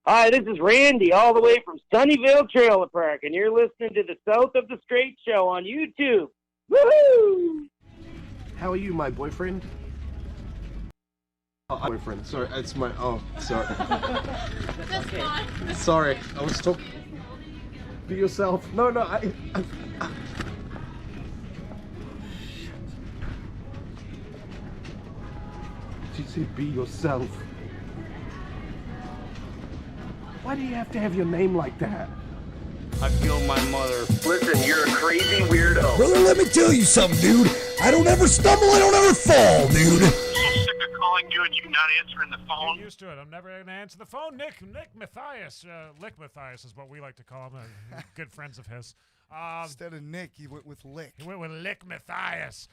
Hi, this is Randy, all the way from Sunnyvale Trailer Park, and you're listening to the South of the Straight Show on YouTube. Woohoo! How are you, my boyfriend? Oh, boyfriend. Sorry, it's my. Oh, sorry. That's fine. Sorry, I was talking. Be yourself. No, I... She said, "Be yourself." Why do you have to have your name like that? I feel my mother. Listen, you're a crazy weirdo. Brother, let me tell you something, dude. I don't ever stumble, I don't ever fall, dude. I'm so sick of calling you and you not answering the phone. Get used to it. I'm never going to answer the phone. Nick Matthias. Lick Matthias is what we like to call him. Good friends of his. Instead of Nick, he went with Lick. He went with Lick Matthias.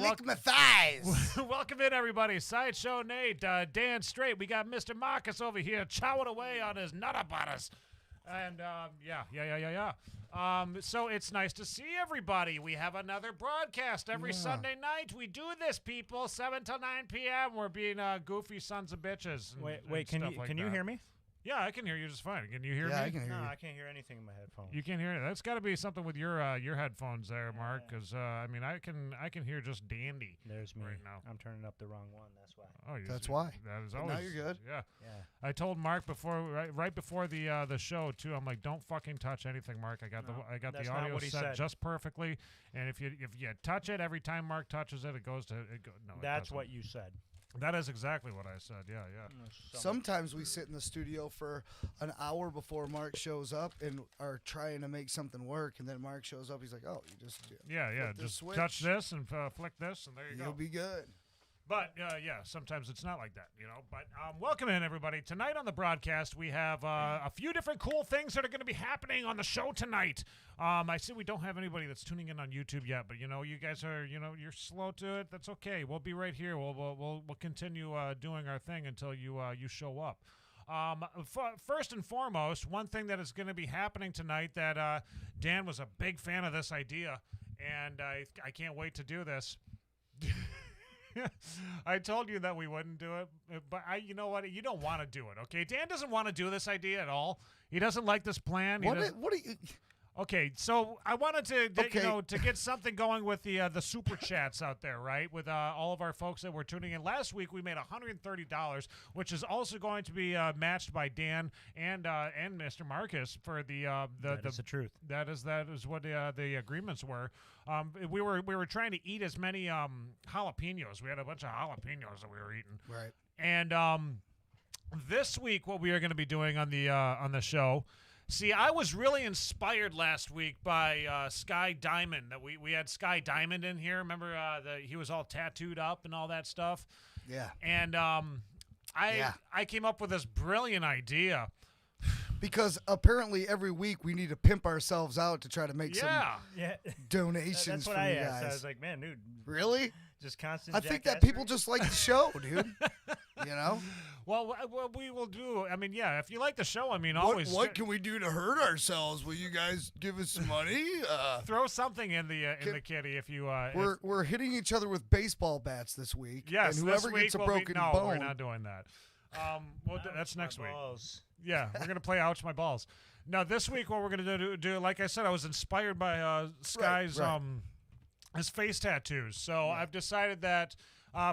Lick my thighs. Welcome in, everybody. Sideshow Nate, Dan Straight. We got Mr. Marcus over here chowing away on his nutter butters. And, yeah. So it's nice to see everybody. We have another broadcast every Sunday night. We do this, people, 7 till 9 p.m. We're being goofy sons of bitches. Wait, can you hear me? Yeah, I can hear you just fine. Can you hear me? Yeah, I can hear No, you. I can't hear anything in my headphones. You can't hear it. That's got to be something with your headphones there, Mark. Because I can hear just dandy. There's me. Right now. I'm turning up the wrong one. That's why. Oh, That's why. That is But always. now you're good. Yeah. Yeah. I told Mark right before the show too. I'm like, don't fucking touch anything, Mark. I got that's the not audio what he set said. just perfectly. And if you touch it every time Mark touches it, it goes to no. That's what you said. That is exactly what I said. Yeah. Sometimes we sit in the studio for an hour before Mark shows up and are trying to make something work, and then Mark shows up. He's like, "Oh, you just Yeah. flip this Just switch, touch this and flick this, and there you You'll go. be good." But, sometimes it's not like that, But welcome in, everybody. Tonight on the broadcast, we have a few different cool things that are going to be happening on the show tonight. I see we don't have anybody that's tuning in on YouTube yet, but, you guys are, you're slow to it. That's okay. We'll be right here. We'll continue doing our thing until you show up. First and foremost, one thing that is going to be happening tonight that Dan was a big fan of this idea, and I can't wait to do this. I told you that we wouldn't do it, but you know what? You don't want to do it, okay? Dan doesn't want to do this idea at all. He doesn't like this plan. What are you? Okay, so I wanted to, Okay. to get something going with the super chats out there, right? With all of our folks that were tuning in. Last week we made $130, which is also going to be matched by Dan and Mr. Marcus for the That's the truth. That is what the agreements were. We were trying to eat as many jalapenos. We had a bunch of jalapenos that we were eating. Right. And this week, what we are going to be doing on the show. See, I was really inspired last week by Sky Diamond. That we had Sky Diamond in here. Remember, he was all tattooed up and all that stuff. Yeah. And I came up with this brilliant idea. Because apparently every week we need to pimp ourselves out to try to make Yeah. some donations That's what from I you asked. guys. I was like, man, dude. Really? Just constant. I think that jackassery? people just like the show, dude. Well, what we will do, if you like the show, What, always what can we do to hurt ourselves? Will you guys give us some money? throw something in the kitty if you. We're hitting each other with baseball bats this week. Yes, and this whoever week gets a will broken no, bone. we're not doing that. That's My next week. balls. Yeah, we're gonna play Ouch My Balls. Now this week, what we're gonna do, like I said, I was inspired by Sky's right. his face tattoos. So I've decided that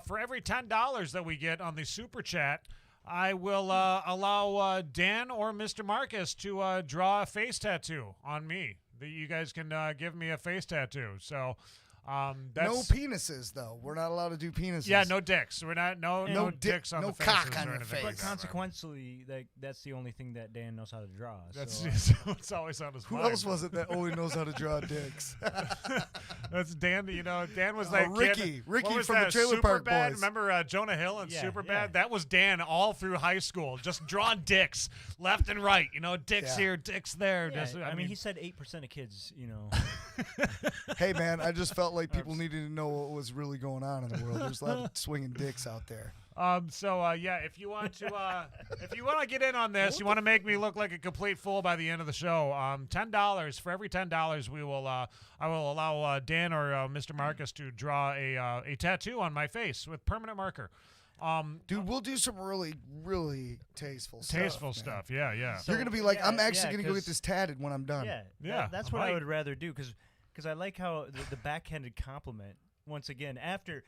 for every $10 that we get on the super chat, I will allow Dan or Mr. Marcus to draw a face tattoo on me. That you guys can give me a face tattoo. So. That's, no penises, though. We're not allowed to do penises. Yeah, no dicks. We're not no dicks on no the faces cock on or your anything face. like But that, right? consequently, that's the only thing that Dan knows how to draw. That's so, it's always on his Who mind. else was it that only knows how to draw dicks? That's Dan. Dan was like Ricky. Ricky what was from the that, Trailer Park Superbad? Boys. Remember Jonah Hill and Yeah, Superbad? yeah. That was Dan all through high school, just drawing dicks left and right. Dicks Yeah. here, dicks there. yeah, Just- I mean, he said 8% of kids, Hey, man, I just felt like people needed to know what was really going on in the world. There's a lot of swinging dicks out there. If you want to get in on this, you want to make me look like a complete fool by the end of the show. $10 for every $10 we will. I will allow Dan or Mr. Marcus to draw a tattoo on my face with permanent marker. Dude, we'll do some really, really tasteful stuff. Tasteful man. stuff. Yeah, yeah. You're gonna be like, I'm actually gonna go 'cause- get this tatted when I'm done. Yeah, Yeah, that's what I would rather do because I like how the backhanded compliment. Once again, after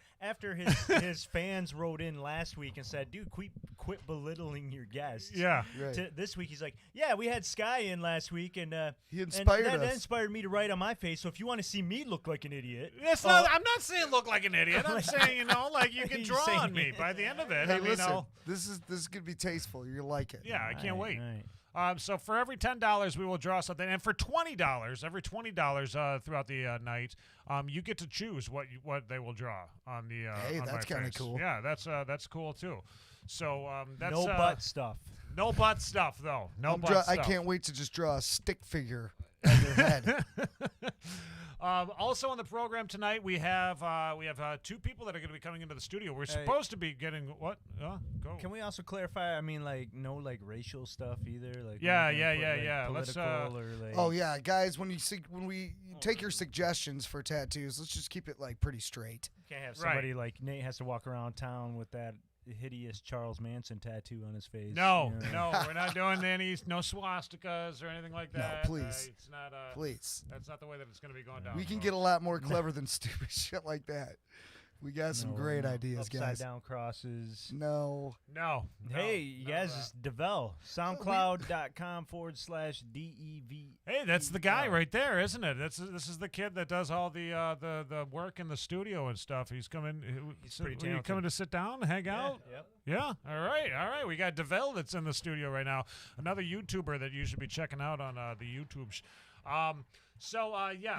his fans wrote in last week and said, "Dude, quit belittling your guests." Yeah. Right. This week he's like, "Yeah, we had Sky in last week, and He inspired that us. inspired me to write on my face. So if you want to see me look like an idiot, It's not. I'm not saying look like an idiot. I'm saying like you can He's draw saying on me it. by the end of it. Hey, I mean, listen, this is gonna be tasteful. You'll like it. yeah, I can't wait. Right. So for every $10, we will draw something, and for $20, every $20 throughout the night, you get to choose what they will draw on the. Hey, on that's my kinda face. cool. Yeah, that's cool too. So that's No butt stuff. No butt stuff though. No I'm butt draw- stuff. I can't wait to just draw a stick figure on their head. Also on the program tonight, we have two people that are going to be coming into the studio. We're supposed to be getting what? Go. Can we also clarify? I mean, like no racial stuff either. Like Yeah, we're not gonna put, yeah. like, Let's, political or, like, Oh yeah, guys, when we take your suggestions for tattoos, let's just keep it like pretty straight. can't have Right. somebody like Nate has to walk around town with that hideous Charles Manson tattoo on his face. No, you know? no, we're not doing no swastikas or anything like No, that. please. It's not. Please. That's not the way that it's going to be going down. We can folks. get a lot more clever than stupid shit like that. We got some great ideas, upside guys. down crosses. No. No. Hey, you none of guys, that. it's DeVell. SoundCloud.com/DEV. Hey, that's the guy right there, isn't it? This is the kid that does all the work in the studio and stuff. He's coming. He's pretty you talented. coming to sit down, hang out? Yep. Yeah. All right. We got DeVell that's in the studio right now. Another YouTuber that you should be checking out on the YouTubes.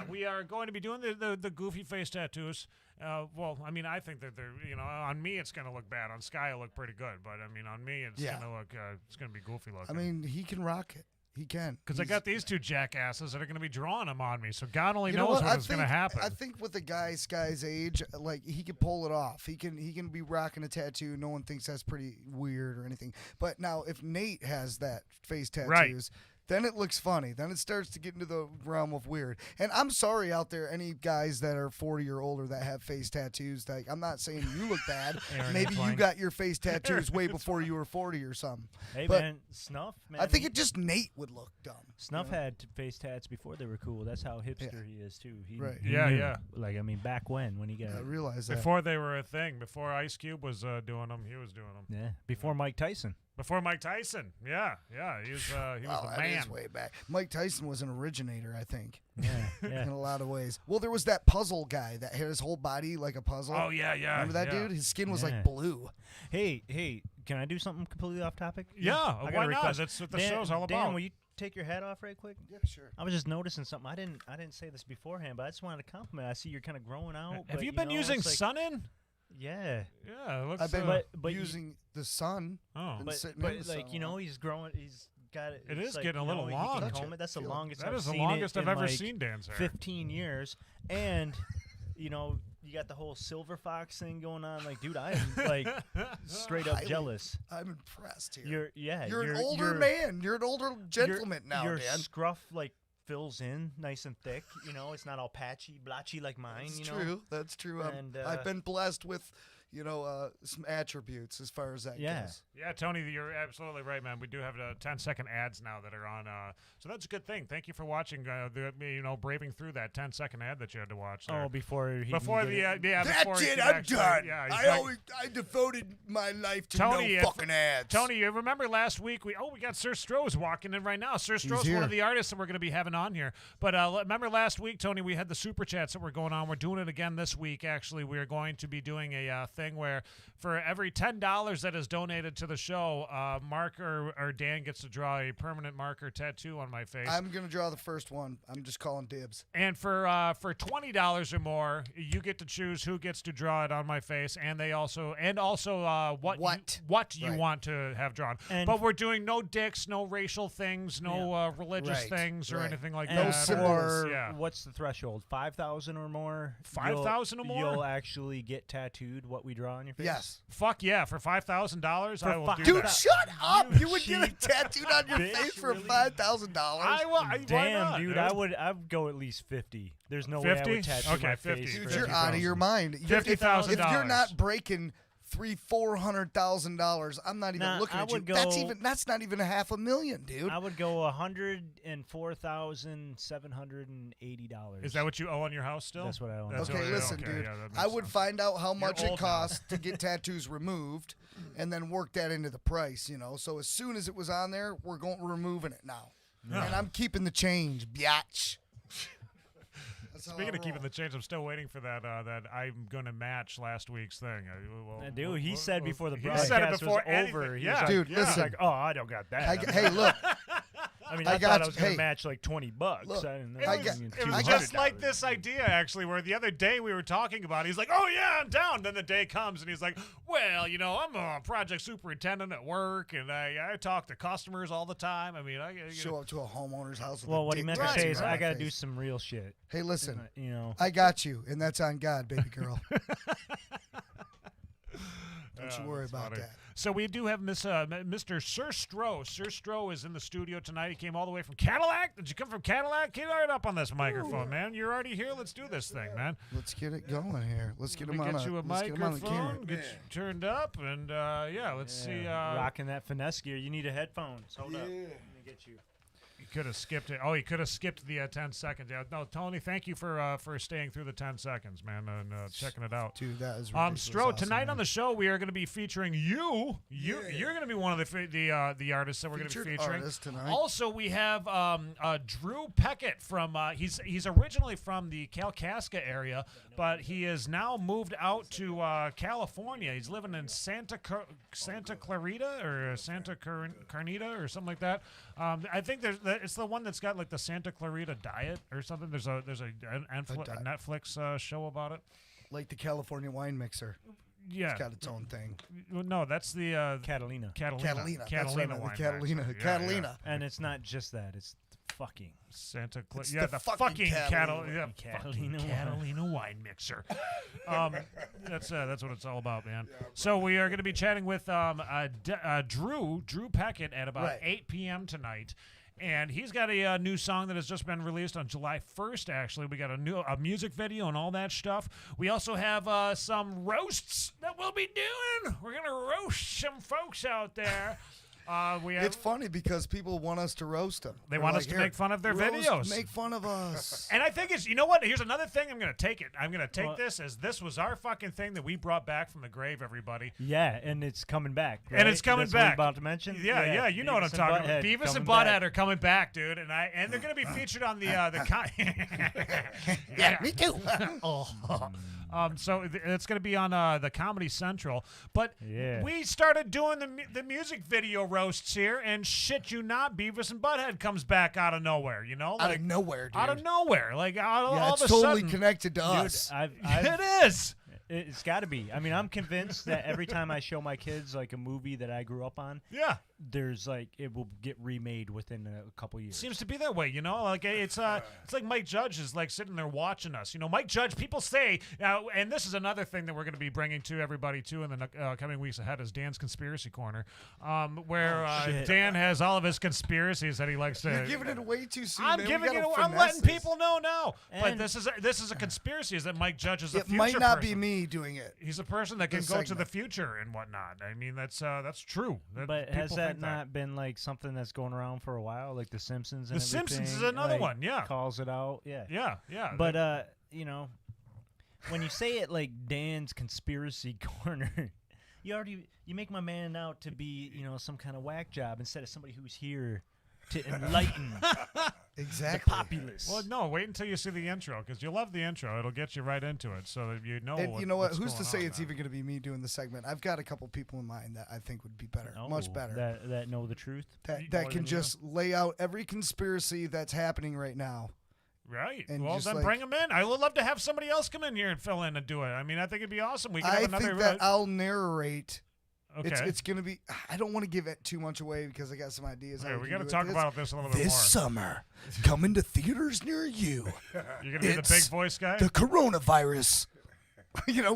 We are going to be doing the goofy face tattoos. Well, I mean, I think that they're, on me it's going to look bad. On Sky it'll look pretty good, but I mean, on me it's Yeah. going to look, it's going to be goofy looking. I mean, he can rock it. He can. because I got these two jackasses that are going to be drawing them on me, so God only You know knows what? what is going to happen. I think with a guy's age, like he can pull it off. He can be rocking a tattoo. No one thinks that's pretty weird or anything. But now, if Nate has that face tattoos, then it looks funny. Then it starts to get into the realm of weird. And I'm sorry out there, any guys that are 40 or older that have face tattoos. Like, I'm not saying you look bad. Aaron Maybe you Entwine. got your face tattoos way before you were 40 or something. Hey, But man, Snuff, man. I think it just Nate would look dumb. Snuff had face tats before they were cool. That's how hipster he is, too. He, Right. he Yeah, knew. yeah. Like, I mean, back when he got... I realize that. Before they were a thing, before Ice Cube was doing them, he was doing them. Yeah, before Mike Tyson. Before Mike Tyson, he was Wow, the that man. is way back. Mike Tyson was an originator, I think, Yeah, yeah. in a lot of ways. Well, there was that puzzle guy that had his whole body like a puzzle. Oh yeah. Remember that yeah. dude? His skin was Yeah. like blue. Hey, can I do something completely off topic? Yeah, I got why a not? request. That's what the Dan, show's all Dan, about. will you take your hat off right quick? Yeah, sure. I was just noticing something. I didn't say this beforehand, but I just wanted to compliment. I see you're kind of growing out. Have but, you been know, using it's like, sun in? Yeah, Yeah, it looks. I've been but you- using the sun. oh, Been but sitting in the like sun you a know, lot. he's growing. He's got it. It it's is like, getting a you little know, he long. can Touch comb it. it. That's the Feel it. longest. that I've is the seen longest it I've in, ever like, seen Dan's hair. 15 years, and you know. You got the whole silver fox thing going on, like, dude. I am like straight up Highly- jealous. I'm impressed here. You're You're an older man. You're an older gentleman now, Your Dan. scruff like fills in nice and thick. You know, it's not all patchy, blotchy like mine. That's you know, true. That's true. And, I've been blessed with, some attributes as far as that Yeah. goes. Yeah, Tony, you're absolutely right, man. We do have 10-second ads now that are on, so that's a good thing. Thank you for watching. Braving through that 10-second ad that you had to watch. There. Oh, before he before can the get it. before That's he it. can I'm actually- done. Yeah, he's not- I devoted my life to Tony, no fucking ads. Tony, you remember last week we got Sir Stroh's walking in right now. Sir Stroh's here. one of the artists that we're going to be having on here. But remember last week, Tony, we had the super chats that were going on. We're doing it again this week. Actually, we are going to be doing a thing where for every $10 that is donated to the show, Mark or Dan gets to draw a permanent marker tattoo on my face. I'm gonna draw the first one. I'm just calling dibs. And for $20 or more, you get to choose who gets to draw it on my face, and they also what you Right. want to have drawn. And but we're doing no dicks, no racial things, no religious Right, things or right. anything like And No that. symbols. for Yeah. what's the threshold? 5,000 or more. 5,000 or more? You'll actually get tattooed what we draw on your face. Yes. Fuck yeah! For $5,000, I will do Dude, that. shut up! You You would get a cheap tattooed on your bitch, face for really? $5,000. I will. Why Damn, not, dude, I would go at least 50. There's no way I 50? would tattoo Okay, my 50. face. Dude, for you're out of your 50,000. mind. $50,000. If you're not breaking $400,000. I'm not even Nah, looking I at you. would go- That's not even $500,000, dude. I would go $104,780. Is that what you owe on your house still? That's what I own. That's Okay, what I- listen, okay, dude. yeah, that I makes would sense. find out how much it old now. costs to get tattoos removed, and then work that into the price. So as soon as it was on there, we're removing it now, and I'm keeping the change, biatch. Speaking of keeping the change, I'm still waiting for that I'm going to match last week's thing. Dude, he said before the he broadcast said it was before over. anything. He Yeah, was like, dude, he was listen. like, oh, I don't got that. Hey, look. I mean, I I got thought I you. was going to Hey. match like $20. Look, I didn't know. It I was, got- it was I just got- like this idea, actually, where the other day we were talking about it. He's like, oh, yeah, I'm down. Then the day comes, and he's like, well, I'm a project superintendent at work, and I talk to customers all the time. I mean, Show up to a homeowner's house. With Well, a what he dick meant to tattoo say is on I my got to face. do some real shit. Hey, listen. I I got you, and that's on God, baby girl. Don't you worry that's about funny. that. So we do have Mr. Sir Stroh. Sir Stroh is in the studio tonight. He came all the way from Cadillac. Did you come from Cadillac? Get right up on this microphone, man. You're already here. Let's do this thing, man. Let's get it going here. Let's get Let him me on get you a let's get him on the camera. microphone, get you turned up, and let's see. Rocking that finesse gear. You need a headphones. Hold up. Let me get you. He could have skipped it. Oh, he could have skipped the 10 seconds. Yeah, no, Tony, thank you for staying through the 10 seconds, man, and checking it out. Dude, that is ridiculous. Stroh, awesome, tonight man. on the show, we are going to be featuring you. You're going to be one of the artists that we're going to be Featured featuring. artist tonight. Also, we have Drew Peckat from. He's originally from the Kalkaska area, but he has now moved out to California. He's living in Santa Clarita or Santa Carnita or something like that. I think it's the one that's got like the Santa Clarita diet or something. There's a Netflix show about it. Like the California wine mixer. Yeah, It's got its own thing. no, that's the Catalina. Catalina. That's what I meant, wine the Catalina. mixer. Yeah, Catalina. And it's not just that. It's fucking. Santa Clara. It's Yeah, the the fucking fucking Catalina. Catalina wine mixer. That's what it's all about, man. So we are going to be chatting with Drew Peckat at about 8 p.m. tonight. And he's got a new song that has just been released on July 1st, actually. We got a music video and all that stuff. We also have some roasts that we'll be doing. We're going to roast some folks out there. It's funny because people want us to roast them. They want us to make fun of their videos. Make fun of us. And I think you know what? Here's another thing. I'm going to take it. I'm going to take this as this was our fucking thing that we brought back from the grave, everybody. Yeah, and it's coming back. Right? And it's coming That's what we're back. about to mention. Yeah, you know what I'm Beavis and talking about. Butthead Beavis and coming Butthead back. are coming back, dude, and they're going to be featured on the Yeah, me too. So it's going to be on the Comedy Central. But Yeah. we started doing the music video roasts here, and shit you not, Beavis and Butthead comes back out of nowhere, you know? Out of nowhere, dude. Out of nowhere. Like, all it's of a totally sudden. connected to Dude, us. It is. It's got to be. I mean, I'm convinced that every time I show my kids like a movie that I grew up on, Yeah. there's like it will get remade within a couple years. Seems to be that way, you know. Like it's like Mike Judge is like sitting there watching us. You know, Mike Judge. People say, and this is another thing that we're going to be bringing to everybody too in the coming weeks ahead is Dan's conspiracy corner, where shit. Dan has all of his conspiracies that he likes to. You're giving it away too soon. I'm man. giving We it. gotta I'm letting finesse people know now. But And- this is a conspiracy. Is that Mike Judge is a It future might not be person. me doing it. He's a person that can This go to the segment. future and whatnot. I mean, that's true. But has people that think not been like something that's going around for a while, like The Simpsons? And The Simpsons is everything, another like, one, yeah. calls it out. Yeah. Yeah. But you know, when you say it like Dan's conspiracy corner, you make my man out to be some kind of whack job instead of somebody who's here to enlighten Exactly. the populace. Well, no, wait until you see the intro because you'll love the intro. It'll get you right into it, so that you know. And you know what? what's Who's to going say on, it's man. even going to be me doing the segment? I've got a couple people in mind that I think would be better, Oh, much better. That know the truth. That more can than you. just lay out every conspiracy that's happening right now. Right. and Well, just then like- bring them in. I would love to have somebody else come in here and fill in and do it. I mean, I think it'd be awesome. We could I have another. think that I'll narrate. okay. It's going to be. I don't want to give it too much away because I got some ideas. Okay, how we can got to do it. talk This- about this a little bit this more. summer. Coming to theaters near you. You're gonna be the it's big voice guy. The coronavirus.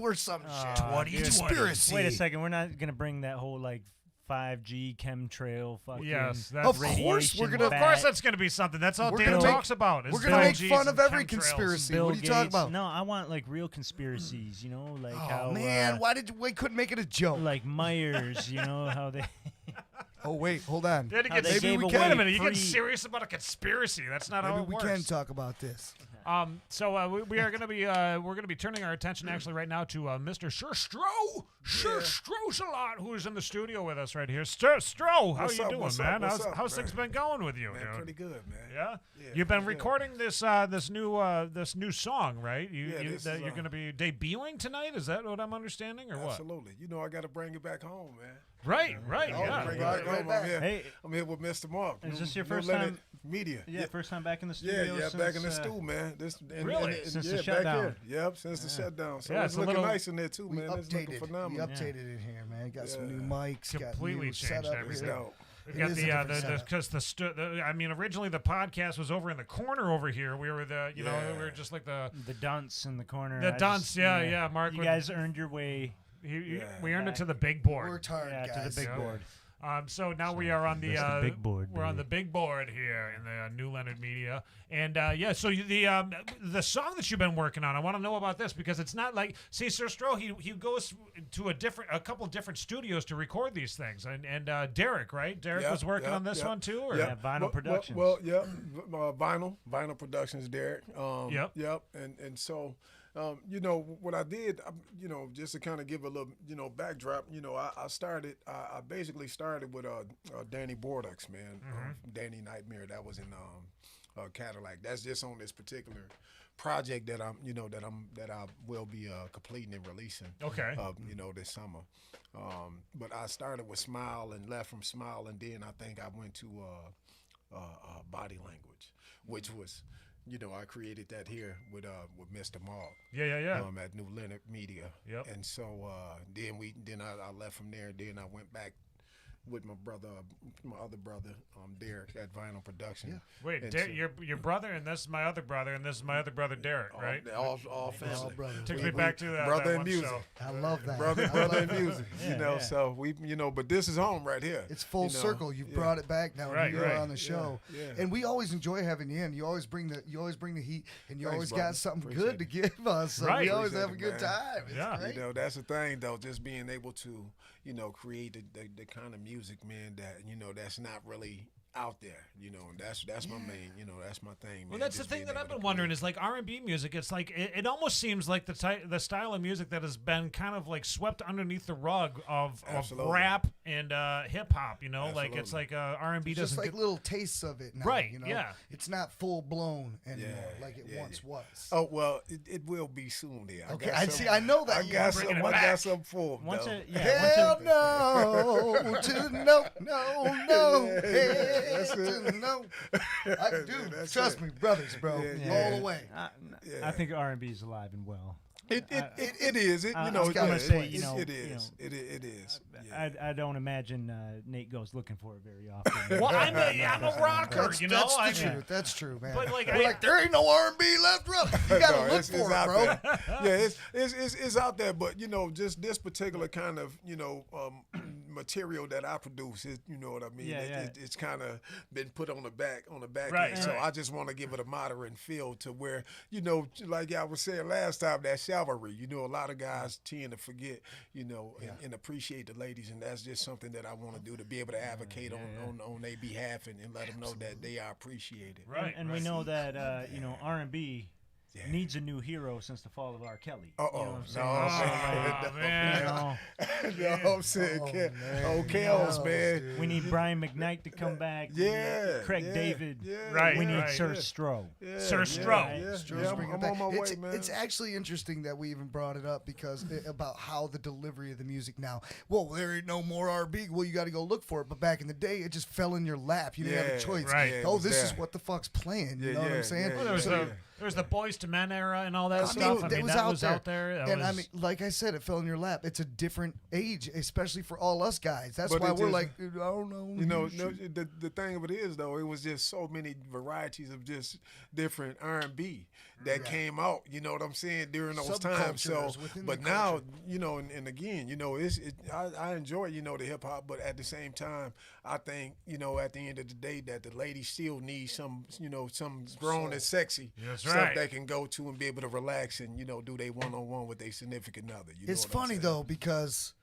Or some shit. Dude. Conspiracy. Wait a second. We're not gonna bring that whole like 5G chemtrail fucking. Yes, Of that's course we're gonna- Of course, that's going to be something. That's all We're Dan gonna make- talks about. We're gonna make 5Gs fun of and every chemtrails. conspiracy. Bill What are you talking Gates. about? No, I want like real conspiracies. You know, like Oh how man, why did we couldn't make it a joke? like Myers. You know how they. Oh wait, hold on. They had to How get they maybe gave we away can. Wait a minute, you free- get serious about a conspiracy? That's not how Maybe it we works. can talk about this. So we are going to be we're going to be turning our attention actually right now to Mr. Sir Stroh. Sir Stroh's a lot, who is in the studio with us right here. Stroh, how What's you up, doing, what's man? up, what's up, how's man? things been going with you, Man, dude? pretty good, man. Yeah? Yeah, You've been pretty good. recording this this new song, right? This is, You're going to be debuting tonight. Is that what I'm understanding, or what? Absolutely. You know I got to bring it back home, man. Right. Yeah, bring it Right, back right home. back. Hey, I'm here with Mr. Mark. Is this your New first Leonard time- Media. yeah, first time back in the studio. Yeah, since, back in the stew, man. Really? Since the yeah, back shutdown. here. Yep, since the shutdown. So Yeah, it's it's a looking little- nice in there too, We man. It's looking updated. We phenomenal. updated it here, man. Got some Yeah. new mics. got Completely new changed setup everything. here. No. We've It got is a the different setup. because I mean originally the podcast was over in the corner over here. We were the we were just like the dunce in the corner. The I dunce, just- yeah, Mark You would- guys earned your way. we earned it to the big board. Worked hard, Yeah, guys. to the big Yeah. board. So now we are on the, that's the big board, We're on baby. the big board here in the New Leonard Media, and so the song that you've been working on, I want to know about this because it's not like Sir Stroh. He goes to a couple different studios to record these things, and Derek, right? Derek was working on this one too, or Yeah, Vinyl Productions. Well, yeah, Vinyl Productions, Derek. Yep. And so, you know, what I did, you know, just to kind of give a little, you know, backdrop, you know, I basically started with Danny Bordeaux, man, Danny Nightmare. That was in Cadillac. That's just on this particular project that I will be completing and releasing. Okay. You know, this summer. But I started with Smile and left from Smile, and then I think I went to Body Language, which was, you know, I created that here with Mr. Mark. Yeah. At New Leonard Media. Yep. And so then I left from there. Then I went back with my other brother, Derek at Vinyl Production. Wait, And so- your brother, and this is my other brother, and this is my other brother, Derek, right? All family. All brothers. Took me back to that brother that and one music. show. I love that. Brother and music. Yeah, You know, yeah. so we, you know, but this is home right here. It's full you know? circle. You Yeah. brought it back now. Right, You're right. on the show, yeah. and we always enjoy having you in. You always bring the heat, and you Thanks, always brother. got something Appreciate good to give us. So Right. we always Appreciate have a it, good man. time. It's Yeah. great. You know, that's the thing, though, just being able to, you know, create the kind of music, man, that, you know, that's not really out there, you know, and that's my main, you know, that's my thing. Well, man, that's the just thing being that I've able been to wondering create. is like R&B music. It's like it almost seems like the style of music that has been kind of like swept underneath the rug of Absolutely. rap and hip hop. You know, like it's like R&B It's just doesn't like get, little tastes of it now. Right, You know? yeah. It's not full blown anymore like it yeah, once was. Oh, well, it will be soon there. Okay, I see. I know that. I you got bringing some, it I back. got some for 'em, Once though. a, yeah, Hell once no to no. Yeah, Hell that's to it. no. I do. That's Trust it. me, brothers, bro. Yeah, All the way. I think R&B is alive and well. It is. You know, I'm it gonna is. say, you know, it you is. know, It is. Yeah. I don't imagine Nate goes looking for it very often. well, I'm a rocker. That's, You know, that's the I- truth. That's true, man. But, like, We're like, there ain't no R&B left, bro. You gotta No, look it's for it, out bro. there. Yeah, it's out there, but you know, just this particular kind of, you know, material that I produce, you know what I mean? Yeah, It's kind of been put on the back Right, end. So right. I just want to give it a modern feel to where, you know, like I was saying last time, that chivalry. You know, a lot of guys tend to forget, you know, and appreciate the ladies, and that's just something that I want to do, to be able to advocate on their behalf and let them know that they are appreciated. right. And we know that you know, R&B needs a new hero since the fall of R. Kelly. Uh-oh. You know what I'm saying? Oh, So, man. you know, No, I'm saying, Kels, No, man. dude. we need Brian McKnight to come back. We Yeah, need Craig yeah, David. yeah, Right, We need right. Sir Stroh. Yeah, Sir yeah, Stroh. Yeah, Stroh's yeah, bringing I'm it on my back. way, man. It's actually interesting that we even brought it up because about how the delivery of the music now. Well, there ain't no more R&B. Well, you got to go look for it. But back in the day, it just fell in your lap. You didn't have a Yeah, choice. right. Yeah, it Oh, was this is there. what the fuck's playing. You Yeah, know what yeah, I'm saying? yeah, Well, there was yeah. There's the Boys to Men era and all that I stuff. mean, I mean, it was that out was there. out there. That And was, I mean, like I said, it fell in your lap. It's a different age, especially for all us guys. That's But why it we're just- like, I don't know. You know, the thing of it is though, it was just so many varieties of just different R&B that came out. You know what I'm saying during those times. So, Subcultures within but the now, culture. you know, and again, you know, I enjoy the hip hop, but at the same time, I think at the end of the day that the ladies still need some grown and sexy That's stuff right. they can go to and be able to relax and do they one-on-one with their significant other. You know It's what I'm funny saying? though because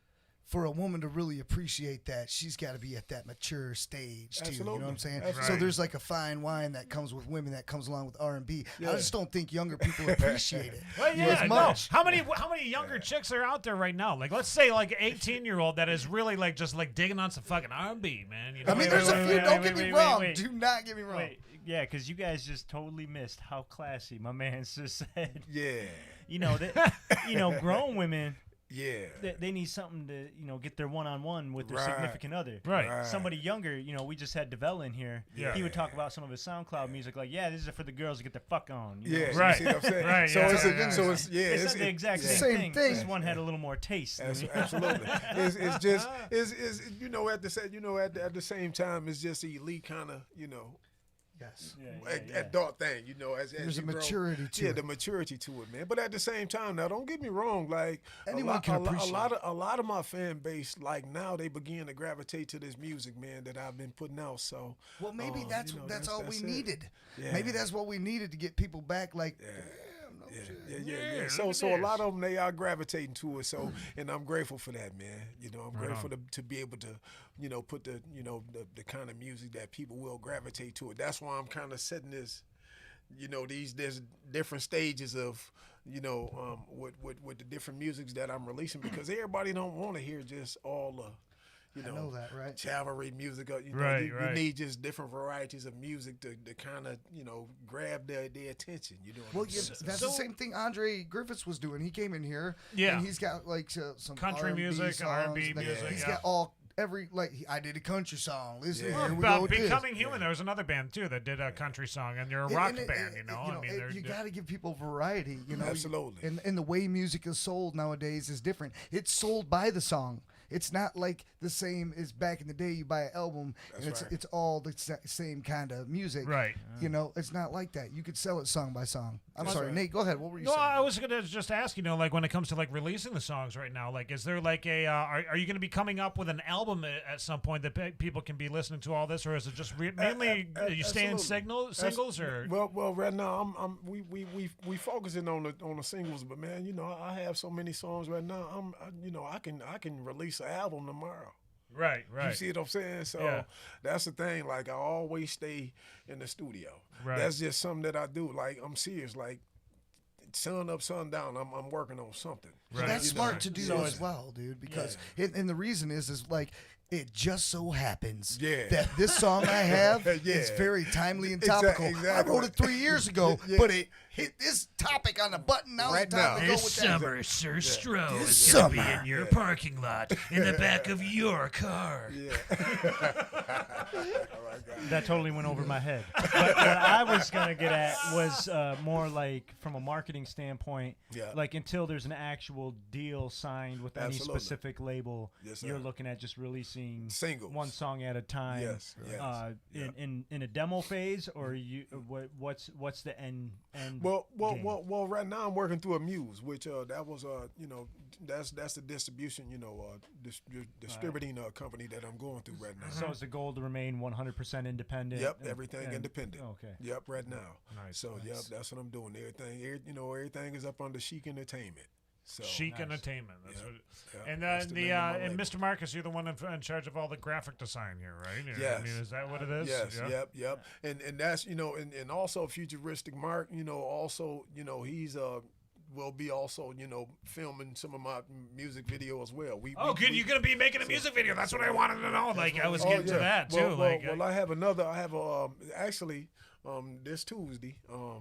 for a woman to really appreciate that, she's got to be at that mature stage too. You know what I'm saying? Absolutely. So Right. there's like a fine wine that comes with women that comes along with R&B. I Yeah. just don't think younger people appreciate it Well, yeah, as much. no. How many younger chicks are out there right now? Like, let's say like 18-year-old that is really like just like digging on some fucking R&B, man. You know? I mean, there's a few. Don't get me wrong. Do not get me wrong. Wait, yeah, because you guys just totally missed how classy my man just said. Yeah. Grown women, Yeah. they need something to, get their one-on-one with their Right. significant other. Right. Somebody younger, we just had DeVell in here. Yeah. He would talk about some of his SoundCloud music, like, yeah, this is for the girls to get their fuck on. you know? Yeah, Right. You see what I'm saying? Right, So yeah, it's yeah, yeah. It's not the exact yeah. same Same thing. thing. This one had a little more taste. Absolutely. It's just at the same time it's just the elite kind of Yes. adult thing as There's you a grow. maturity to it. the maturity to it, man. But at the same time, now don't get me wrong, like Anyone can appreciate a lot of my fan base, like now they begin to gravitate to this music, man, that I've been putting out. So Well, maybe that's all we it. needed. Yeah. Maybe that's what we needed to get people back. Like, Yeah. So a lot of them, they are gravitating to it. So, and I'm grateful for that, man. I'm grateful to be able to, put the kind of music that people will gravitate to it. That's why I'm kind of setting this, there's different stages of, with the different musics that I'm releasing because everybody don't want to hear just all the. I know that, right? Cavalry music. Right. You need just different varieties of music to kind of, grab their attention. You know what Well, I'm yeah, saying? that's the same thing Andre Griffiths was doing. He came in here, Yeah. and he's got like some Country R&B music, songs R&B that- music, He's yeah. got I did a country song. Listen, Yeah. here we About go with this. Becoming Human, there was another band too that did a country song, and they're a rock band. I mean, they're you got to give people variety. Absolutely. And the way music is sold nowadays is different. It's sold by the song. It's not like the same as back in the day. You buy an album and That's right. it's all the same kind of music. Right. It's not like that. You could sell it song by song. I'm That's sorry, right. Nate. Go ahead. What were you No, saying? I was gonna just ask, like when it comes to like releasing the songs right now, like is there like a are you gonna be coming up with an album at some point that people can be listening to all this, or is it just mainly you staying Absolutely. singles or? Well, right now we focusing on the singles, but man, I have so many songs right now. I can release an album tomorrow. Right. You see what I'm saying? So Yeah. that's the thing. Like I always stay in the studio. Right. That's just something that I do. Like I'm serious. Like sun up, sun down. I'm working on something. Right. That's You know? smart to do So as well, dude. Because and the reason is like it just so happens Yeah. that this song I have Yeah. is very timely and Exact- topical. exactly. I wrote it 3 years ago, Yeah. but it hit this topic on the button. Now's Right the time now. to go with that. Sir Stroh This is gonna be in your parking lot in the back of your car. Yeah. That totally went over my head. But what I was going to get at was more like from a marketing standpoint, Yeah. like until there's an actual deal signed with any Absolutely. specific label, Yes, sir. you're looking at just releasing Singles. one song at a time. Yes, yes. In a demo phase, or what's the end Well, game? right now I'm working through a Muse, which that was that's the distribution, distributing company that I'm going through right now. So is the goal to remain 100% independent? Yep, everything independent. Okay. Yep, right now. Nice, So nice. yep, that's what I'm doing. Everything is up under Chic Entertainment. So Chic Entertainment. That's what. Yep, And that's the name of my and label. Mr. Marcus, you're the one in charge of all the graphic design here, right? Yes. I mean, is that what it is? Yes, Yeah. yep. And that's and also Futuristic Mark, also, he's will be also, filming some of my music video as well. Oh, good. You're gonna be making a music video. That's what I wanted to know. Like, I was getting to that too. Well, I have actually this Tuesday, I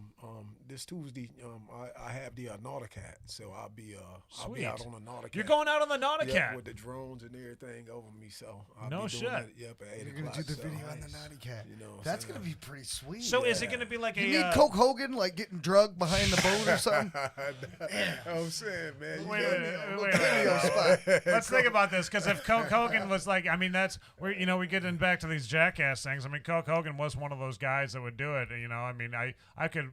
have the Nauticat, so I'll be out on the Nauticat. You're going out on the Nauticat? Yep, with the drones and everything over me, so I'll no be shit. doing that, yep, at 8 You're o'clock. gonna do the so, video on the Nauticat. You know, That's gonna be pretty sweet. So is it gonna be like you a? need Coke Hogan like getting drugged behind the boat or something? I'm saying, man. Wait. Let's think about this, because if Coke Hogan was like, I mean, that's we're getting back to these jackass things. I mean, Coke Hogan was one of those guys that would do it. I mean, I could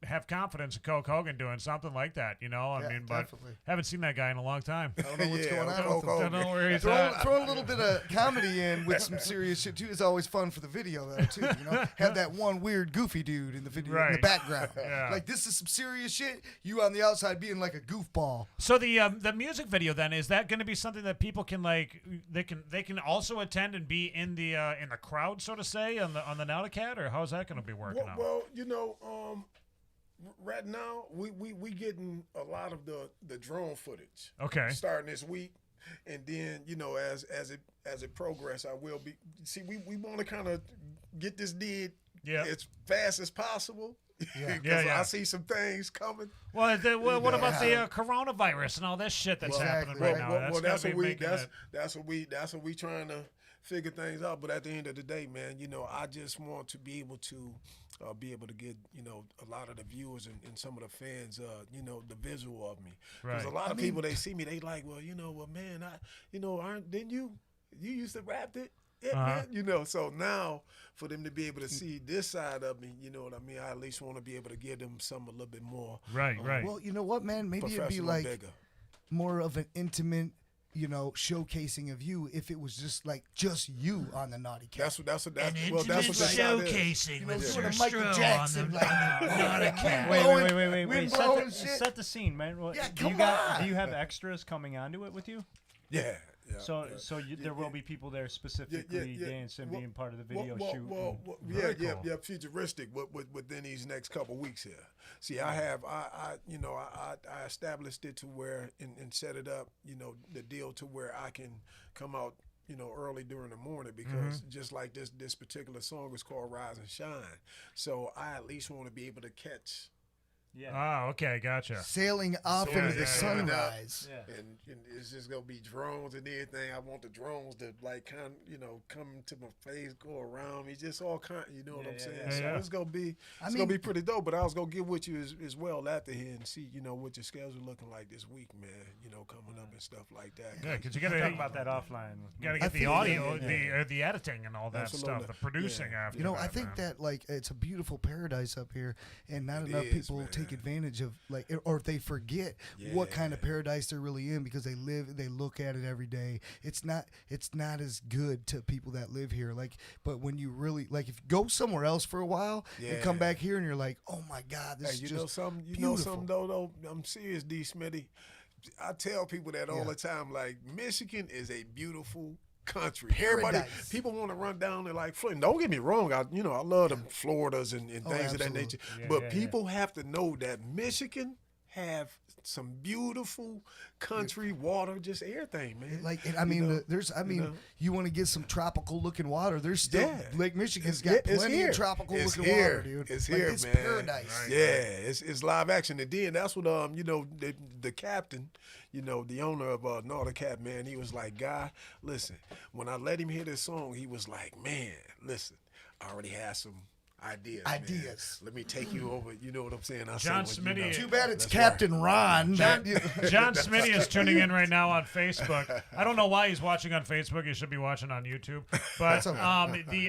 have confidence in Coke Hogan doing something like that. I mean, but definitely. haven't seen that guy in a long time. I don't know what's going on Coke with him. Don't know where he's Throw at. a little bit of comedy in with some serious shit too is always fun for the video though too. Have that one weird goofy dude in the video in the Right. background. Yeah. Like this is some serious shit. You on the outside being like a goofball. So the music video then, is that going to be something that people can they can also attend and be in the crowd, so to say, on the Nauticat, or how's that going to be working out? Well, right now we getting a lot of the drone footage. Okay. Starting this week, and then as it progress, I will be. See, we want to kind of get this did as fast as possible. Yeah. I see some things coming. Well, what about the coronavirus and all this shit that's happening right now? That's what we trying to figure things out. But at the end of the day, man, I just want to be able to get a lot of the viewers and some of the fans the visual of me, because a lot of people, they see me, they like, well, man, didn't you used to rap it? Yeah, man, so now for them to be able to see this side of me, you know what I mean, I at least want to be able to give them something a little bit more. Right. Well, you know what, man? Maybe it'd be like more of an intimate, showcasing of you if it was just you on the Naughty Cat. That's what showcasing with sort of Mr. Michael Stroh Jackson, on the like Naughty Cat. Wait. blowing Set the scene, man. Well, Yeah, do you have extras coming onto it with you? Yeah. So there will be people there specifically dancing, being part of the video shoot. Yeah, futuristic within these next couple weeks here. See, I established it to where and set it up, the deal to where I can come out, early during the morning, because just like this particular song is called Rise and Shine. So I at least want to be able to catch. Yeah. Oh, okay, gotcha. Sailing off into the sunrise. Yeah. And it's just gonna be drones and everything. I want the drones to come to my face, go around me, just all kind. You know what I'm saying? Yeah. So it's gonna be gonna be pretty dope. But I was gonna get with you as well after here and see what your schedule looking like this week, man. Coming up and stuff like that. Yeah, because you got to talk about that offline. You got to get the audio, the editing, and all that stuff, the producing after. I think that it's a beautiful paradise up here, and not enough people take advantage of or they forget what kind of paradise they're really in, because they look at it every day. It's not as good to people that live here. But when you really if you go somewhere else for a while and come back here and you're like, oh my God, this is just beautiful. know something though. I'm serious, D. Smitty. I tell people that all the time. Michigan is a beautiful country. Paradise. People want to run down there like Flint. Don't get me wrong. I love the Floridas and things of that nature. But people have to know that Michigan have some beautiful country, water, just everything, man. You want to get some tropical looking water. There's still Lake Michigan's got plenty of tropical looking water, dude. It's here, it's man. Paradise. Right. Yeah, it's live action. And then that's what the captain, the owner of Nauticat, man, he was like, Guy, listen, when I let him hear this song, he was like, man, listen, I already have some ideas. Man. Let me take you over. You know what I'm saying? John Smitty. Too bad it's Captain Ron. John Smitty is tuning in right now on Facebook. I don't know why he's watching on Facebook. He should be watching on YouTube. But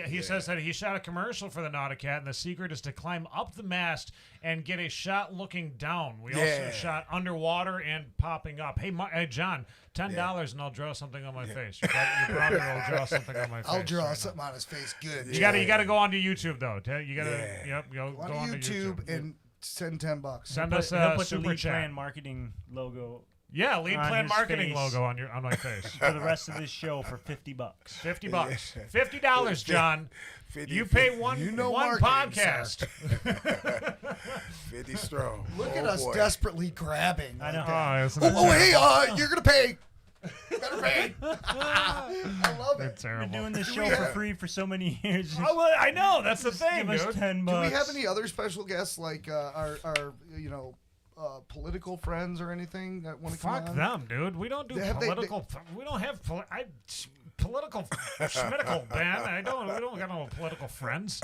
he says that he shot a commercial for the Nauticat, and the secret is to climb up the mast and get a shot looking down. We also shot underwater and popping up. Hey, John, $10 and I'll draw something on my face. Your brother will draw something on my face. I'll draw something on his face. Good. You got to go onto YouTube though. You got to go onto YouTube and send $10. Send us He'll a put super the lead chat. plan marketing logo. Yeah, lead on plan his marketing face. logo on my face. For the rest of this show for $50. $50. $50, John. 50, you pay one podcast. 50 Stroh. Look at us desperately grabbing. I know. Hey, you're gonna pay Better pay. I love it. They're terrible. Been doing this Do show we for have- free for so many years. Oh, well, I know. That's the thing, Give us dude. $10. Do we have any other special guests like our political friends or anything that want to come Fuck on? them, dude. We don't do political. We don't have political schmitical Ben. We don't got no political friends.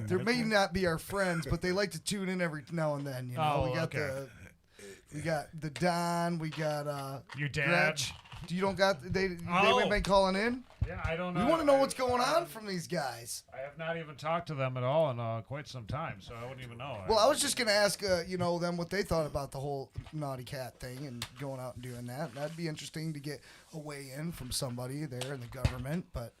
There may not be our friends, but they like to tune in every now and then. You know, Oh, we got okay. we got the Don, we got Your dad. Gretch. You don't got they Oh. been calling in? Yeah, I don't know. We want to know what's going on from these guys. I have not even talked to them at all in quite some time, so I wouldn't even know. Well, I was just gonna ask them what they thought about the whole naughty cat thing and going out and doing that. That'd be interesting to get a weigh in from somebody there in the government, but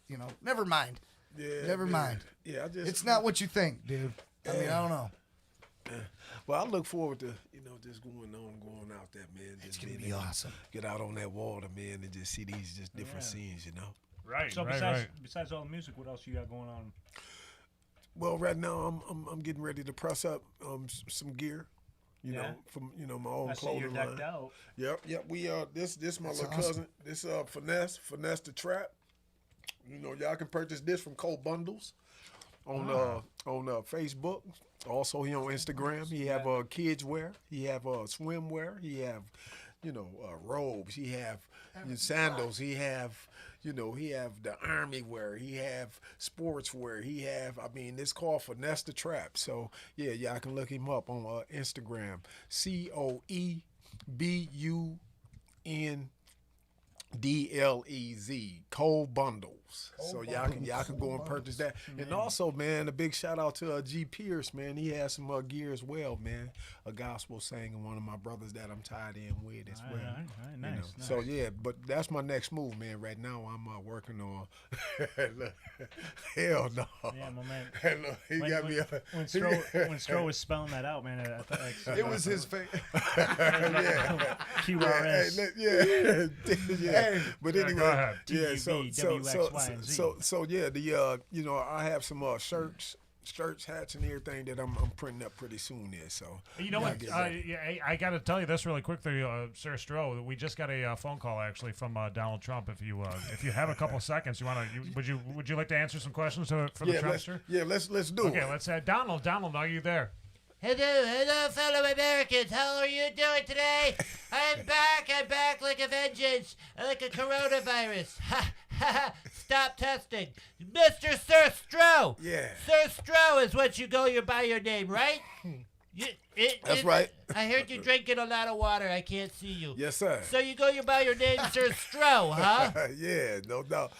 never mind. Yeah, Never mind. Yeah, It's not what you think, dude. I mean, I don't know. Well, I look forward to just going out there, man. It's Just gonna being be able to awesome. Get out on that water, man, and just see these just different scenes, Right. So right. besides all the music, what else you got going on? Well, right now I'm getting ready to press up some gear, from my own I see you're clothing decked line. out. Yep. We this my That's little awesome. cousin. This finesse the trap. Y'all can purchase this from Cold Bundles on Facebook. Also, he on Instagram. He have kids wear. He have swimwear. He have robes. He have sandals. He have the army wear. He have sports wear. He have it's called Finesse the Trap. So yeah, I can look him up on Instagram. COEBUNDLEZ, Cold Bundles. So y'all can go and purchase that. And also, man, a big shout out to G Pierce, man. He has some gear as well, man. A gospel singer, one of my brothers that I'm tied in with as well. All right, nice. So yeah, but that's my next move, man. Right now I'm working on. Hell no. Yeah, my man. Hell no. He When, got when, me. when Stroh was spelling that out, man, I thought It was his face. QRS. Yeah. But Yeah, anyway, go ahead. yeah. TUV, WX, Y, and Z. So yeah, I have some shirts, hats, and everything that I'm printing up pretty soon. There, so You know gotta what? get ready. I got to tell you this really quickly, Sir Stroh. We just got a phone call actually from Donald Trump. If you have a couple seconds, would you like to answer some questions for the Trumpster? Let's do Okay, it. let's Donald. Donald, are you there? Hello, fellow Americans. How are you doing today? I'm back like a vengeance, like a coronavirus. Ha ha! Stop testing, Mr. Sir Stroh. Yeah. Sir Stroh is what you go by your name, right? That's right. I heard you drinking a lot of water. I can't see you. Yes, sir. So you go by your name, Sir Stroh, huh? Yeah, no doubt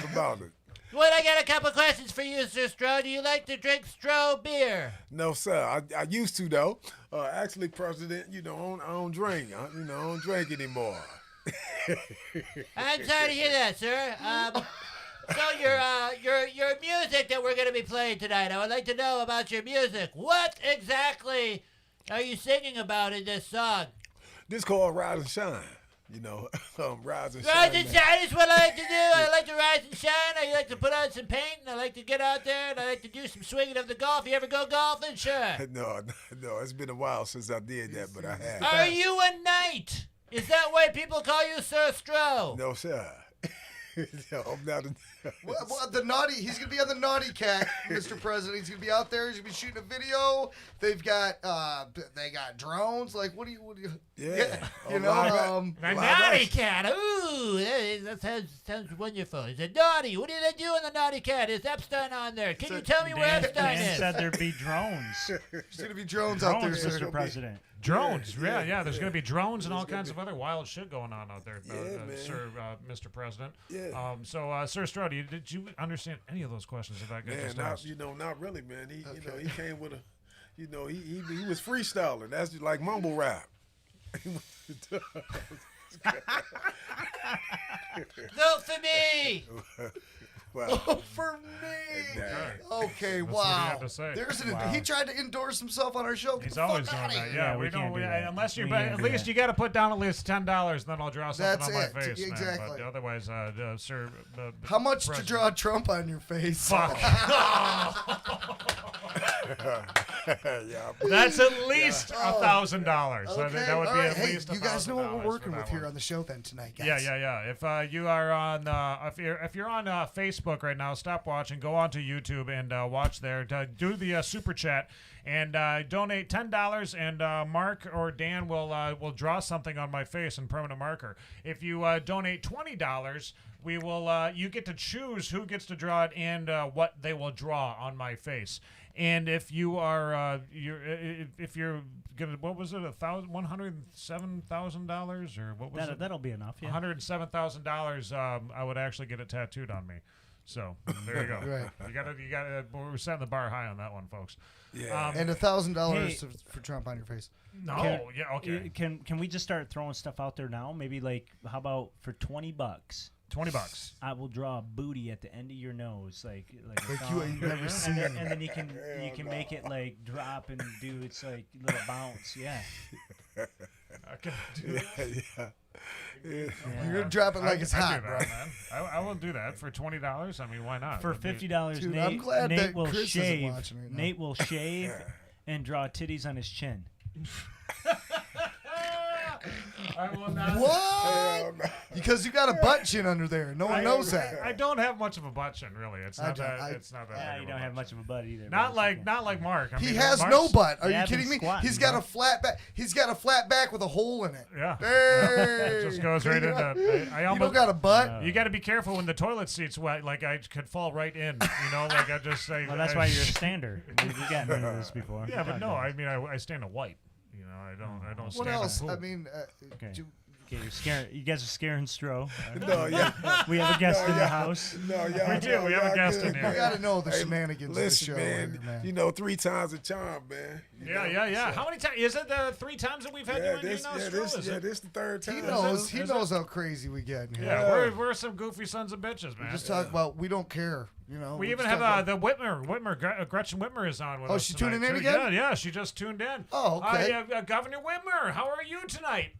about it. Well, I got a couple questions for you, Sir Stroh. Do you like to drink Stroh beer? No, sir. I used to though. Actually, President, I don't drink. I don't drink anymore. I'm sorry to hear that, sir. So your music that we're going to be playing tonight, I would like to know about your music. What exactly are you singing about in this song? This called Rise and Shine. Rise and Shine. Rise and man. shine is what I like to do. I like to rise and shine. I like to put on some paint, and I like to get out there, and I like to do some swinging of the golf. You ever go golfing? Sure. No. It's been a while since I did that, but I have. Are you a knight? Is that why people call you Sir Stroh? No, sir. No, I'm not. Well, he's gonna be on the Naughty Cat, Mr. President. He's gonna be out there. He's gonna be shooting a video. They've got drones. Like, what do you? Yeah. You know, The naughty cat. Ooh, that sounds wonderful. Is it naughty? What do they do in the naughty cat? Is Epstein on there? Can you tell me where Epstein Dan is? said there'd be drones. There's gonna be drones out there, Drones, sir. Mr. President. Drones, yeah. There's going to be drones and all kinds of other wild shit going on out there, man. Sir, Mr. President. Yeah. Sir Stroh, did you understand any of those questions that I just asked? Not really, man. He came with a, he was freestyling. That's just like mumble rap. Vote for me. Wow. Oh, for me. Okay, That's what he wow. had to say. He tried to endorse himself on our show. Get He's the always fuck doing outta that. here. Yeah, we can't do that. unless you're, We can't at do least that. you got to put down at least $10, then I'll draw something That's on my it. face, man. Exactly. But otherwise, sir. How much President. to draw Trump on your face? Fuck. Yeah. That's at least $1,000. Okay. That would all be right. at Hey, least you guys know what $1,000 we're working for with that here one. on the show then tonight, guys. Yeah. If you are on, if you're on Facebook right now, stop watching. Go on to YouTube and watch there. Do the super chat and donate $10, and Mark or Dan will draw something on my face in permanent marker. If you donate $20, we will. You get to choose who gets to draw it and what they will draw on my face. And if you are, if you're gonna, what was it, $107,000 or what was it? That'll be enough. Yeah. $107,000. I would actually get it tattooed on me. So there you go. Right. You gotta. We're setting the bar high on that one, folks. Yeah. And $1,000 for Trump on your face. No. Okay. Can we just start throwing stuff out there now? Maybe like, how about for $20? $20. I will draw a booty at the end of your nose, like a Like you thumb. ain't never seen. and then you can make it like drop and do its like little bounce. Yeah. Okay. You're gonna drop it like it's I hot, do bro. that, man. I will do that for $20. I mean, why not? For $50, Dude, Nate, I'm glad Nate that will Chris isn't shave. watching right now. Nate will shave and draw titties on his chin. I will not. What? Because you got a butt chin under there. No one knows that. I don't have much of a butt chin, really. It's not that. It's not that. Yeah, big you of a don't have butt much of a butt either. Not but like it's not like Mark. I He mean, has Mark's- no butt. Are Yeah, you I've been kidding me? squatting, He's got bro. a flat back. He's got a flat back with a hole in it. Yeah. Hey. It just goes right into. I You almost don't got a butt. You got to be careful when the toilet seat's wet. Like I could fall right in. You know, like I just say. Well, that's why you're a stander. We've gotten into this before. Yeah, but no. I mean, I stand a white. You know, I don't. What stand else? A poop. I mean, Okay. do- Okay, you're scaring. You guys are scaring Stroh. No, yeah. We have a guest No, in the yeah. house. No, y'all. We do. no, We have a y'all guest good, in here. you got to know the Hey, shenanigans Listen, of the show, man, here, man. you know, 3 times a charm, man. You know? Yeah. So- How many times? Is it the 3 times that we've had you in here now, Stroh? Is it? this the 3rd time. He Is knows. it- He is knows how crazy we get in here. Yeah, we're some goofy sons of bitches, man. We just talk about we don't care. You know. We just even have talk about- the Gretchen Whitmer is on with Oh, us she tonight, tuning in too. again? Yeah, she just tuned in. Oh, okay. Governor Whitmer, how are you tonight?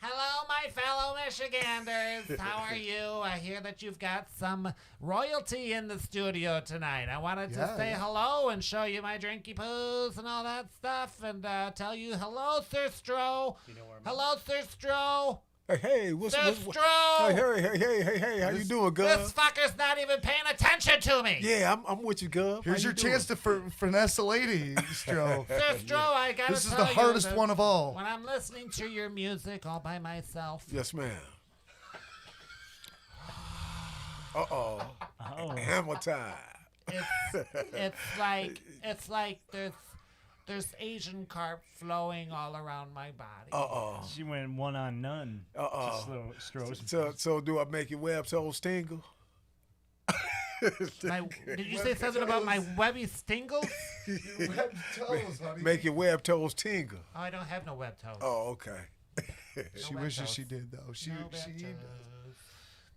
Hello, my fellow Michiganders. How are you? I hear that you've got some royalty in the studio tonight. I wanted to say hello and show you my drinky poos and all that stuff and tell you hello, Sir Stroh. Hello, Sir Stroh. Hey, what's Sir what? Stroh. Hey, how you doing, This Gov? fucker's not even paying attention to me. Yeah, I'm with you, Gov. Here's your chance to finesse a lady, Stroh. Sir Stroh, I gotta This is tell the you hardest that one of all. When I'm listening to your music all by myself, Yes, ma'am. Uh-oh. Oh. Hammer time. it's like there's Asian carp flowing all around my body. Uh-oh. She went one on none. Uh-oh. Stroh's. So do I make your web toes tingle? Did you say something about my webby stingles? Make your web toes tingle. Oh, I don't have no web toes. Oh, okay. She web wishes toes. she did though. She No web does. toes.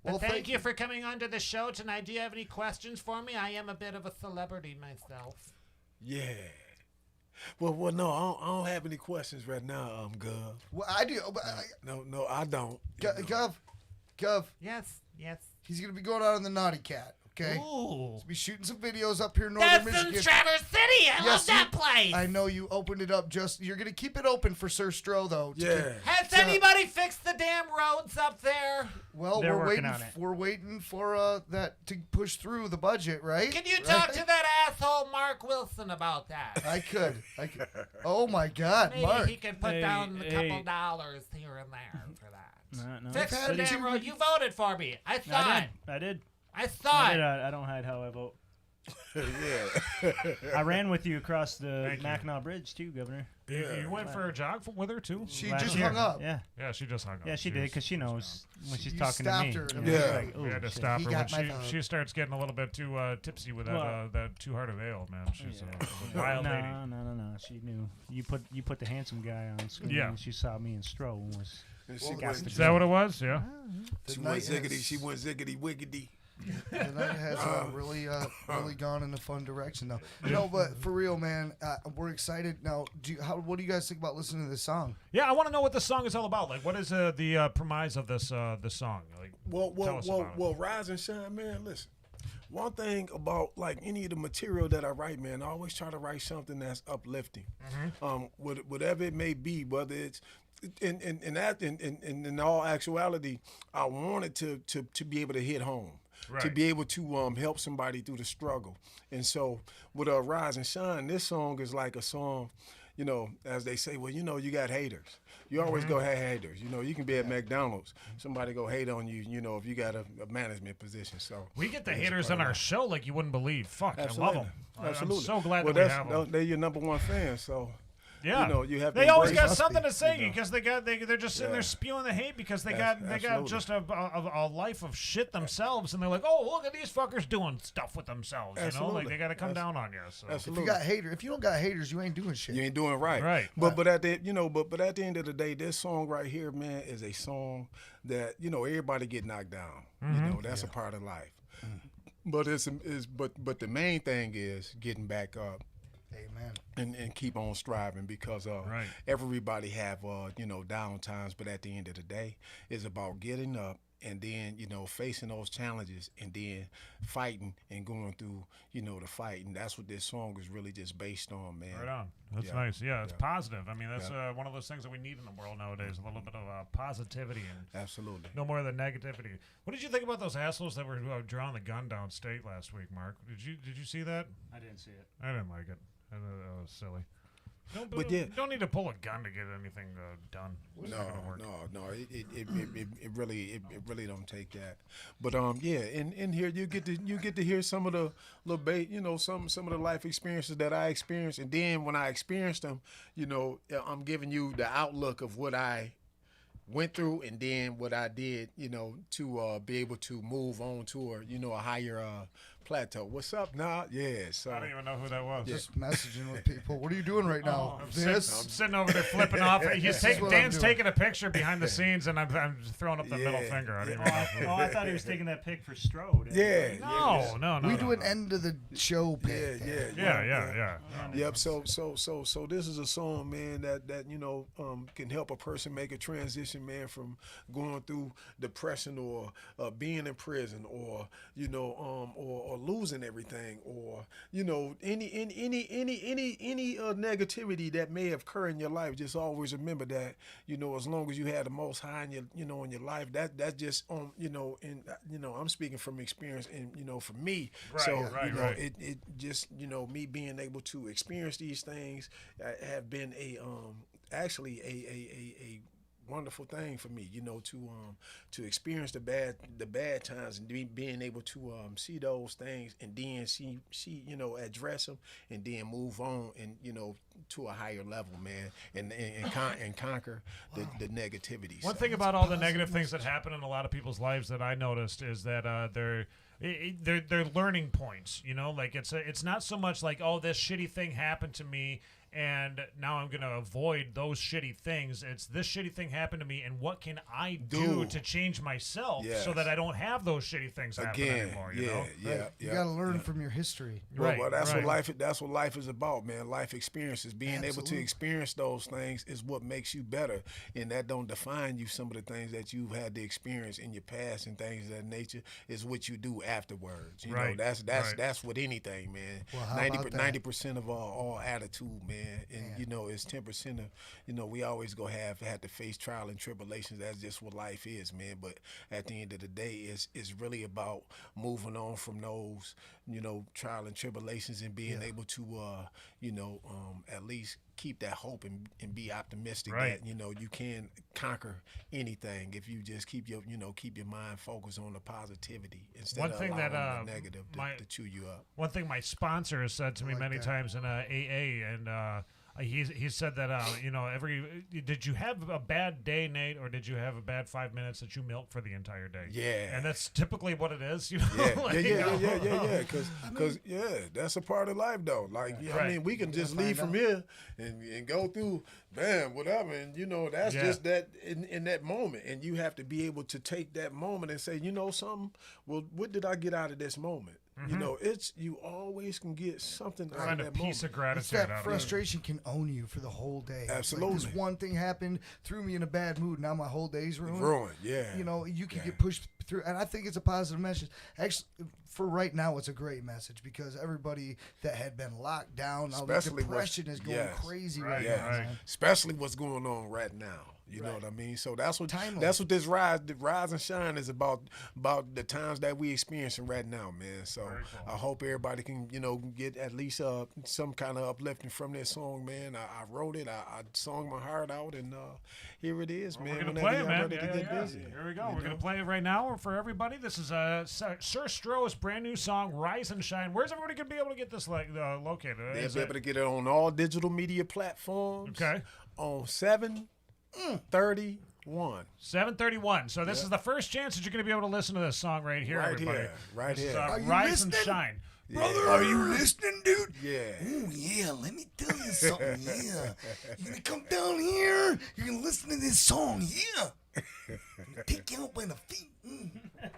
Well, But thank you for coming onto the show tonight. Do you have any questions for me? I am a bit of a celebrity myself. Yeah. Well, no, I don't have any questions right now, Gov. Well, I do. But No, I don't. Gov, Yes. he's gonna be going out on the Naughty Cat. Okay. Ooh. He's be shooting some videos up here in northern That's Michigan. in Traverse City. I love that place. I know you opened it up. You're gonna keep it open for Sir Stroh though. Yeah. Has anybody fixed the damn roads up there? Well, They're we're working waiting. on it. We're waiting for that to push through the budget, right? Can you talk to that asshole Mark Wilson about that? I could. Oh my God, Maybe Mark. he could put down a couple dollars here and there for that. No. Fix the had damn two- road. You voted for me. I saw it. I did. I saw it. I don't hide how I vote. Yeah. I ran with you across the Thank you. Mackinac Bridge too, Governor. You went for a jog with her too? She Last just year. hung up. Yeah. Yeah, she just hung up. Yeah, she did because she knows when she's You talking to me. stopped her. you know, Yeah. she's like, We had "Oh, to shit." stop He her when got my vote. she starts getting a little bit too tipsy with that Well- that Two-Hearted Ale, man. She's a wild lady. No. She knew. You put the handsome guy on screen. Yeah. And she saw me and Stroh and was. And Well, went- Is that what it was? Yeah. she The went night ziggity. has- She went ziggity wiggity. The night has really gone in a fun direction though. No, but for real, man, we're excited now. What do you guys think about listening to this song? Yeah, I want to know what this song is all about. Like, what is the premise of this song? Like, tell us about it. Well, Rise and Shine, man. Listen, one thing about like any of the material that I write, man, I always try to write something that's uplifting. Whatever it may be, whether it's in all actuality, I wanted to be able to hit home. To be able to help somebody through the struggle. And so with Rise and Shine, this song is like a song, you know, as they say, well, you know, you got haters. You always go have haters. You know, you can be at McDonald's. Somebody go hate on you, you know, if you got a management position. So we get the haters on our show like you wouldn't believe. Fuck, Absolutely. I love them. Absolutely. I'm so glad that we have them. They're your number one fan, so. Yeah, you know, you have to they always embrace got something to honesty, say you know. because they're just sitting there spewing the hate because they got just a life of shit themselves, and they're like, oh, look at these fuckers doing stuff with themselves. You know, like they got to come down on you. So. Absolutely. If you don't got haters, you ain't doing shit. You ain't doing right. Right. But at the but at the end of the day, this song right here, man, is a song that, you know, everybody get knocked down. You know, that's a part of life. But but the main thing is getting back up. Amen. And keep on striving because everybody have you know, down times, but at the end of the day, it's about getting up and then, you know, facing those challenges and then fighting and going through, you know, the fight. And that's what this song is really just based on, man. Right on. That's nice. Yeah, it's positive. I mean, that's one of those things that we need in the world nowadays, a little bit of positivity and absolutely no more of the negativity. What did you think about those assholes that were drawing the gun downstate last week, Mark? Did you see that? I didn't see it. I didn't like it. That was silly. Don't need to pull a gun to get anything done. No. It really don't take that. But in here you get to hear some of the you know, some of the life experiences that I experienced, and then when I experienced them, you know, I'm giving you the outlook of what I went through and then what I did, you know, to be able to move on to a higher plateau. What's up, nah? Yeah, so I don't even know who that was. Just messaging with people. What are you doing right now? I'm sitting over there flipping off. Dan's taking a picture behind the scenes, and I'm throwing up the middle finger. I don't even know. I thought he was taking that pic for Stroh. No. We do an end of the show pic. Yeah. Yep. So this is a song, man, that you know can help a person make a transition, man, from going through depression or being in prison or you know or losing everything or you know any negativity that may occur in your life. Just always remember that, you know, as long as you have the Most High in your life, that's just you know, and you know, I'm speaking from experience and you know, for me. It just, you know, me being able to experience these things have been actually a wonderful thing for me, you know, to experience the bad times and being able to see those things and then see you know, address them and then move on and you know, to a higher level, man, and conquer the negativity. One thing about all the negative things that happen in a lot of people's lives that I noticed is that they're learning points, you know, like it's not so much like, oh, this shitty thing happened to me and now I'm going to avoid those shitty things. It's this shitty thing happened to me, and what can I do to change myself so that I don't have those shitty things happen anymore, you know? You got to learn from your history. Well, that's what life is about, man. Life experiences, being able to experience those things is what makes you better, and that don't define you. Some of the things that you've had to experience in your past and things of that nature is what you do afterwards. You know, that's with anything, man. Well, 90% of all attitude, man. And you know, it's 10% of, you know, we always have to face trial and tribulations. That's just what life is, man. But at the end of the day, it's really about moving on from those, you know, trial and tribulations and being able to you know, at least keep that hope and be optimistic that, you know, you can conquer anything if you just keep your mind focused on the positivity instead of allowing the negative to chew you up. One thing my sponsor has said to me many times in AA, and he said that you know, did you have a bad day, Nate, or did you have a bad 5 minutes that you milked for the entire day? Yeah, and that's typically what it is. You know? Because that's a part of life, though. Like, I mean, we can just leave from here and go through, bam, whatever, and you know, that's just that in that moment, and you have to be able to take that moment and say, you know, something. Well, what did I get out of this moment? You know, you always can get something out Find of a that piece moment. of gratitude It's that out of it. frustration can own you for the whole day. Absolutely. Like this one thing happened, threw me in a bad mood. Now my whole day's ruined. Ruined, yeah. You know, you can get pushed through, and I think it's a positive message. Actually, for right now, it's a great message because everybody that had been locked down, now the Especially depression is going crazy right now. Man. Especially what's going on right now. You know what I mean? So that's what this rise and shine is about the times that we experiencing right now, man. So I hope everybody can, get at least some kind of uplifting from this song, man. I wrote it, I sung my heart out, and here it is, man. We're gonna play it, man. Here we go. We're gonna play it right now for everybody. This is Sir Stroh's brand new song, "Rise and Shine." Where's everybody gonna be able to get this located? They'll be able to get it on all digital media platforms. Okay. On 7/31. 7/31. So this is the first chance that you're going to be able to listen to this song right here, everybody. Right this here. Is, Are you Rise and listening? Shine. Brother, are you listening, dude? Yeah. Oh, yeah, let me tell you something, yeah. You're going to come down here, you're going to listen to this song, yeah. Take you up by the feet.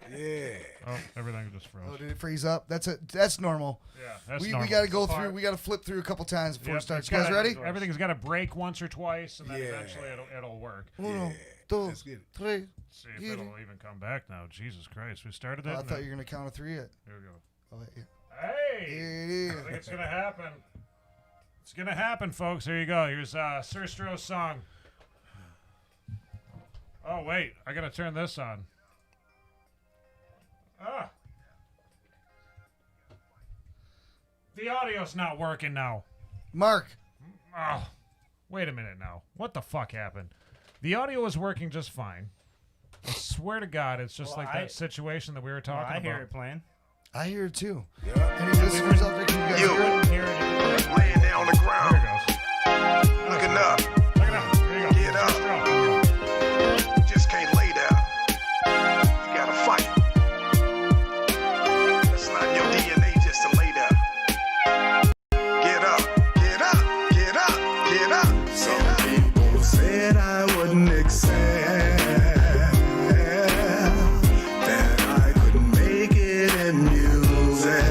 Yeah. Oh, everything just froze. Oh, did it freeze up? That's normal. Yeah, that's we normal. got to go through, we got to flip through a couple times before it starts. You guys ready? Everything's got to break once or twice, and then eventually it'll work. Uno, dos, tres. See if it'll even come back now. Jesus Christ. We started it. I thought you were going to count to 3 it. Here we go. Oh, yeah. Hey! Here it is. I think it's going to happen. It's going to happen, folks. Here you go. Here's Sir Stroh's song. Oh, wait. I got to turn this on. The audio's not working now. Mark. Oh, wait a minute now. What the fuck happened? The audio was working just fine. I swear to God, it's just that situation that we were talking about. I hear it playing. I hear it too. Yeah. Any listeners out there, can you guys hear it? Laying there on the ground. There it goes. Looking up. Check it out. There you go. Get up. You just can't lay down. You gotta fight. That's not your DNA just to lay down. Get up. Get up. Get up. Get up. Some people said I wouldn't excel. That I couldn't make it in music.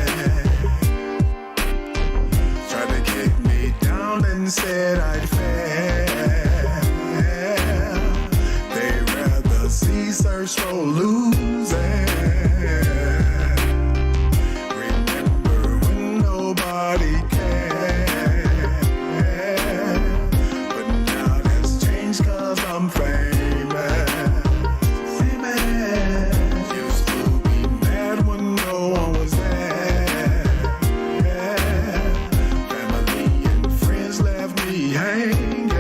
Tried to kick me down and said I'd fail. They rather see Sir Stroh losing. Remember when nobody cared. But now that's changed 'cause I'm famous. Used to be mad when no one was there. Family and friends left me hanging. Now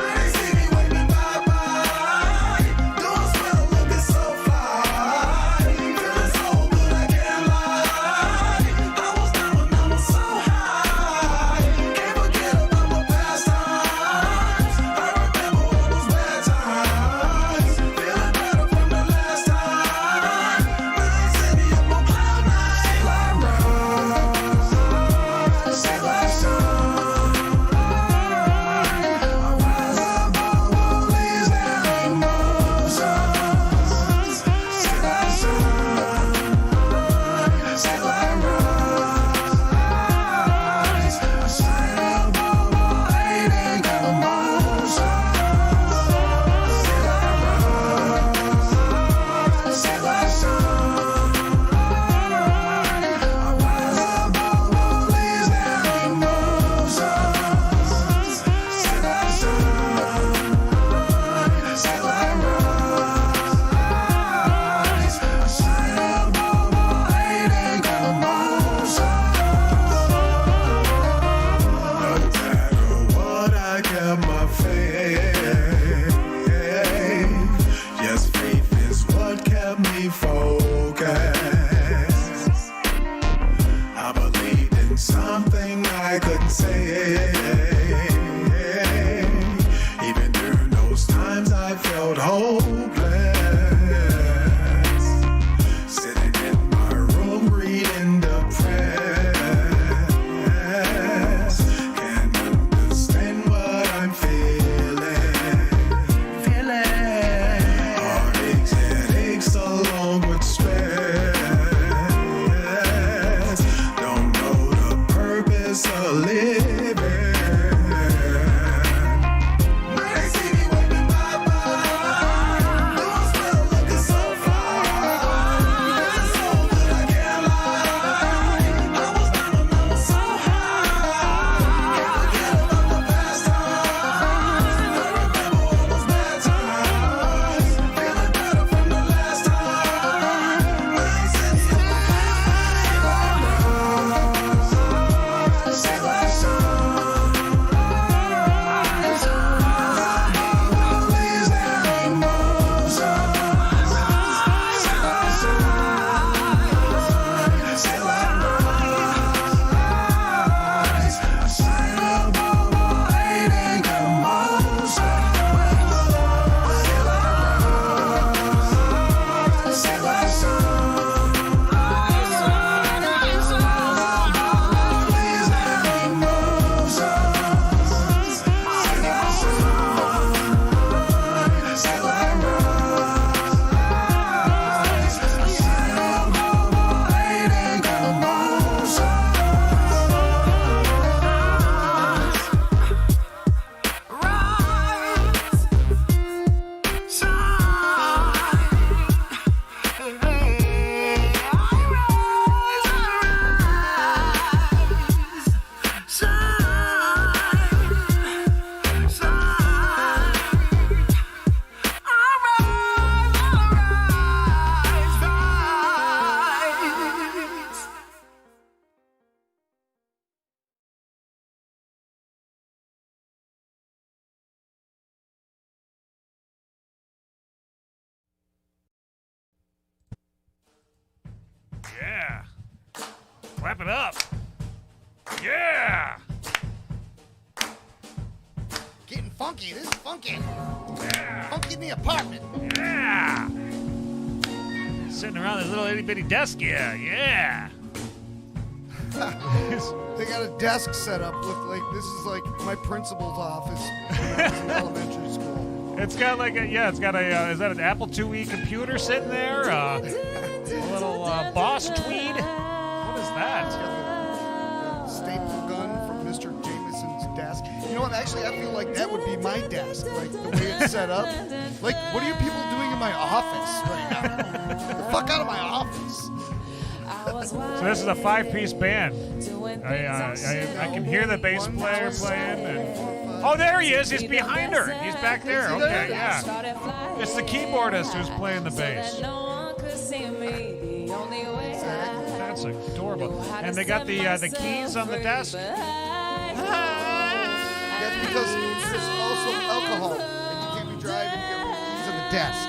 they see me waving bye-bye. Don't smell looking so fine. Feeling so good I can't lie. I was down when I was so high. Can't forget about my past times. I remember all those bad times. Feeling better from the last time. Now they see me up on cloud nine. Say like rise, say like shine. I rise above all these emotions. Say like shine, say like rise. I shine above all hate and emotions. Say like rise, say like shine. I rise above all these emotions. Say like shine, say like rise. I shine above all hate and emotions. No matter what, I kept my faith. Yes, faith is what kept me focused. I believed in something I couldn't say. Even during those times I felt hopeless. Sitting in my room reading the press. Can't understand what I'm feeling. Heartaches, headaches along with stress. Clap it up. Yeah. Getting funky. This is funky. Yeah. Funky in the apartment. Yeah. Sitting around this little itty bitty desk. Yeah. They got a desk set up with this is like my principal's office when I was in elementary school. It's got it's got a, is that an Apple IIe computer sitting there? A little Boss Tweed? What is that? It's got the staple gun from Mr. Jameson's desk. You know what? Actually, I feel like that would be my desk. Like, the way it's set up. Like, what are you people doing in my office right now? Get the fuck out of my office. So this is a 5-piece band. I can hear the bass player playing. Oh, there he is. He's behind her. He's back there. Okay, yeah. It's the keyboardist who's playing the bass. That's adorable. And they got the keys on the desk. That's because there's also alcohol, and you can't be driving if you have keys on the desk.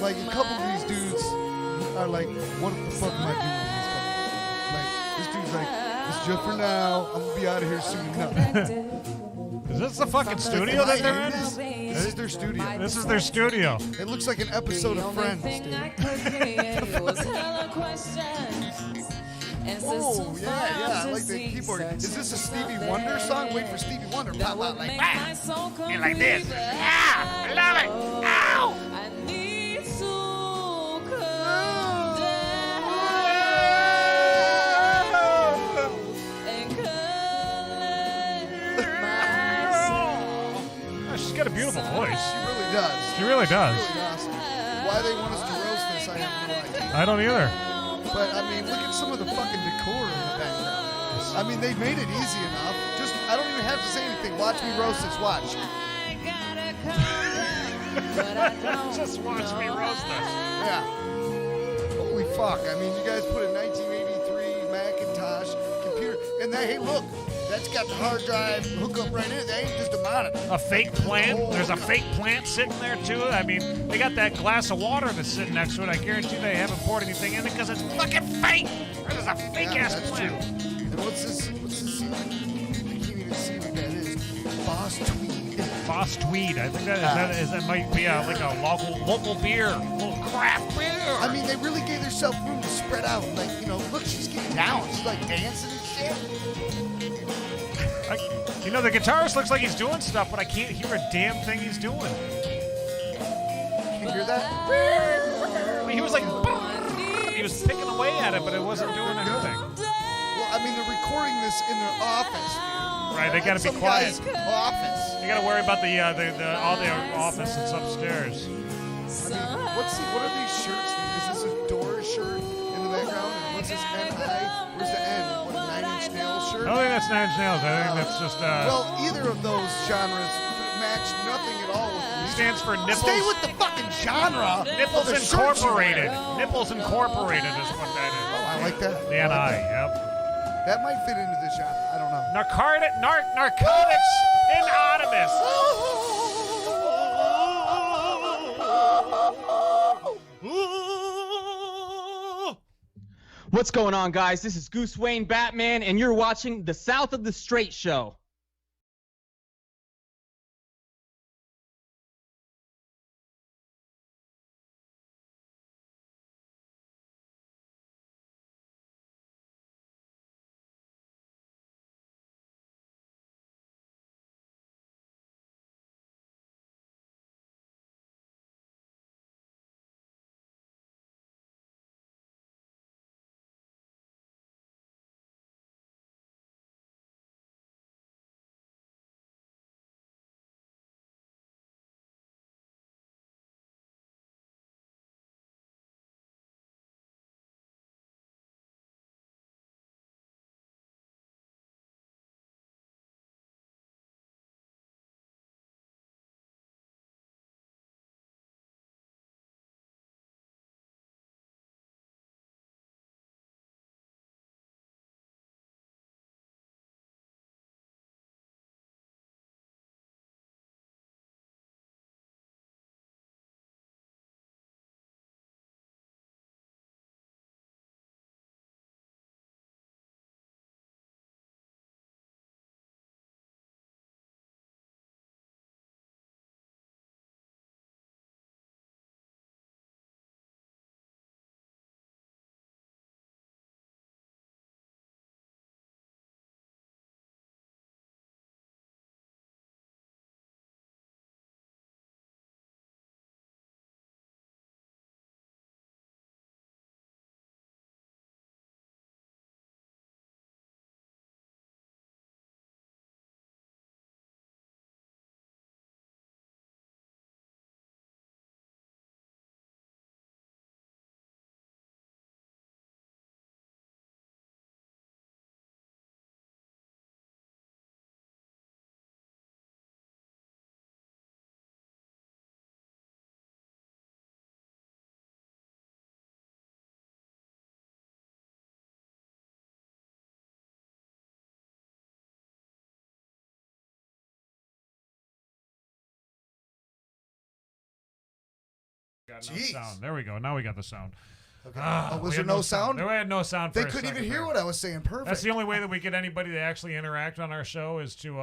Like, a couple of these dudes are like, what the fuck am I doing with this guy? Like, this dude's like, this is just for now. I'm gonna be out of here soon enough. Is this the fucking studio that they're in? This is their studio. This is their studio. It looks like an episode of Friends, dude. Oh, yeah, I like the keyboard. Is this a Stevie Wonder song? Wait for Stevie Wonder. Pop out like, wow. And like this. Yeah, I love it. Ow! She's got a beautiful voice. She really does. She really does. It's really awesome. Why they want us to roast this, I have no idea. I don't either. But, I mean, look at some of the fucking decor in the background. I mean, they made it easy enough. I don't even have to say anything. Watch me roast this. Watch. Just watch me roast this. Yeah. Holy fuck. I mean, you guys put a 1983 Macintosh computer. And hey, look. That's got the hard drive hookup right in it. That ain't just a monitor. A fake plant. There's a fake plant sitting there, too. I mean, they got that glass of water that's sitting next to it. I guarantee they haven't poured anything in it because it's fucking fake. There's a fake-ass plant. True. And what's this? I can't even see what that is. Boss Tweed. Boss Tweed. I think that might be like a local beer. A little craft beer. I mean, they really gave themselves room to spread out. Like, look, she's getting down. She's like dancing and shit. The guitarist looks like he's doing stuff, but I can't hear a damn thing he's doing. Can you hear that? He was like, he was picking away at it, but it wasn't doing anything. Well, I mean, they're recording this in their office, dude. Right, they got to be quiet. Office. You got to worry about all the office that's upstairs. I mean, what are these shirts? Is this a Doors shirt in the background? And what's this N.I.? Where's the N? What, a 9 Inch Nails shirt? I don't think that's 9 Inch Nails. I think that's just. Well, either of those genres match nothing at all with me. Stands for nipples. Stay with the fucking genre. Nipples Incorporated. Nipples Incorporated is what that is. Oh, I like that. The N.I., yep. That might fit into this genre. I don't know. Narcotics Anonymous. What's going on, guys? This is Goose Wayne Batman, and you're watching the South of the Straight Show. got no Jeez. sound. There we go. Now we got the sound. Okay. we Was there had no sound? There had no sound. They for a couldn't even second hear there. what I was saying. Perfect. That's the only way that we get anybody to actually interact on our show is to,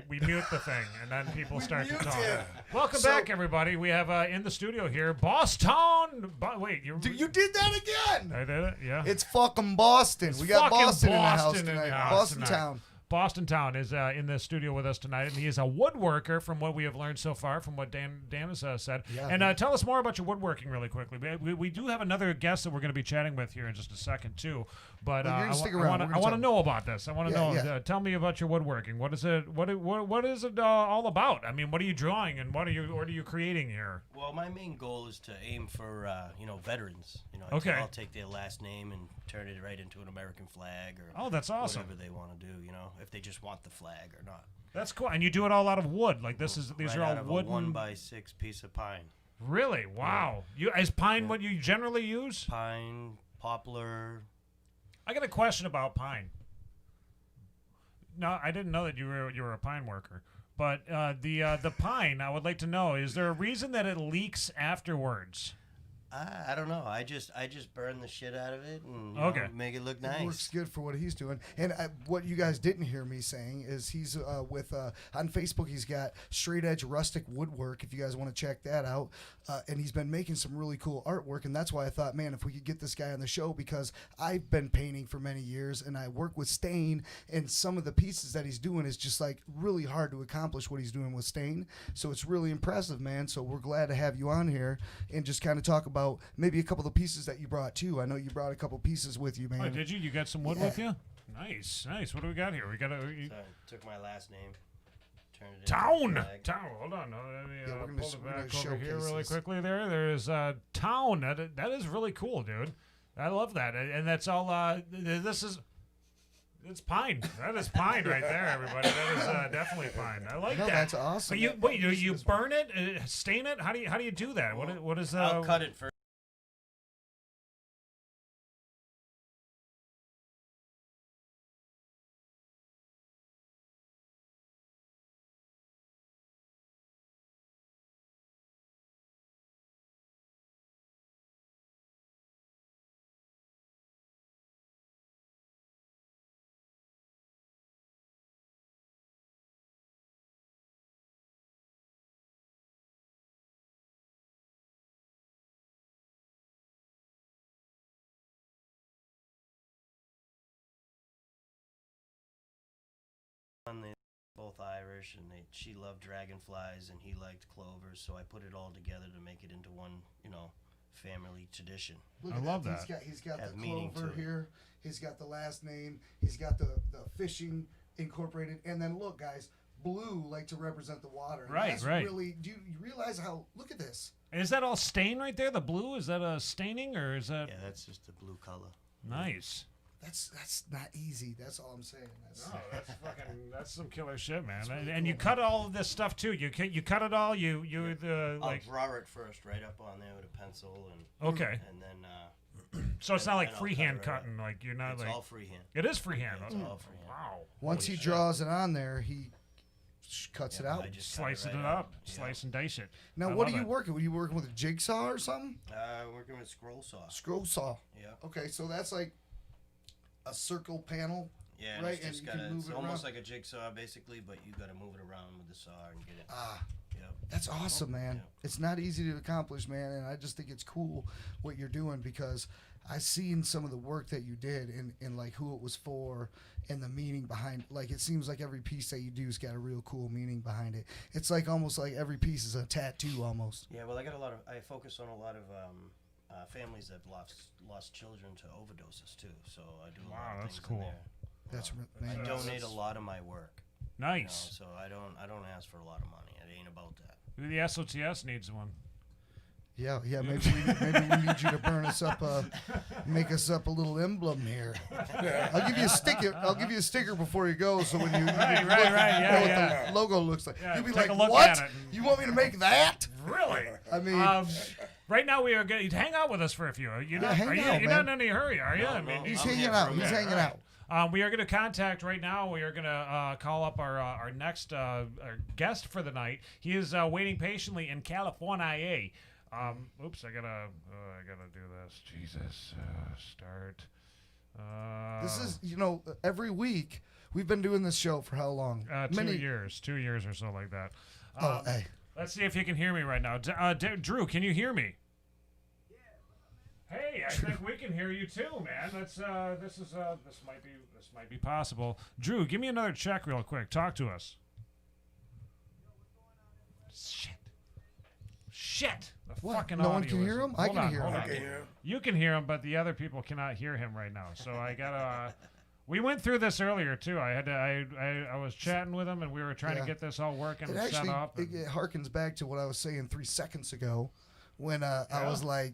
we mute the thing and then people start to mute talk. it. Welcome back, everybody. We have in the studio here, Boston. Wait, you did that again. I did it. Yeah. It's fucking Boston. We got fucking Boston in the house Boston in tonight. the house Boston tonight. town. Boston Town is in the studio with us tonight, and he is a woodworker from what we have learned so far, from what Dan has said. Yeah, and tell us more about your woodworking really quickly. We do have another guest that we're going to be chatting with here in just a second, too. But Well, you're gonna stick around. I We're gonna want to talk. know about this. I want to know. Yeah. Tell me about your woodworking. What is it? What is it all about? I mean, what are you drawing, and what are you creating here? Well, my main goal is to aim for veterans. Okay. I'll take their last name and turn it right into an American flag or Oh, that's awesome. whatever they want to do. If they just want the flag or not. That's cool. And you do it all out of wood. Like these right are out all of wooden. a 1x6 piece of pine. Really? Wow. Is pine what you generally use? Pine, poplar. I got a question about pine. No, I didn't know that you were a pine worker. But the pine, I would like to know, is there a reason that it leaks afterwards? I don't know. I just burn the shit out of it and make it look nice. It works good for what he's doing. And what you guys didn't hear me saying is he's with on Facebook. He's got Straight Edge Rustic Woodwork. If you guys want to check that out, and he's been making some really cool artwork. And that's why I thought, man, if we could get this guy on the show, because I've been painting for many years and I work with stain, and some of the pieces that he's doing is just like really hard to accomplish what he's doing with stain. So it's really impressive, man. So we're glad to have you on here and just kind of talk about maybe a couple of the pieces that you brought too. I know you brought a couple pieces with you, man. Oh, did you? You got some wood with you? Nice. What do we got here? We got So I took my last name, turned it Town. into a flag. Town. Hold on. Let me Yeah, we're gonna pull it back over showcase here really this. quickly. There's Town. That is really cool, dude. I love that. And that's all. It's pine. That is pine right there, everybody. That is definitely pine. I like No, that. that's awesome. But you burn it, stain it. How do you do that? What is I'll cut it first. They're both Irish, and she loved dragonflies, and he liked clovers. So I put it all together to make it into one, family tradition. Look I at love that. that. He's got Have the meaning clover to it. here. He's got the last name. He's got the fishing incorporated. And then look, guys, blue like to represent the water. And Right, that's right. Really, do you realize how? Look at this. Is that all stain right there? The blue? Is that a staining or is that Yeah, that's just the blue color. nice? That's not easy. That's all I'm saying. That's some killer shit, man. And you cut all of this stuff too. You cut it all. I'll draw it first, right up on there with a pencil, and Okay. and then So it's not like and I'll freehand cut it right cutting. Like you're not it's like all freehand. it is freehand. Yeah, it's all freehand. Wow. Once Holy he shit. draws it on there, he cuts it out. I just cut Slicing right it out. up, slice and dice it. Now, I what are love you it. working? Were you working with a jigsaw or something? Working with scroll saw. Scroll saw. Yeah. Okay, so that's like a circle panel. Yeah, and right, it's just and you can gotta, move it's it almost around. like a jigsaw basically, but you gotta move it around with the saw and get it. Yep. That's awesome, man. Yeah. It's not easy to accomplish, man, and I just think it's cool what you're doing because I've seen some of the work that you did and like who it was for and the meaning behind. Like it seems like every piece that you do's got a real cool meaning behind it. It's like almost like every piece is a tattoo almost. Yeah, well, I focus on a lot of families that lost children to overdoses too. So I do a lot Wow, of that's things cool. in there. That's I man. donate a lot of my work. Nice. So I don't ask for a lot of money. It ain't about that. The SOTS needs one. Yeah. Maybe we need you to burn us up, make us up a little emblem here. I'll give you a sticker. I'll give you a sticker before you go, so when you Right, look, right, you know yeah. what the logo looks like. Yeah, You'll be take like, a look "What? at it. You want me to make that?" Really? I mean, right now we are going to hang out with us for a few. You're not, hang are you, out, you're man. not in any hurry, are you? No, I mean, no. he's I'm hanging here out. for a He's minute. hanging out. We are going to contact right now. We are going to call up our next our guest for the night. He is waiting patiently in California. Oops, I gotta do this. Jesus, start. This is, every week we've been doing this show for how long? 2 years, 2 years or so like that. Hey. Let's see if you can hear me right now. Drew, can you hear me? Hey, I think we can hear you too, man. This might be possible. Drew, give me another check real quick. Talk to us. Shit. The What? fucking No audio one can hear him? I can hear him. I can hear him. You can hear him, but the other people cannot hear him right now. So I gotta. We went through this earlier too. I was chatting with him, and we were trying to get this all working It and set actually up. it harkens back to what I was saying 3 seconds ago when I was like,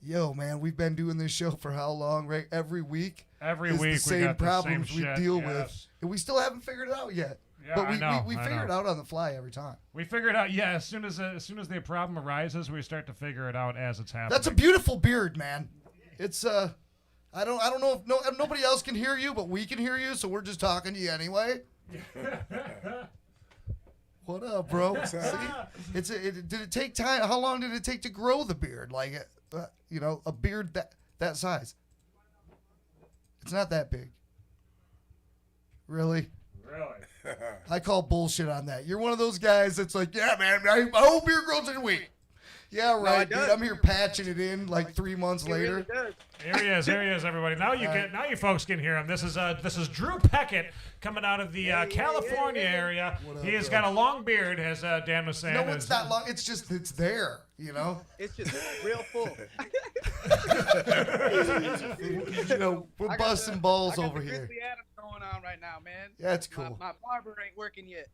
yo, man, we've been doing this show for how long, right? Every week. Every it's week the same we got problems the same we shit, deal yes. with. And we still haven't figured it out yet. Yeah, but I know, we I figure it know. out on the fly every time. We figure it out. Yeah, as soon as the problem arises, we start to figure it out as it's happening. That's a beautiful beard, man. It's I don't know if nobody else can hear you, but we can hear you, so we're just talking to you anyway. What up, bro? See, did it take time? How long did it take to grow the beard? Like, a beard that size. It's not that big. Really? Really? I call bullshit on that. You're one of those guys that's like, yeah, man, my whole beard grows in a week. Yeah, right, dude. I'm here patching it in like 3 months later. Here he is, everybody. Now you folks can hear him. This is Drew Peckat coming out of the California area. He has got a long beard, as Dan was saying. No, it's not long. It's just it's there. It's just real full. We're busting balls I got over the here. Grizzly Adams going on right now, man. Yeah, that's cool. My barber ain't working yet.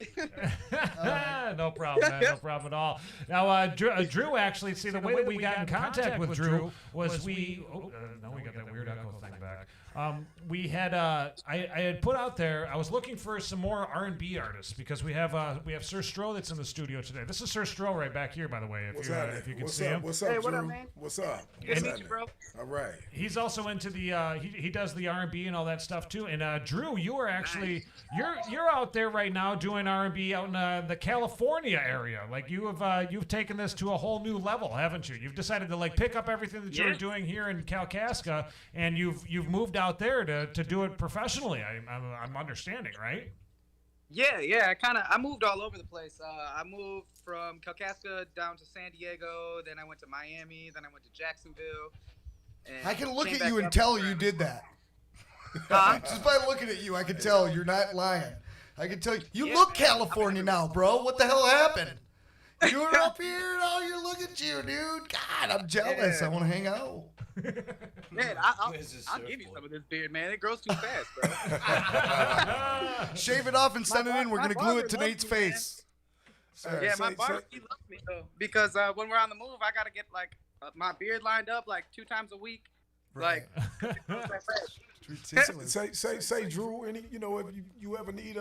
No problem, man. No problem at all. Now, Drew actually, see, the way that we got in contact with Drew was we. Now we got that weird echo thing back. We had I had put out there. I was looking for some more R&B artists because we have Sir Stroh that's in the studio today. This is Sir Stroh right back here, by the way. If you can see him. What's up, Hey, Drew? what up, man? What's up? Good to meet you, bro. All right. He's also into the he does the R&B and all that stuff too. And Drew, you are actually you're out there right now doing R&B out in the California area. Like you've taken this to a whole new level, haven't you? You've decided to like pick up everything that you're doing here in Kalkaska, and you've moved out there to do it professionally. I'm understanding, right? Yeah. I moved all over the place. I moved from Kalkaska down to San Diego. Then I went to Miami. Then I went to Jacksonville. And I can look came at back you and up tell to you did that. Huh? Just by looking at you, I can tell you're not lying. I can tell you look California now, bro. What the hell happened? You're up here, and you're looking at you, dude. God, I'm jealous. I want to hang out. Man, I'll give you some of this beard, man. It grows too fast, bro. Shave it off and send it in. We're my going to glue barber it to loves Nate's me, face. Yeah, my barber, he loves me, though. Because when we're on the move, I got to get, like, my beard lined up, like, 2 times a week. Right. Say, Drew. If you ever need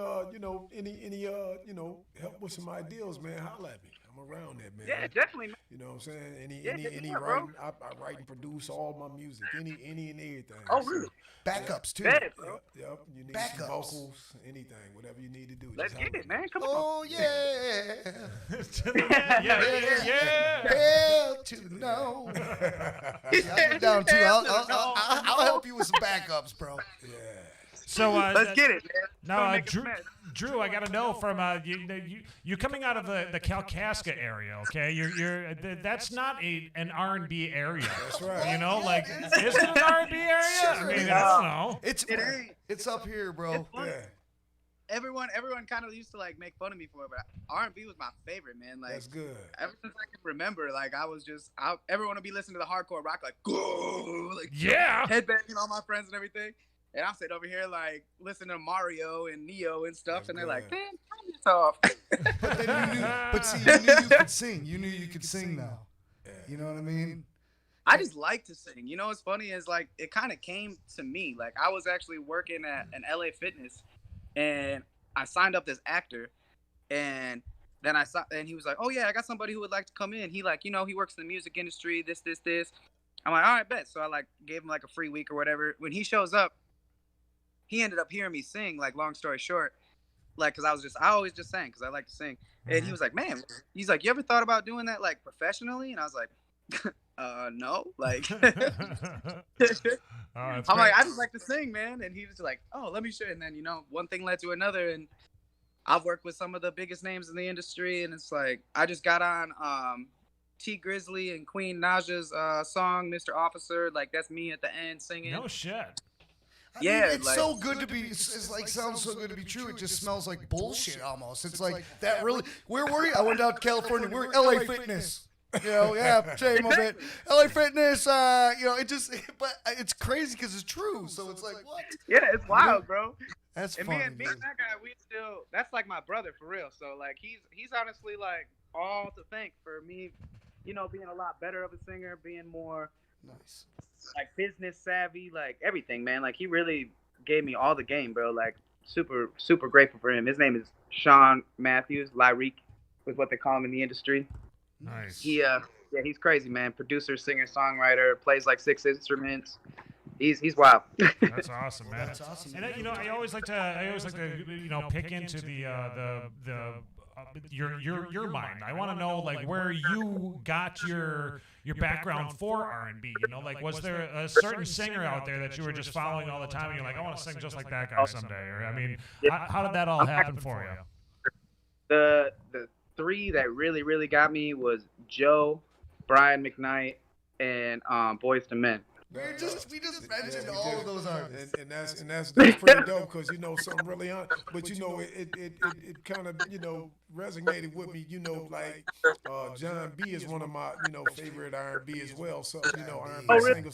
any help with some ideas, man, holla at me. I'm around that, man. Yeah, definitely, man. You know what I'm saying? Any bro. writing, I write and produce all my music, any and everything. Oh, really? Backups too. Yeah, bro. Yep. You need Backups. some vocals, anything, whatever you need to do. Let's just get holla it, man. Come Oh, on. yeah. Hell to the no. Yeah, I'm down too. I'll help you with some backups, bro. Yeah. So Let's get it, man. Now, Drew, I got to know from you coming out of the Kalkaska area, okay? You're that's not an R&B area. That's right. You know, like is it an R&B area? Sure I mean, it is. I don't know. It's up here, bro. Yeah. Everyone kind of used to like make fun of me for it, but R&B was my favorite, man. Like That's good. Ever since I can remember, like I was just everyone would be listening to the hardcore rock, like headbanging all my friends and everything. And I'm sitting over here like listening to Mario and Neo and stuff, and they're like, "Man, turn this off." But then you knew you could sing. You knew you could sing now. You know what I mean? I just like to sing. You know what's funny is like it kind of came to me. Like I was actually working at an LA Fitness, and I signed up this actor, and then and he was like, "Oh yeah, I got somebody who would like to come in." He he works in the music industry. This. I'm like, "All right, bet." So I like gave him like a free week or whatever. When he shows up, he ended up hearing me sing. Like long story short, like because I always just sang because I like to sing. And he was like, "Man," he's like, "You ever thought about doing that like professionally?" And I was like, No, like, Oh, I'm like, I just like to sing, man. And he was like, oh, let me show you. And then, one thing led to another. And I've worked with some of the biggest names in the industry. And it's like, I just got on T Grizzly and Queen Naja's song, Mr. Officer. Like, that's me at the end singing. No shit. I mean, it's like, so good to be. It's like sounds so good to be true. It just smells like bullshit almost. It's like that really. Where were you? I went out to California. We're LA Fitness. Yeah, shame of it. LA Fitness. It just. But it's crazy because it's true. So it's like what? Yeah, it's wild, bro. That's and funny. Me and that guy, we still. That's like my brother for real. So like he's honestly like all to thank for me, being a lot better of a singer, being more nice. Like business savvy, like everything, man. Like he really gave me all the game, bro. Like super, super grateful for him. His name is Sean Matthews, Lyrique is what they call him in the industry. Nice. He's crazy, man. Producer, singer, songwriter, plays like 6 instruments. He's wild. That's awesome, man. That's awesome. And I always like to pick into your mind. I want to know like where you got your background for R&B. Like was there a certain singer out there that you were just following all the time and you're like, I want to sing just like that guy someday? Or I mean, how did that all happen for you? The 3 that really, really got me was Joe, Brian McKnight, and Boyz II Men. We just mentioned all of those artists, and that's pretty dope because something really on. But it kind of resonated with me. Like John B is one of my favorite R&B as well. So R&B singer.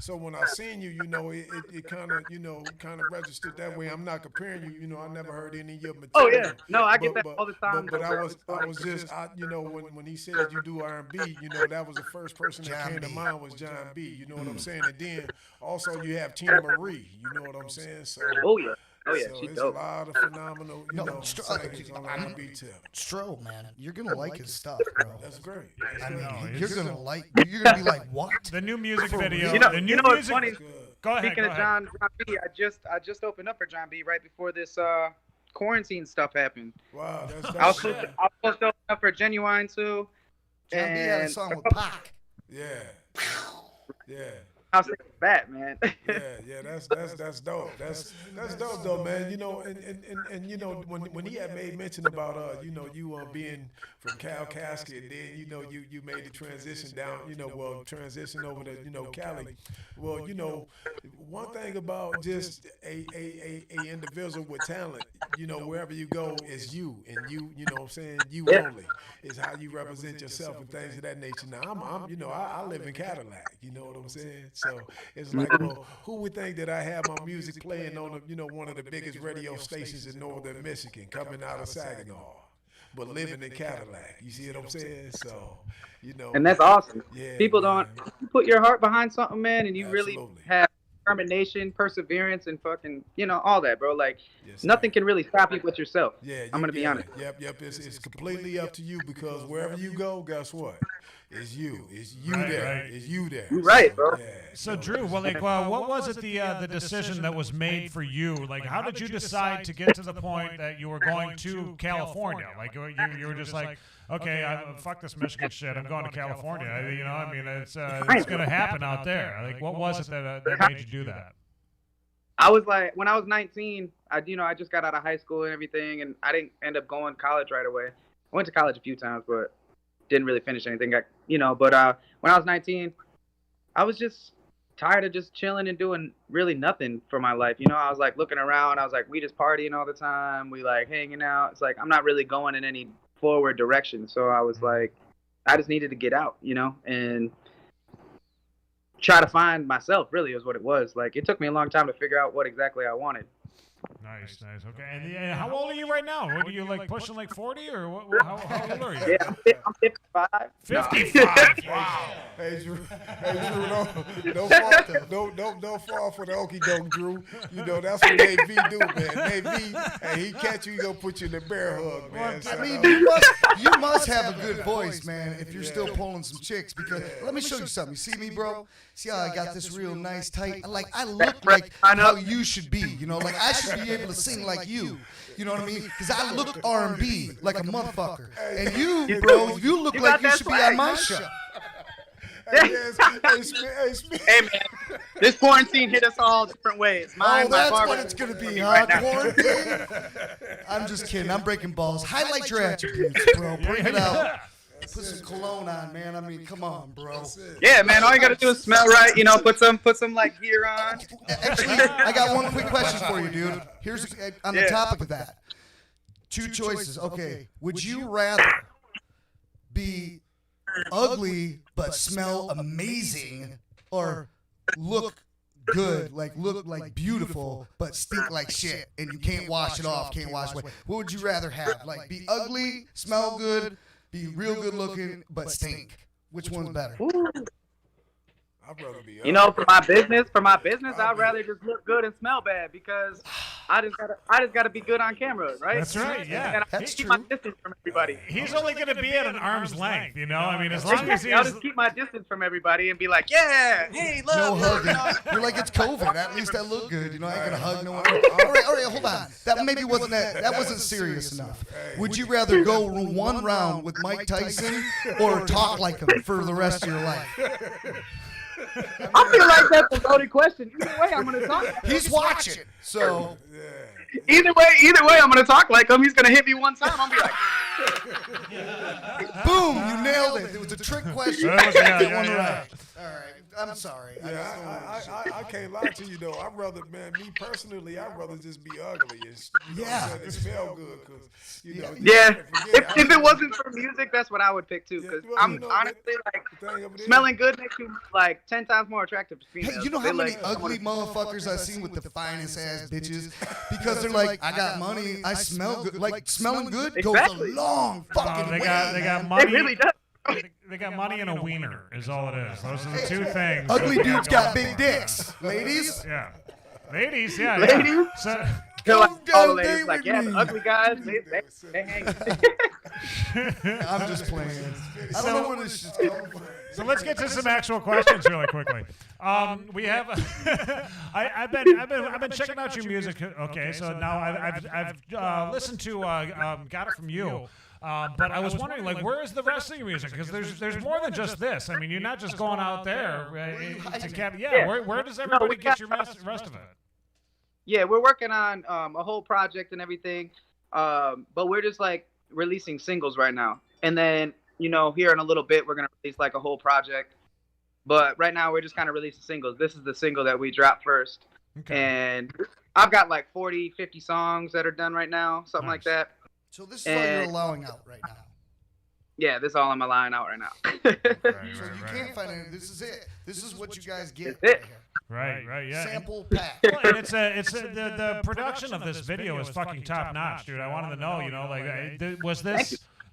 So when I seen you, it kind of registered that way. I'm not comparing you. I never heard any of your material. Oh yeah, no, I get that all the time. But I was just when he said you do R&B, that was the first person that came to mind was John B. You know what I'm saying? And then also you have Tina Marie. You know what I'm saying? So oh yeah, so she's it's dope. a lot of phenomenal, singers on R&B tip. Stroh, man, you're gonna like his stuff, bro. That's great. I mean, you're gonna be like, what? The new music video. The new music. It's funny. Go ahead. Speaking of John B, I just opened up for John B right before this quarantine stuff happened. Wow, that's I was supposed to open up for Genuine too. John B had a song with Pac. Yeah. I was thinking that, man. yeah, that's dope. That's dope though, man. And when he had made mention about you being from Calcasket, and then you made the transition down, transition over to Cali. Well, one thing about just a individual with talent, wherever you go is you, and you know what I'm saying, you only is how you represent yourself and things of that nature. Now I live in Cadillac, you know what I'm saying? So it's like, well, who would think that I have my music playing on one of the biggest radio stations in northern Michigan, coming out of Saginaw, but living in Cadillac? You see what I'm saying? So, and that's awesome. Yeah, people don't put your heart behind something, man, and you Absolutely. really have determination, perseverance, and fucking all that, bro. Like nothing can really stop you but yourself. Yeah, I'm gonna be honest. Yep. It's completely up to you because wherever you go, guess what? It's you. It's you there. Right. It's you there. You're right, bro. Yeah, So Drew, what was it the decision that was made for you? Like, how did you decide to get to the point that you were going to California? Like, you were just like, okay, fuck this Michigan shit. I'm going to California. I mean, it's going to happen out there. Like, what was it that made you do that? I was like, when I was 19, I just got out of high school and everything, and I didn't end up going to college right away. I went to college a few times, but didn't really finish anything. But when I was 19, I was just tired of just chilling and doing really nothing for my life. I was like looking around. I was like, we just partying all the time. We like hanging out. It's like, I'm not really going in any forward direction. So I was like, I just needed to get out, and try to find myself, really is what it was. Like, it took me a long time to figure out what exactly I wanted. Nice. Okay, and how old are you right now? Are you like pushing like 40 or what? How old are you? Yeah, I'm 55. 55. Wow. Hey Drew, don't fall for the okie doke, Drew. That's what Nate V do, man. Nate V, hey, he catch you, he gonna put you in the bear hug, man. I mean, you must have a good voice, man, if you're still pulling some chicks. Because let me show you something. You see me, bro? See how I got this real nice tight? Like, I look like how you should be. Like I should be able to sing like you. You know what I mean? Because I look R&B like a motherfucker. And you, bro, you look like you should be on my show. Hey man, this quarantine hit us all different ways. Mine, that's my what it's gonna be, huh? Quarantine. I'm just kidding. I'm breaking balls. Highlight your attributes, bro. Bring it out. Put some cologne on, man. I mean, come on, bro. Yeah, man. All you gotta do is smell right. You know, put some like gear on. Actually, I got one quick question for you, dude. Here's on the topic of that. Two choices. Okay, would you rather be ugly but smell amazing, or look good, look like beautiful but stink like shit, and you can't wash it off, can't wash it away? What would you rather have? Like, be ugly, smell good, be real good looking but stink? Which one's better? I'd rather be. You know, for my business, I'd rather just look good and smell bad because I just gotta be good on camera, right? That's right. Yeah, and I keep my distance from everybody. He's only going to be at an arm's length, you know. I mean, as long as I'll just keep my distance from everybody and be like, yeah, hey, look. No hugging. You're like, it's COVID. At least I look good. You know, I ain't gonna hug no one. All right, hold on. That maybe wasn't that wasn't serious enough. Would you rather go one round with Mike Tyson or talk like him for the rest of your life? I feel like that's a loaded question. Either way, I'm gonna talk. He's watching, so either way, I'm gonna talk like him. He's gonna hit me one time. I'm gonna be like, boom! You nailed it. It was a trick question. That one right. All right. I'm sorry. I can't lie to you though. I'd rather, man, me personally, I'd rather just be ugly and smell good, cause you know. Yeah. If it wasn't for music, that's what I would pick too. Cause I'm honestly like smelling good makes you like 10 times more attractive to females. Hey, you know how many ugly motherfuckers I've seen with the finest ass bitches because they're like, I got money, I smell good. Like smelling good goes a long fucking way. They got money. It really does. They got money and a wiener, is all it is. Those are the two things. Ugly dudes got big dicks. Ladies? Yeah. Ladies, yeah. Ladies? So, all the ladies like, yeah, the ugly guys, they hang. I'm just playing. I don't know where this shit's going from. So let's get to some actual questions really quickly. We have. I've been checking out your music. Okay, so now I've listened to Got It From You. But I was wondering, like, where is the rest of your music? Because there's more than just this. I mean, you're not just going out there to get. Yeah, where does everybody get your rest of it? Yeah, we're working on a whole project and everything, but we're just like releasing singles right now. And then, you know, here in a little bit, we're gonna release like a whole project. But right now, we're just kind of releasing singles. This is the single that we dropped first, and I've got like 40, 50 songs that are done right now, something like that. So this is all you're allowing out right now. Yeah, this is all I'm allowing out right now. So you can't find it. This is it. This is what you guys get. Right, yeah. Sample pack. Well, and the production of this video is fucking top notch, dude. I wanted to know, you know, like,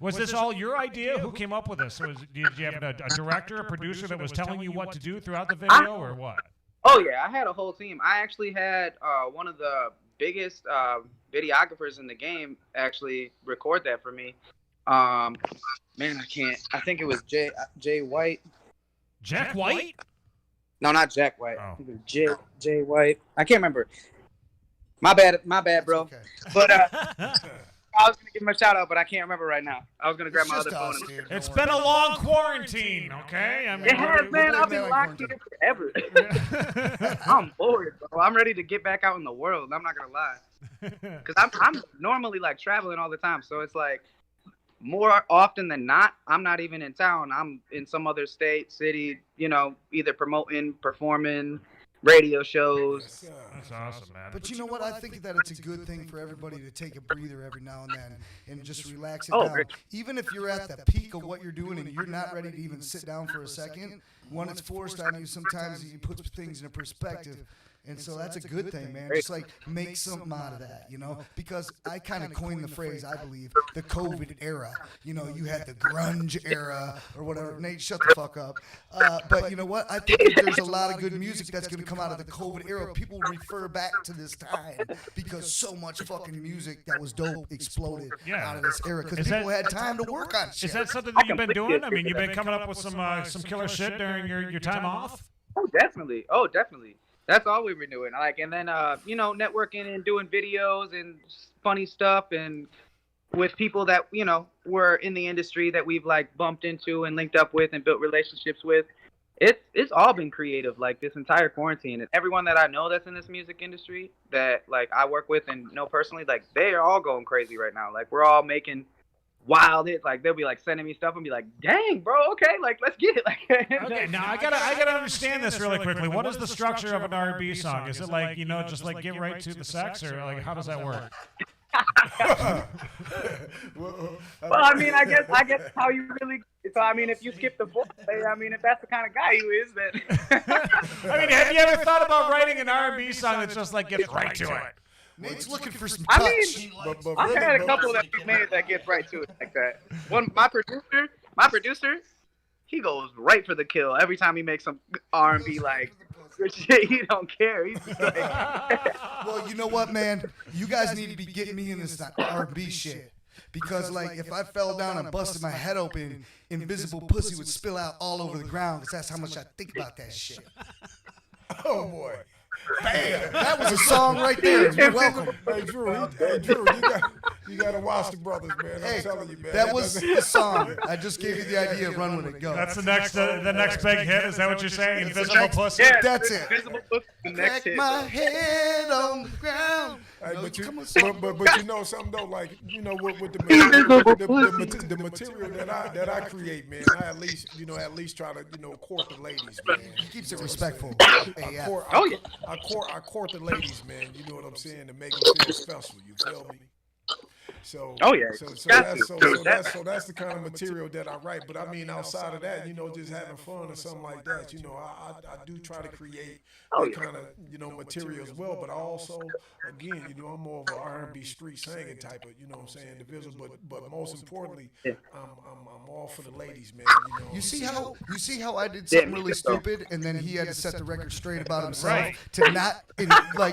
was this all your idea? Who came up with this? Did you have a director, a producer that was telling you what to do throughout the video, or what? Oh yeah, I had a whole team. I actually had one of the biggest videographers in the game actually record that for me. Man, I can't. I think it was Jay White. Jack White? No, not Jack White. Oh. I think it was Jay White. I can't remember. My bad, bro. Okay. But I was gonna give him a shout out, but I can't remember right now. I was gonna grab my other phone. It's been a long quarantine, okay? I mean, it has, man. I've been locked here forever. I'm bored, bro. I'm ready to get back out in the world. I'm not gonna lie, because I'm normally like traveling all the time, so it's like more often than not, I'm not even in town. I'm in some other state, city, you know, either promoting, performing, radio shows. That's awesome, man. But you know what? I think that it's a good thing for everybody to take a breather every now and then and just relax it down. Even if you're at the peak of what you're doing and you're not ready to even sit down for a second, when it's forced on you, sometimes you put things in perspective. And so that's a good thing, man. Just like make something out of that, you know? Because I kind of coined the phrase, I believe, the COVID era. You know, you had the grunge era or whatever. Nate, shut the fuck up. But you know what? I think there's a lot of good music that's going to come out of the COVID era. People refer back to this time because so much fucking music that was dope exploded out of this era because people had time to work on shit. Is that something that you've been doing? I mean, you've been coming up with some killer shit during your time off? Oh, definitely. That's all we've been doing. Like, and then, you know, networking and doing videos and funny stuff and with people that, you know, were in the industry that we've like bumped into and linked up with and built relationships with. it's all been creative, like this entire quarantine, and everyone that I know that's in this music industry that like I work with and know personally, like they are all going crazy right now. Like we're all making wild hits. Like they'll be like sending me stuff and be like, "Dang, bro, okay, like let's get it." Like, okay, now I gotta understand this really quickly. What is the structure of an R&B song? Is it like just like get right to the sex, or like how does that work? Well, I mean, I guess how you really. So I mean, if you skip the foreplay, I mean, if that's the kind of guy you is, then. I mean, have you ever thought about writing an R&B song that's just like gets right to it? Nate's looking for some touch. I mean, I've had a couple that we made that gets right to it like that. One, my producer, he goes right for the kill every time he makes some R&B like. Shit, he don't care. He's just like, well, you know what, man? You guys need to be getting me in this R&B shit. Because, like, if I fell down and busted my head open, invisible pussy would spill out all over the ground because that's how much I think about that shit. Oh, boy. Bam! That was a song right there. You're welcome. Hey, Drew, you got to watch the brothers, man. I'm telling you, man. That was the song. I just gave you the idea. Run with it. Go. That's the next big hit. Is that what you're saying? Invisible pussy. Yeah, that's it. Invisible pussy. The next Crack hit. my head on the ground. Hey, No, but come you know something though, like with the material that I create, man, I at least try to court the ladies, man. He keeps it respectful. I court the ladies, man. You know what I'm saying, to make them feel special. You feel me? So, that's the kind of material that I write. But I mean, outside of that, just having fun or something like that, I do try to create that kind of, material as well. But I also, again, I'm more of an R&B street singing type of, individual. But most importantly, I'm all for the ladies, man. You see how I did something really stupid, and then he had to set the record straight about himself to not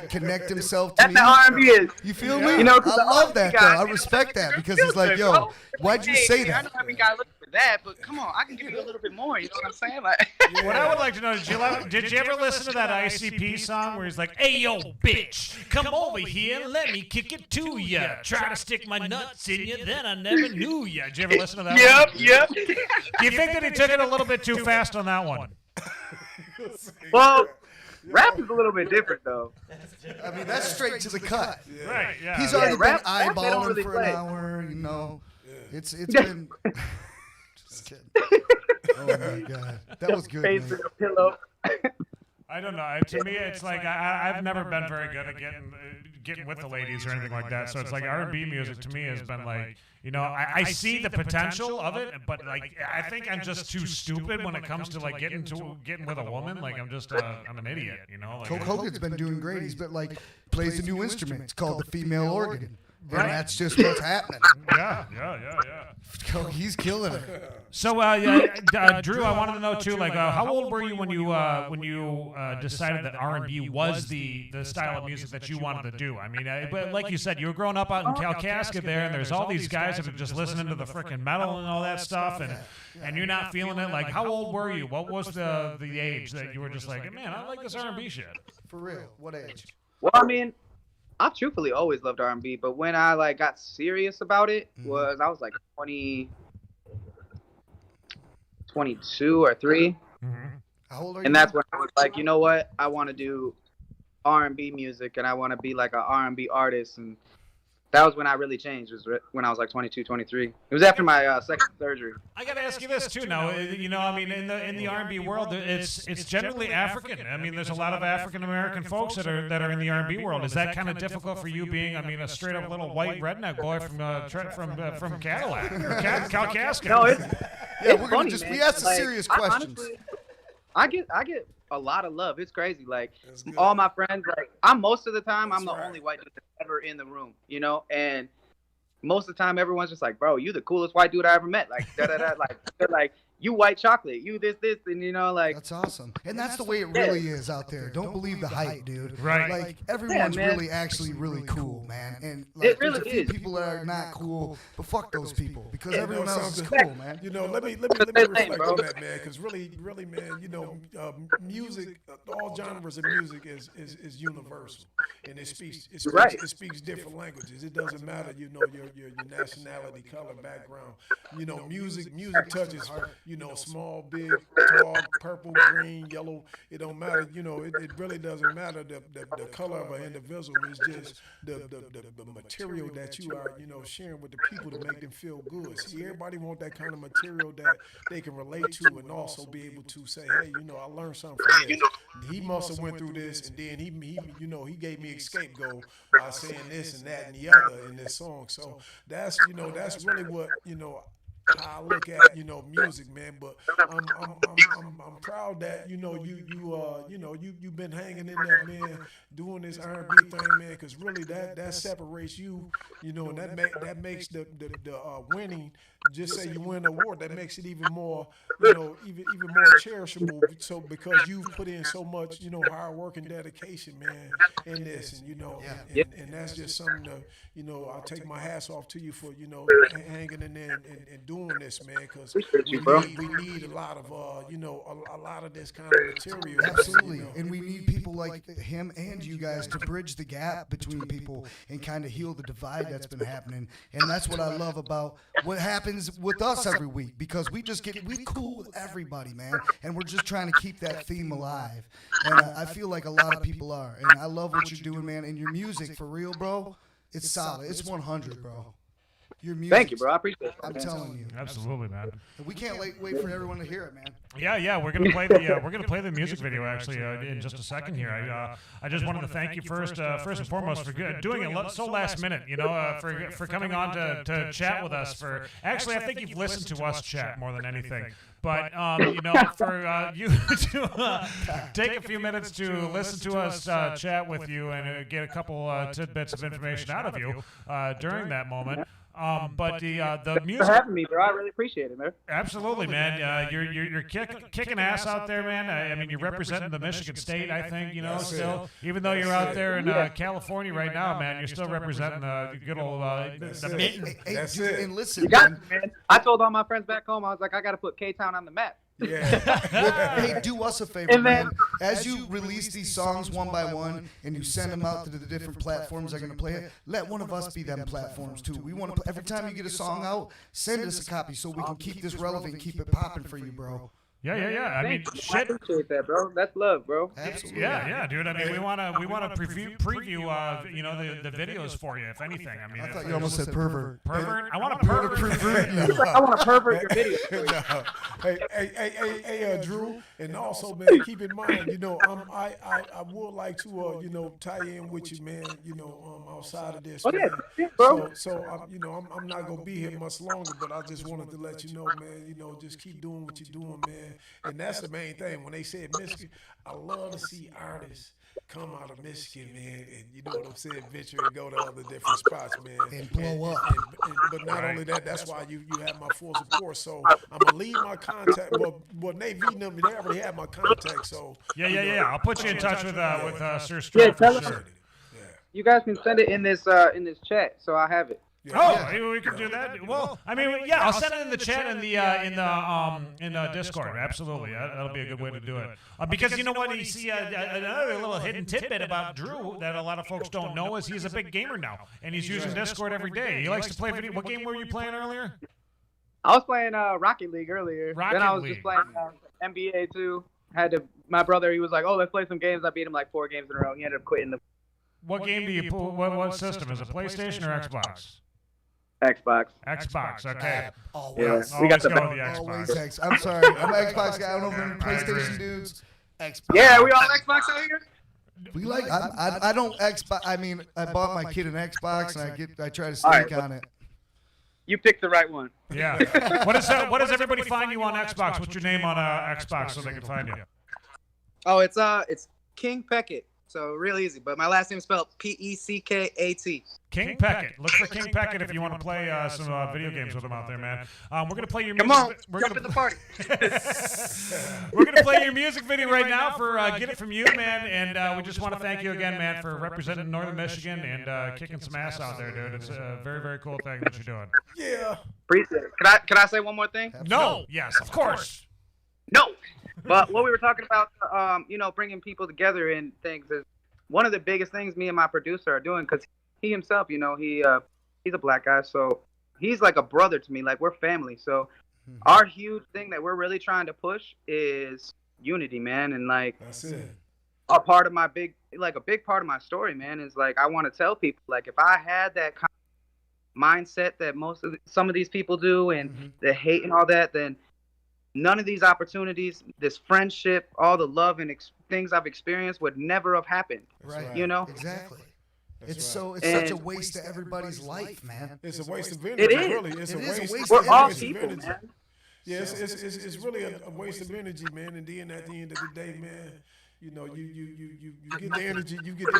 connect himself to me. That's the R&B is. You feel me? I love that though. I respect that because he's like, yo, why'd you say that? I know every guy looking for that, but come on, I can give you a little bit more. You know what I'm saying? Like, what I would like to know, did you ever listen to that ICP song where he's like, "Hey yo, bitch, come over here and let me kick it to ya. Try to stick my nuts in you, then I never knew ya." Did you ever listen to that? Yep. Do you think that he took it a little bit too fast on that one? Well, rap is a little bit different though. I mean, that's straight to the cut. Yeah. Right, yeah. He's already been rap, they don't eyeballing really for play. an hour, It's been. Just kidding. Oh my god, that was good. Face Man. with a pillow. I don't know. To me, it's like I've never been very good at getting with the ladies or anything like that. So it's like R&B music to me has been like, I see the potential of it, but like I think I'm just too stupid when it comes to like getting with a woman. Like I'm just I'm an idiot, Like, Coke Hogan's been doing great. He's been like plays a new instrument. It's called the female organ. And that's just what's happening. Yeah. He's killing it. So, Drew, I wanted to know too, like, how old were you when you decided that R&B was the style of music that you wanted to do? I mean, but like you said, you were growing up out in Kalkaska there, and there's all these guys that are just listening to the frickin' metal and all that stuff, and you're not feeling it. Like, how old were you? What was the age that you were just like, man, I like this R&B shit? For real, what age? Well, I mean, I've truthfully always loved R&B, but when I like got serious about it I was like 22 or 3. How old are you? And that's when I was like, you know what? I want to do R&B music and I want to be like an R&B artist. And that was when I really changed, was when I was like 22, 23. It was after my second surgery. I got to ask you this too now. I mean, in the R&B world, it's generally African. I mean, there's a lot of African American folks that are in the R&B world. Is that kind of difficult for you, being, a straight up little white redneck boy from Cadillac or Kalkaska? No, it's we're funny, gonna man. we ask some Like, serious questions. Honestly, I get a lot of love. It's crazy. Like all my friends, like most of the time I'm the only white dude that's ever in the room, and most of the time everyone's just like, bro, you the coolest white dude I ever met. Like like they're like, you white chocolate, you this, and like that's awesome. And that's the way it really is out there. Don't believe the hype, dude. Right. Like everyone's really actually really cool, man. And like it really there's a few is. people that are not cool, but fuck those people because everyone else is cool, man. Let me reflect on that, man, because really, man, music, all genres of music is universal, and it speaks different languages. It doesn't matter, your nationality, color, background. Music touches, small, big, tall, purple, green, yellow. It don't matter. It really doesn't matter the color of an individual. It's just the material that you are, sharing with the people to make them feel good. See, everybody want that kind of material that they can relate to and also be able to say, hey, I learned something from this. He must have went through this, and then he gave me a scapegoat by saying this and that and the other in this song. So that's really what how I look at music, man. But I'm proud that you've been hanging in there, man, doing this R&B thing, man, because really that separates you, and that makes the winning. Just say you win an award, that makes it even more, even more cherishable. So because you've put in so much, hard work and dedication, man, in this, and that's just something to, I'll take my hats off to you for, hanging in there and doing this, man, because we need a lot of, a lot of this kind of material. Absolutely, and we need people like him and you guys to bridge the gap between people and kind of heal the divide that's been happening. And that's what I love about what happens with us every week, because we cool with everybody, man, and we're just trying to keep that theme alive. And I feel like a lot of people are, and I love what you're doing, man. And your music, for real, bro, it's solid. It's 100, bro. Your music. Thank you, bro. I appreciate it. I'm telling you. Absolutely, man. We can't wait for everyone to hear it, man. Yeah. We're gonna play the music video actually in just a second here. I just wanted to thank you first and foremost for doing it so last minute. For coming on to chat with us. I think you've listened to us chat more than anything. But for you to take a few minutes to listen to us chat with you and get a couple tidbits of information out of you during that moment. But the music. For having me, bro. I really appreciate it, man. Absolutely, man. You're kicking ass out there, man. I mean, you're representing the Michigan State. I think still, even though you're out there in California right now, man, you're still representing the good old the mitten. That's it. And listen, You got me, man. I told all my friends back home, I was like, I got to put K-Town on the map. Yeah. Hey, do us a favor, man. As you release these songs one by one and you send them out to the different platforms that are going to play it, let one of us be them platforms too. We want to every time you get a song out, send us a copy so we can keep this relevant, keep it popping for you, bro. Yeah. I mean, I appreciate that, bro. That's love, bro. Absolutely. Yeah, dude. I mean, we want to preview the videos for you, if anything. I mean, I thought you almost said pervert. Pervert? I want to pervert you. I want to pervert your video. No. Hey, Drew, and also, man, keep in mind, I would like to, tie in with you, man, outside of this. Okay, man. bro. So I'm not gonna be here much longer, but I just wanted to let you know, man, just keep doing what you're doing, man. And that's the main thing. When they said Michigan, I love to see artists come out of Michigan, man, and you know what I'm saying, venture and go to other different spots, man. And blow up. But not only that, that's why you have my full support. So I'm going to leave my contact. Well, Nate V, they already have my contact, so. Yeah. I'll put you in touch with Sir Stroh. Yeah, for sure. You guys can send it in this chat, so I have it. Yeah. We can do that. Well, I mean, I'll send it in the chat in the Discord. Absolutely, that'll be a good way to do it. Because you know what, you see another little hidden tidbit about Drew that a lot of folks don't know is he's a big gamer now, and he's using Discord every day. He likes to play video. What game were you playing earlier? I was playing Rocket League earlier. Then I was just playing NBA too. My brother, he was like, "Oh, let's play some games." I beat him like 4 games in a row. He ended up quitting. What game do you pull? What system is it? PlayStation or Xbox? Xbox. Okay. Always. Yeah, we got the Xbox. Always X. I'm sorry. I'm an Xbox guy. I don't know them PlayStation dudes. Xbox. Yeah, we all Xbox out here. We like. I don't Xbox. I mean, I bought my kid an Xbox, and I try to sneak on it. You picked the right one. Yeah. What does everybody find you on Xbox? What's your name on Xbox so they can find you? Oh, it's King Peckat. So real easy, but my last name is spelled Peckat. King Peckat. Look for King Peckat if you want to play some video games with him out there, man. We're gonna play your music. Come on, jump in the party. We're gonna play your music video right now for "Get It From You," man. And we just want to thank you again, man, for representing Northern Michigan and kicking some ass out there, dude. It's a very, very cool thing that you're doing. Yeah. Appreciate it. Can I say one more thing? No. Yes, of course. No. But what we were talking about, bringing people together and things is one of the biggest things me and my producer are doing, because he himself, he's a black guy, so he's like a brother to me. Like, we're family. So our huge thing that we're really trying to push is unity, man. And like, that's it. A part of my big part of my story, man, is like, I want to tell people, like, if I had that kind of mindset that some of these people do, and the hate and all that, then none of these opportunities, this friendship, all the love and things I've experienced would never have happened. Right. You know? Exactly. It's such a waste of everybody's life, man. It's a waste of energy. It is. Really. It's a waste. We're of all energy. people, man. Yeah, it's really a waste of energy, man. And then at the end of the day, man, you know, you get the energy, you get the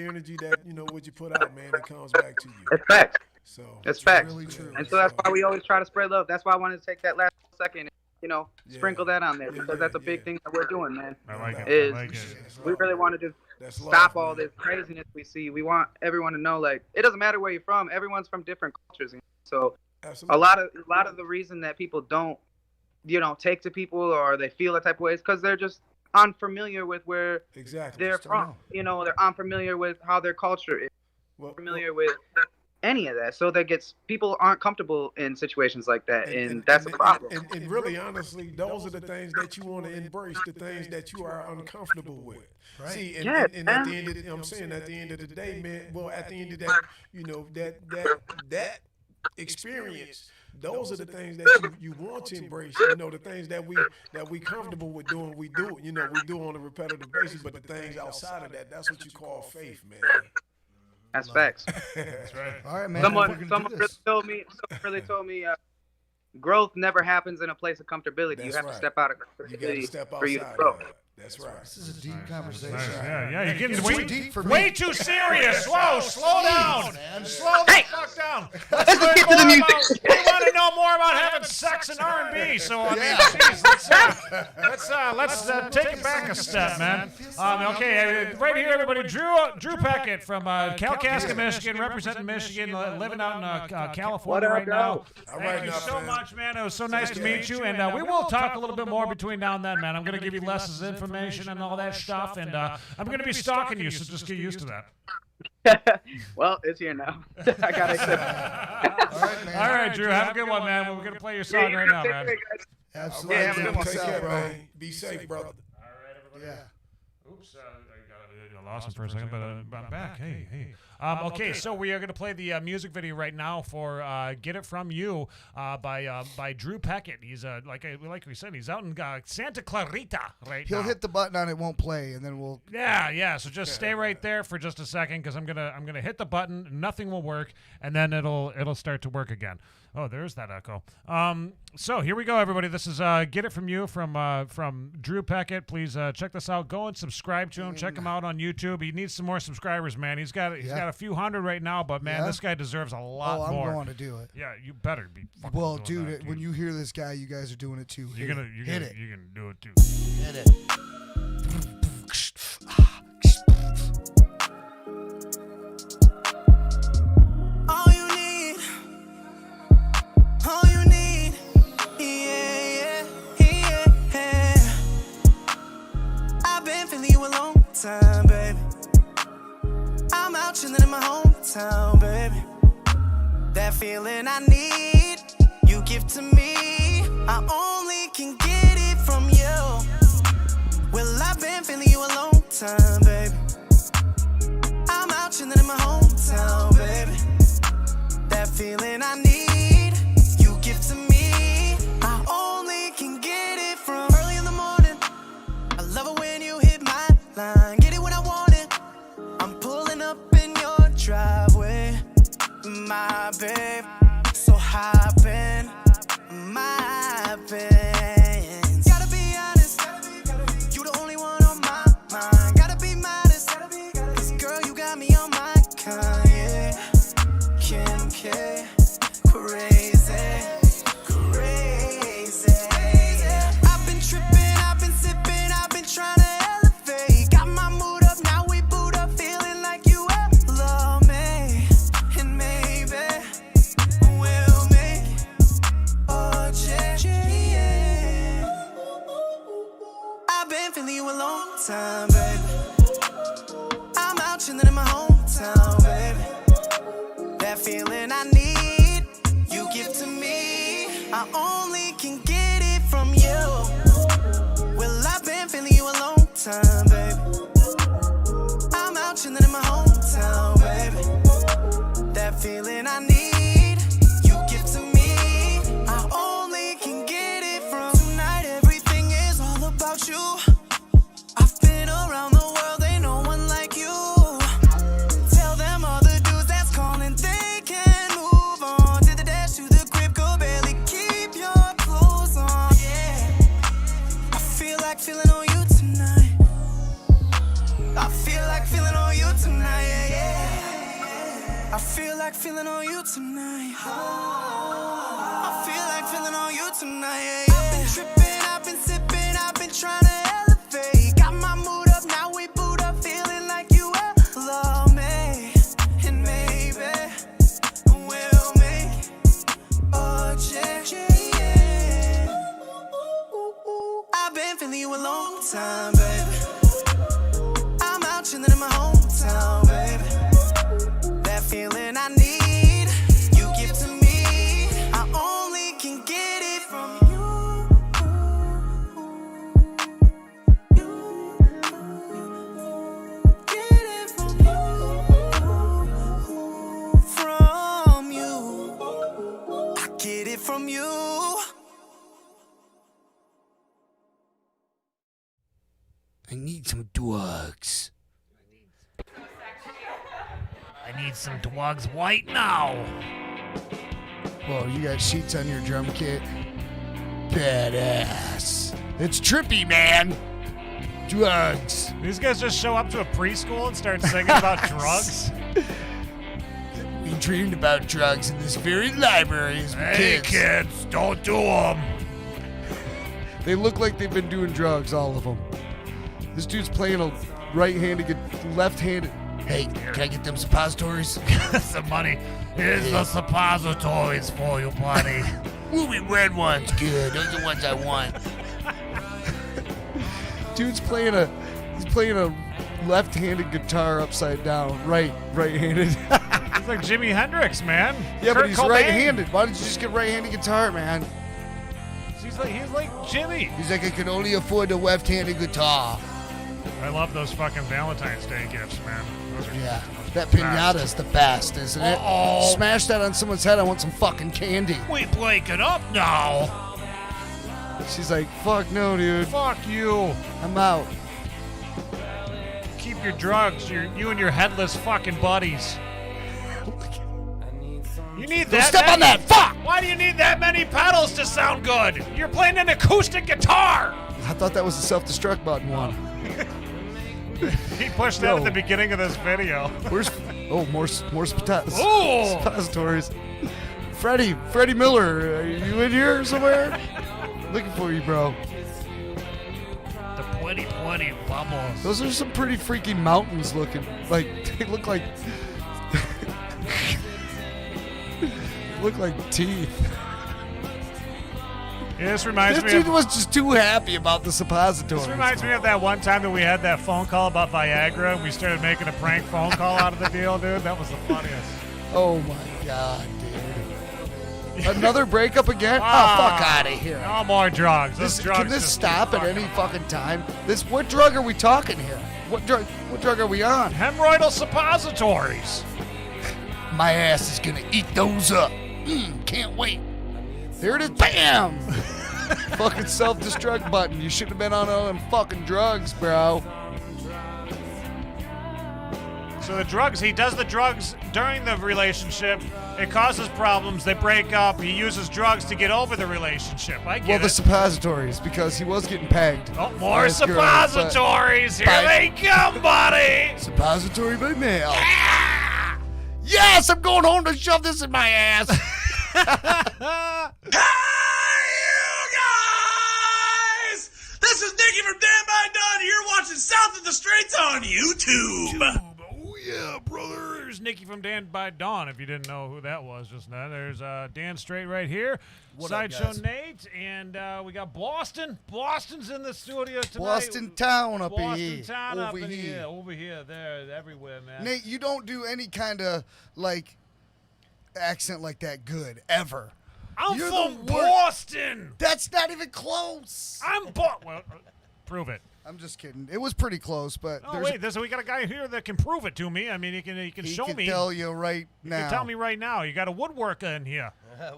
energy that, you know, what you put out, man, it comes back to you. It's facts. So it's facts. Really true. And so that's why we always try to spread love. That's why I wanted to take that last second and, you know, sprinkle that on there, because that's a big thing that we're doing, man. I like it. Is I like it. we really want to just stop all this craziness we see. We want everyone to know, like, it doesn't matter where you're from. Everyone's from different cultures. So absolutely. a lot of the reason that people don't, you know, take to people or they feel a type of way is because they're just unfamiliar with where they're from. You know, they're unfamiliar with how their culture is. Familiar with any of that, so people aren't comfortable in situations like that, and that's a problem. And really, honestly, those are the things that you want to embrace, the things that you are uncomfortable with. Right. See, and at the end of I'm saying, at the end of the day, man. Well, at the end of that, you know, that experience. Those are the things that you want to embrace. You know, the things that we comfortable with doing, we do. You know, we do on a repetitive basis. But the things outside of that, that's what you call faith, man. That's facts. That's right. All right, man. Someone really told me, growth never happens in a place of comfortability. You have to step out of comfortability for you to grow. That's right. This is a deep conversation. Yeah, you're getting way way too serious. Whoa, slow down. Slow the fuck down. Let's get to the music. We want to know more about having sex and R&B. So I mean, geez, let's take it back a step, man. Okay, right here, everybody. Drew Peckat from Kalkaska, Michigan, representing Michigan, living out in California right now. Thank you so much, man. It was so nice to meet you, and we will talk a little bit more between now and then, man. I'm going to give you lessons information and all that stuff, and I'm going to be stalking you, so just get used to that. Well, it's here now. I got it. All right, Drew, have a good one, man. We're going to play your song right now, man. Absolutely. Yeah, have a good one. Take care, bro. Be safe, brother. All right, everybody. Yeah. Oops, I lost him for a second, but I'm back. Hey. Okay, so we are going to play the music video right now for "Get It From You" by Drew Peckat. He's like we said, he's out in Santa Clarita right now. He'll hit the button on it, won't play, and then we'll. Yeah. So just stay right there for just a second, because I'm gonna hit the button. Nothing will work, and then it'll start to work again. Oh, there's that echo. So here we go, everybody. This is "Get It From You" from Drew Peckat. Please check this out. Go and subscribe to him. Check him out on YouTube. He needs some more subscribers, man. He's got a few hundred right now, but man, this guy deserves a lot more. I'm going to do it. Yeah, you better be. Well, doing dude, that, when you hear this guy, you guys are doing it too. You're gonna do it too. Hit it. All you need, yeah. I've been feeling you a long time, baby. I'm out chilling in my hometown, baby. That feeling I need, you give to me. I only can get it from you. Well, I've been feeling you a long time, baby. I'm out chilling in my hometown, baby. That feeling I need, you give to me. I only can get it from early in the morning. I love it when you hit my line. Get it when I want it. I'm pulling up in your driveway, my babe. So hop in my Benz. Gotta be honest, you the only one on my mind. Gotta be modest, cause girl, you got me on my Kanye, Kim K, crazy. I've been tripping, I've been sipping, I've been trying to elevate. Got my mood up, now we boot up, feeling like you love me. And maybe we'll make a change. I've been feeling you a long time, baby. I'm out chilling in my hometown, baby. That feeling I need, you give to me. I only can get it from you. Well, I've been feeling you a long time, baby. I'm out chilling in my hometown, baby. That feeling I need, you give to me. I only can get it from tonight. Everything is all about you. I've been around the world, ain't no one like you. Tell them other dudes that's calling, they can move on. Did the dash to the crib, could barely keep your clothes on. Yeah, I feel like feeling on you tonight. I feel like feeling on you tonight. Yeah, yeah. I feel like feeling on you tonight. I feel like feeling on you tonight. Yeah, yeah. I've been tripping, I've been sipping, I've been trying to elevate. Got my mood up, now we boot up, feeling like you will love me. And maybe we'll make a change. I've been feeling you a long time, baby. I'm out chilling in my hometown, baby. That feeling I need, you give to me. I only can get it from you. Get it from you. From you. I get it from you. I need some drugs. I need some drugs right now. Whoa, you got sheets on your drum kit? Badass. It's trippy, man. Drugs. These guys just show up to a preschool and start singing about drugs. We dreamed about drugs in this very library as Hey, kids, don't do them. They look like they've been doing drugs, all of them. This dude's playing a right-handed, left-handed. Hey, can I get them suppositories? Some money. Here's the suppositories for you, buddy. Movie red ones, good. Those are the ones I want. Dude's playing a left-handed guitar upside down, right-handed. He's like Jimi Hendrix, man. Yeah, Kurt but he's Cobain. right-handed. Why don't you just get right-handed guitar, man? He's like Jimmy. He's like, I can only afford the left-handed guitar. I love those fucking Valentine's Day gifts, man. Those are Yeah, that pinata's the best, isn't it? Uh-oh. Smash that on someone's head. I want some fucking candy. We breaking up now. She's like, fuck no, dude. Fuck you. I'm out. Keep your drugs. You and your headless fucking buddies. You need Don't that. step on that. Fuck! Why do you need that many pedals to sound good? You're playing an acoustic guitar. I thought that was the self-destruct button one. He pushed that at the beginning of this video. Where's more Ooh. suppositories? Freddie Miller, are you in here somewhere? Looking for you, bro. The plenty vamos. Those are some pretty freaky mountains looking. Like they look like teeth. Yeah, this reminds This me dude of was just too happy about the suppositories. This reminds me of that one time that we had that phone call about Viagra and we started making a prank phone call out of the deal, dude. That was the funniest. Oh my god, dude. Another breakup again? Oh, fuck out of here. No more drugs. Those drugs Can this just stop at fuck any up. fucking time? What drug are we talking here? What drug are we on? Hemorrhoidal suppositories. My ass is gonna eat those up. Can't wait. Here it is. Bam! Fucking self-destruct button. You shouldn't have been on all them fucking drugs, bro. So the drugs, he does the drugs during the relationship. It causes problems. They break up. He uses drugs to get over the relationship. I get Well, the it. suppositories, because he was getting pegged. Oh, by more his girl, but suppositories. Here by- they come, buddy. Suppository by mail. Yes, I'm going home to shove this in my ass. This is Nicky from Dan by Dunn. You're watching South of the Straits on YouTube. Oh, yeah, brother. There's Nicky from Dan by Dawn, if you didn't know who that was just now. There's Dan Straight right here. What up, Sideshow guys? Nate. And we got Boston. Boston's in the studio tonight. Boston town up Boston here. town up Over in here. here. Over here, there, everywhere, man. Nate, you don't do any kind of, like, accent like that good, ever. I'm You're from the worst. Boston. That's not even close. Well, prove it. I'm just kidding. It was pretty close, but Oh wait, we got a guy here that can prove it to me. I mean, he can show me. He can tell you right You now. can tell me right now. You got a woodworker in here.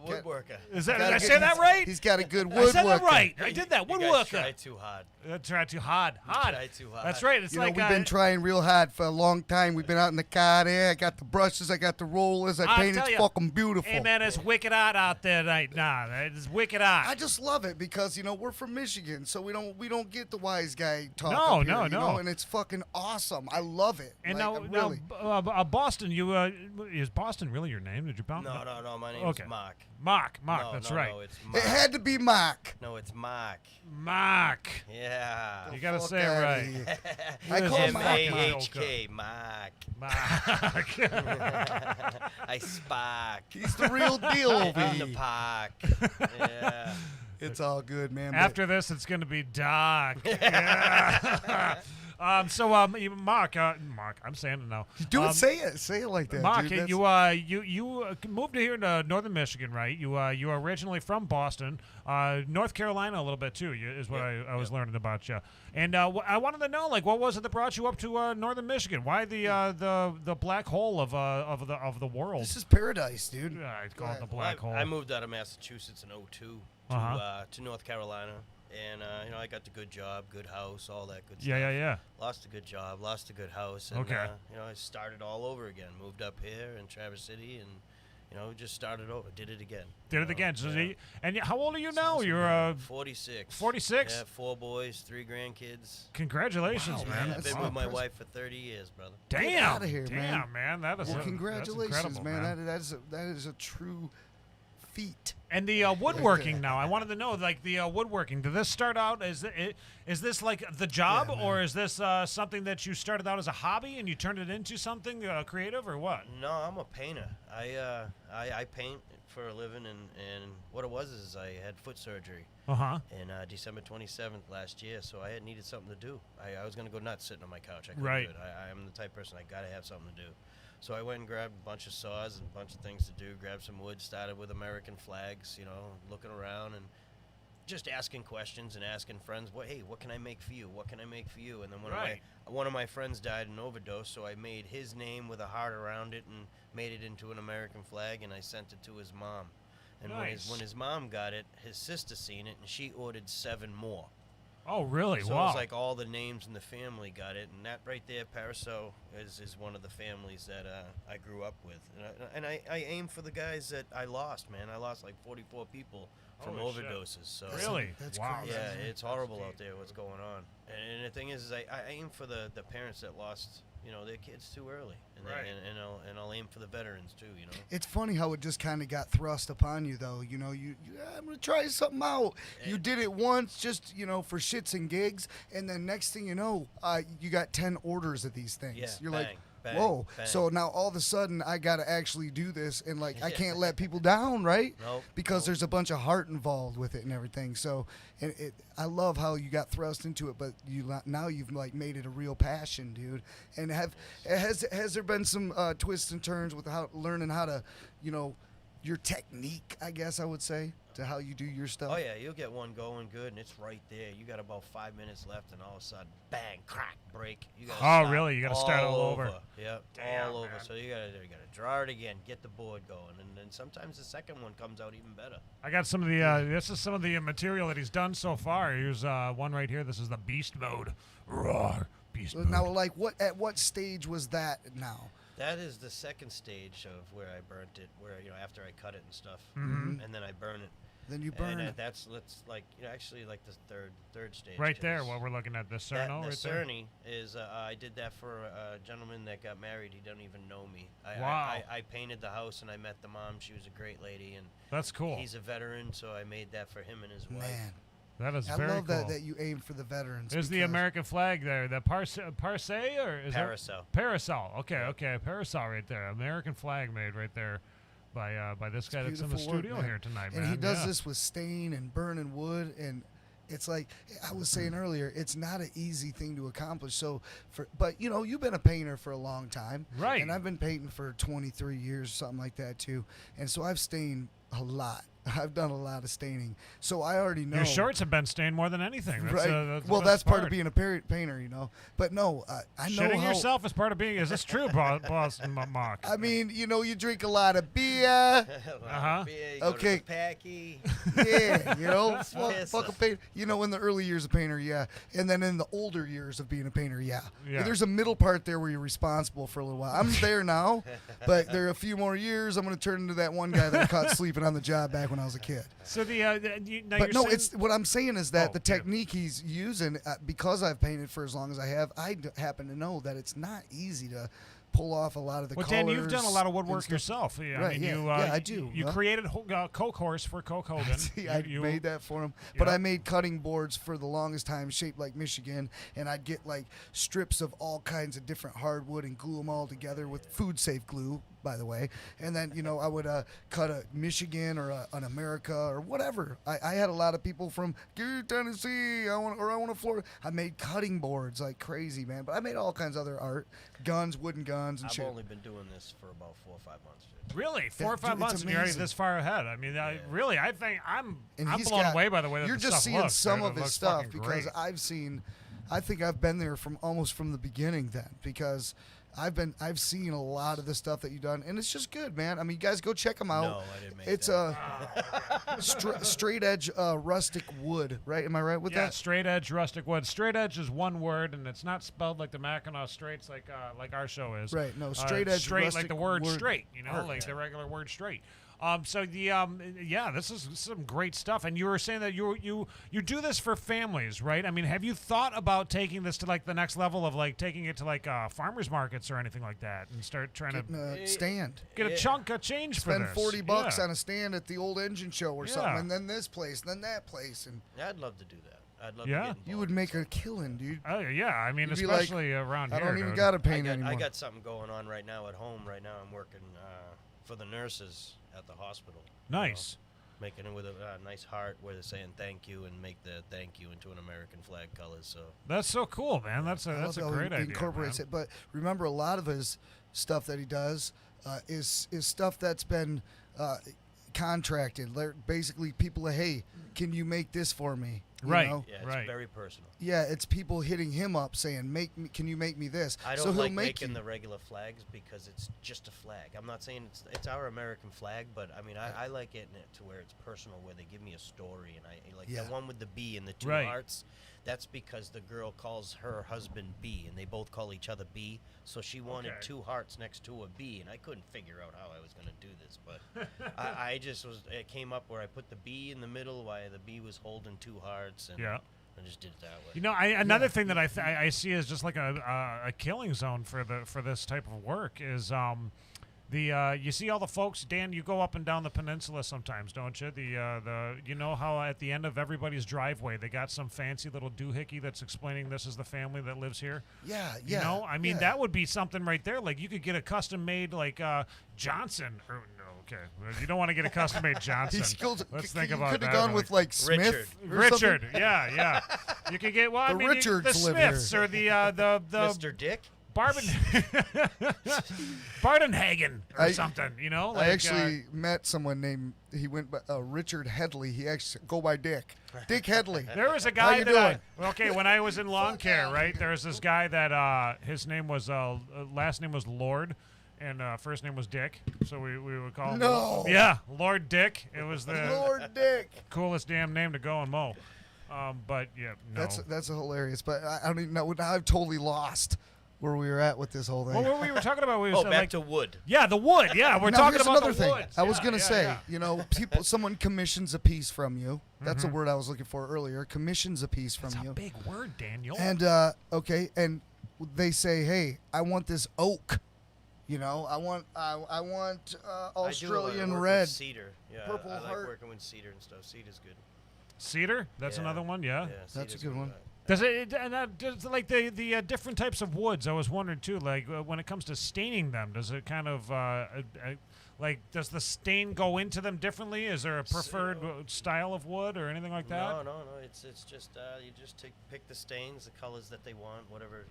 Woodworker. Did I say that right? He's got a good I woodworker. said that right. I did that. You Woodworker. guys try too hard. Try too hard. Try too hard. That's right. It's You like know, we've been trying real hard for a long time. We've been out in the car there. I got the brushes. I got the rollers. I I'll painted. tell It's you. fucking beautiful. Hey man, it's wicked art out there right now. It's wicked art. I just love it because we're from Michigan, so we don't get the wise guy talk. No, up here, no, you no. know, and it's fucking awesome. I love it. And like, now, really. Boston. Is Boston really your name? Did you bounce? No. My name's Mark. Mark. No, That's no, right. No, it's It Mark. had to be Mark. No, it's Mark. Mark. Yeah. You gotta fuck say it outta right. here. You I gotta call say him Mark. M-A-H-K, Mark. Mark. I spark. He's the real deal over In the here. park. Yeah. It's all good, man. but- After this, it's gonna be dark. Yeah. Mark, I'm saying it now. Do it. Say it like that, Mark, dude. you moved here to northern Michigan, right? You are originally from Boston, North Carolina a little bit too. Is what I was learning about you. And I wanted to know, like, what was it that brought you up to northern Michigan? Why the black hole of the world? This is paradise, dude. I call it the black hole. I moved out of Massachusetts in 2002 to North Carolina. And, I got the good job, good house, all that good stuff. Yeah. Lost a good job, lost a good house. And, Okay. I started all over again. Moved up here in Traverse City and, just started over. Did it again. Did it again. So yeah. and how old are you now? Awesome, You're man. 46. 46? Yeah, 4 boys, 3 grandkids. Congratulations, Wow, man. I've been with my wife for 30 years, brother. Damn. Get outta here, Damn, man. That is Well, that's congratulations, incredible, man. That is a true feat. And the woodworking now, I wanted to know, like, the woodworking, did this start out as, is this like the job, or is this something that you started out as a hobby and you turned it into something creative, or what? No, I'm a painter. I paint for a living, and what it was is I had foot surgery in December 27th last year, so I had needed something to do. I was going to go nuts sitting on my couch. I couldn't Right. do it. I'm the type of person, I got to have something to do. So I went and grabbed a bunch of saws and a bunch of things to do, grabbed some wood, started with American flags, looking around and just asking questions and asking friends, what can I make for you? What can I make for you? And then one of my friends died in overdose, so I made his name with a heart around it and made it into an American flag, and I sent it to his mom. And when his mom got it, his sister seen it, and she ordered 7 more. Oh, really? So Wow. it was like all the names in the family got it, and that right there, Parasol, is one of the families that I grew up with. And I aim for the guys that I lost, man. I lost like 44 people from Holy shit. overdoses. So Really? That's Wow. crazy. yeah, it's horrible out there what's going on. And the thing is I aim for the parents that lost their kids too early, and Right. and I'll aim for the veterans too. It's funny how it just kind of got thrust upon you, though. You I'm gonna try something out. You did it once, just for shits and gigs, and then next thing you know, you got 10 orders of these things. Yeah, You're bang, like, bang, whoa! bang. So now all of a sudden, I gotta actually do this, and like I can't let people down, right? Nope, Because there's a bunch of heart involved with it and everything. So, I love how you got thrust into it, but now you've like made it a real passion, dude. And has there been some twists and turns with learning how to, your technique, I guess I would say, to how you do your stuff? Oh yeah, you'll get one going good, and it's right there. You got about 5 minutes left, and all of a sudden, bang, crack, break. You gotta start really? You gotta start all over. Yep, Damn, all over. man. So you gotta draw it again, get the board going, and then sometimes the second one comes out even better. I got some of the, this is some of the material that he's done so far. Here's one right here. This is the beast mode. Roar. Beast mode. Now, like, at what stage was that now? That is the second stage of where I burnt it, where after I cut it and stuff, Mhm. and then I burn it. Then you burn and it. That's like actually like the third stage. Right 'cause there, what we're looking at, the Cerno the right there. Cerny is I did that for a gentleman that got married. He don't even know me. Wow. I painted the house and I met the mom. She was a great lady, and That's cool. He's a veteran, so I made that for him and his wife. Man. That is I very love cool. that you aim for the veterans. There's the because- American flag there. The parse or is Parasol. That? Parasol. Okay. Parasol right there. American flag made right there by this guy that's in the beautiful work, studio man. here tonight, and man. he does Yeah. this with stain and burning wood, and it's like I was saying earlier, it's not an easy thing to accomplish. So, but you've been a painter for a long time, right? And I've been painting for 23 years, something like that too. And so I've stained a lot. I've done a lot of staining, so I already know. Your shorts have been stained more than anything. That's, right. Well, that's part of being a painter, But no, I know Shitting how. yourself is part of being. Is this true, boss Mock? I mean, you drink a lot of beer. Uh-huh. Okay. Packy. Yeah, fuck a painter. In the early years of painter, yeah, and then in the older years of being a painter, yeah. There's a middle part there where you're responsible for a little while. I'm there now, but there are a few more years. I'm going to turn into that one guy that I caught sleeping on the job back when I was a kid. So But no, it's what I'm saying is that the technique he's using, because I've painted for as long as I have, I happen to know that it's not easy to pull off a lot of the colors. Dan, you've done a lot of woodwork yourself. Yeah, right, I mean, I do. You created Coke Horse for Coke Hogan. I made that for him. But I made cutting boards for the longest time shaped like Michigan, and I'd get like strips of all kinds of different hardwood and glue them all together with food-safe glue, by the way. And then, I would cut a Michigan or an America or whatever. I had a lot of people from Tennessee, I want a Florida. I made cutting boards like crazy, man. But I made all kinds of other art, wooden guns and I've shit. only been doing this for about 4 or 5 months. Really, 4 or 5 months, and you're already this far ahead. I mean, I think I'm he's blown away by the way that you're the just stuff seeing looks. some It of his looks stuff fucking because great. I think I've been there almost from the beginning then, because I've seen a lot of the stuff that you've done, and it's just good, man. I mean, you guys go check them out. No, I didn't make it's straight edge rustic wood, right? Am I right with that? Yeah, straight edge rustic wood. Straight edge is one word, and it's not spelled like the Mackinac Straits, like our show is. Right. No, straight edge straight, rustic like the word wood straight. art. Like the regular word straight. So this is some great stuff. And you were saying that you do this for families, right? I mean, have you thought about taking this to like the next level of like taking it to like farmers markets or anything like that, and start trying to stand, get a chunk of change for spend this? $40 on a stand at the old engine show or something, and then this place, and then that place, and I'd love to do that. I'd love to get involved. You would make a killing, dude. Oh yeah, I mean, You'd be especially like, around I here. don't even got to paint I anymore. got something going on right now at home. Right now, I'm working for the nurses at the hospital. Nice. Making it with a nice heart where they're saying thank you, and make the thank you into an American flag colors. So that's so cool, man. That's a great idea. Incorporates it, but remember, a lot of his stuff that he does is stuff that's been contracted. Basically, people are, hey, can you make this for me? Right. Yeah, it's very personal. Yeah, it's people hitting him up saying, can you make me this? I so don't he'll like make making the regular flags because it's just a flag. I'm not saying it's our American flag, but I mean I like getting it to where it's personal, where they give me a story, and I like the one with the bee and the two hearts. That's because the girl calls her husband B, and they both call each other B. So she wanted two hearts next to a B, and I couldn't figure out how I was going to do this. But I just it came up where I put the B in the middle, while the B was holding two hearts, and I just did it that way. Another thing that I see is just like a killing zone for this type of work is you see all the folks, Dan, you go up and down the peninsula sometimes, don't you? You know how at the end of everybody's driveway they got some fancy little doohickey that's explaining this is the family that lives here? Yeah. You know? I mean, that would be something right there. Like you could get a custom made like Johnson or okay. You don't want to get a custom made Johnson. Let's think about that. You could have gone with like Smith. Richard. Yeah. You could get the Richards the Smiths or the Mr. Dick. Bardenhagen or something, Like, I actually met someone named, he went by Richard Headley. He actually go by Dick. Dick Headley. There was a guy when I was in lawn care, right? There was this guy that his name was last name was Lord, and first name was Dick, so we would call him. Yeah, Lord Dick. It was the Lord Dick. Coolest damn name to go and mow. But yeah, no. That's hilarious. But I don't even know. Now I've totally lost where we were at with this whole thing. Well, what we were talking about was back to wood. Yeah, the wood. Yeah, we're talking about another the thing. wood. I was gonna say, someone commissions a piece from you. That's a word I was looking for earlier. Commissions a piece from you. That's a big word, Daniel. And and they say, hey, I want this oak. I want Australian red, cedar. Yeah, purple I like heart. working with cedar and stuff. Cedar's good. Cedar? That's another one. Yeah. That's a good one. Does it does like the different types of woods? I was wondering too. Like when it comes to staining them, does it kind of Like, does the stain go into them differently? Is there a preferred style of wood or anything like that? No. It's just you just pick the stains, the colors that they want, whatever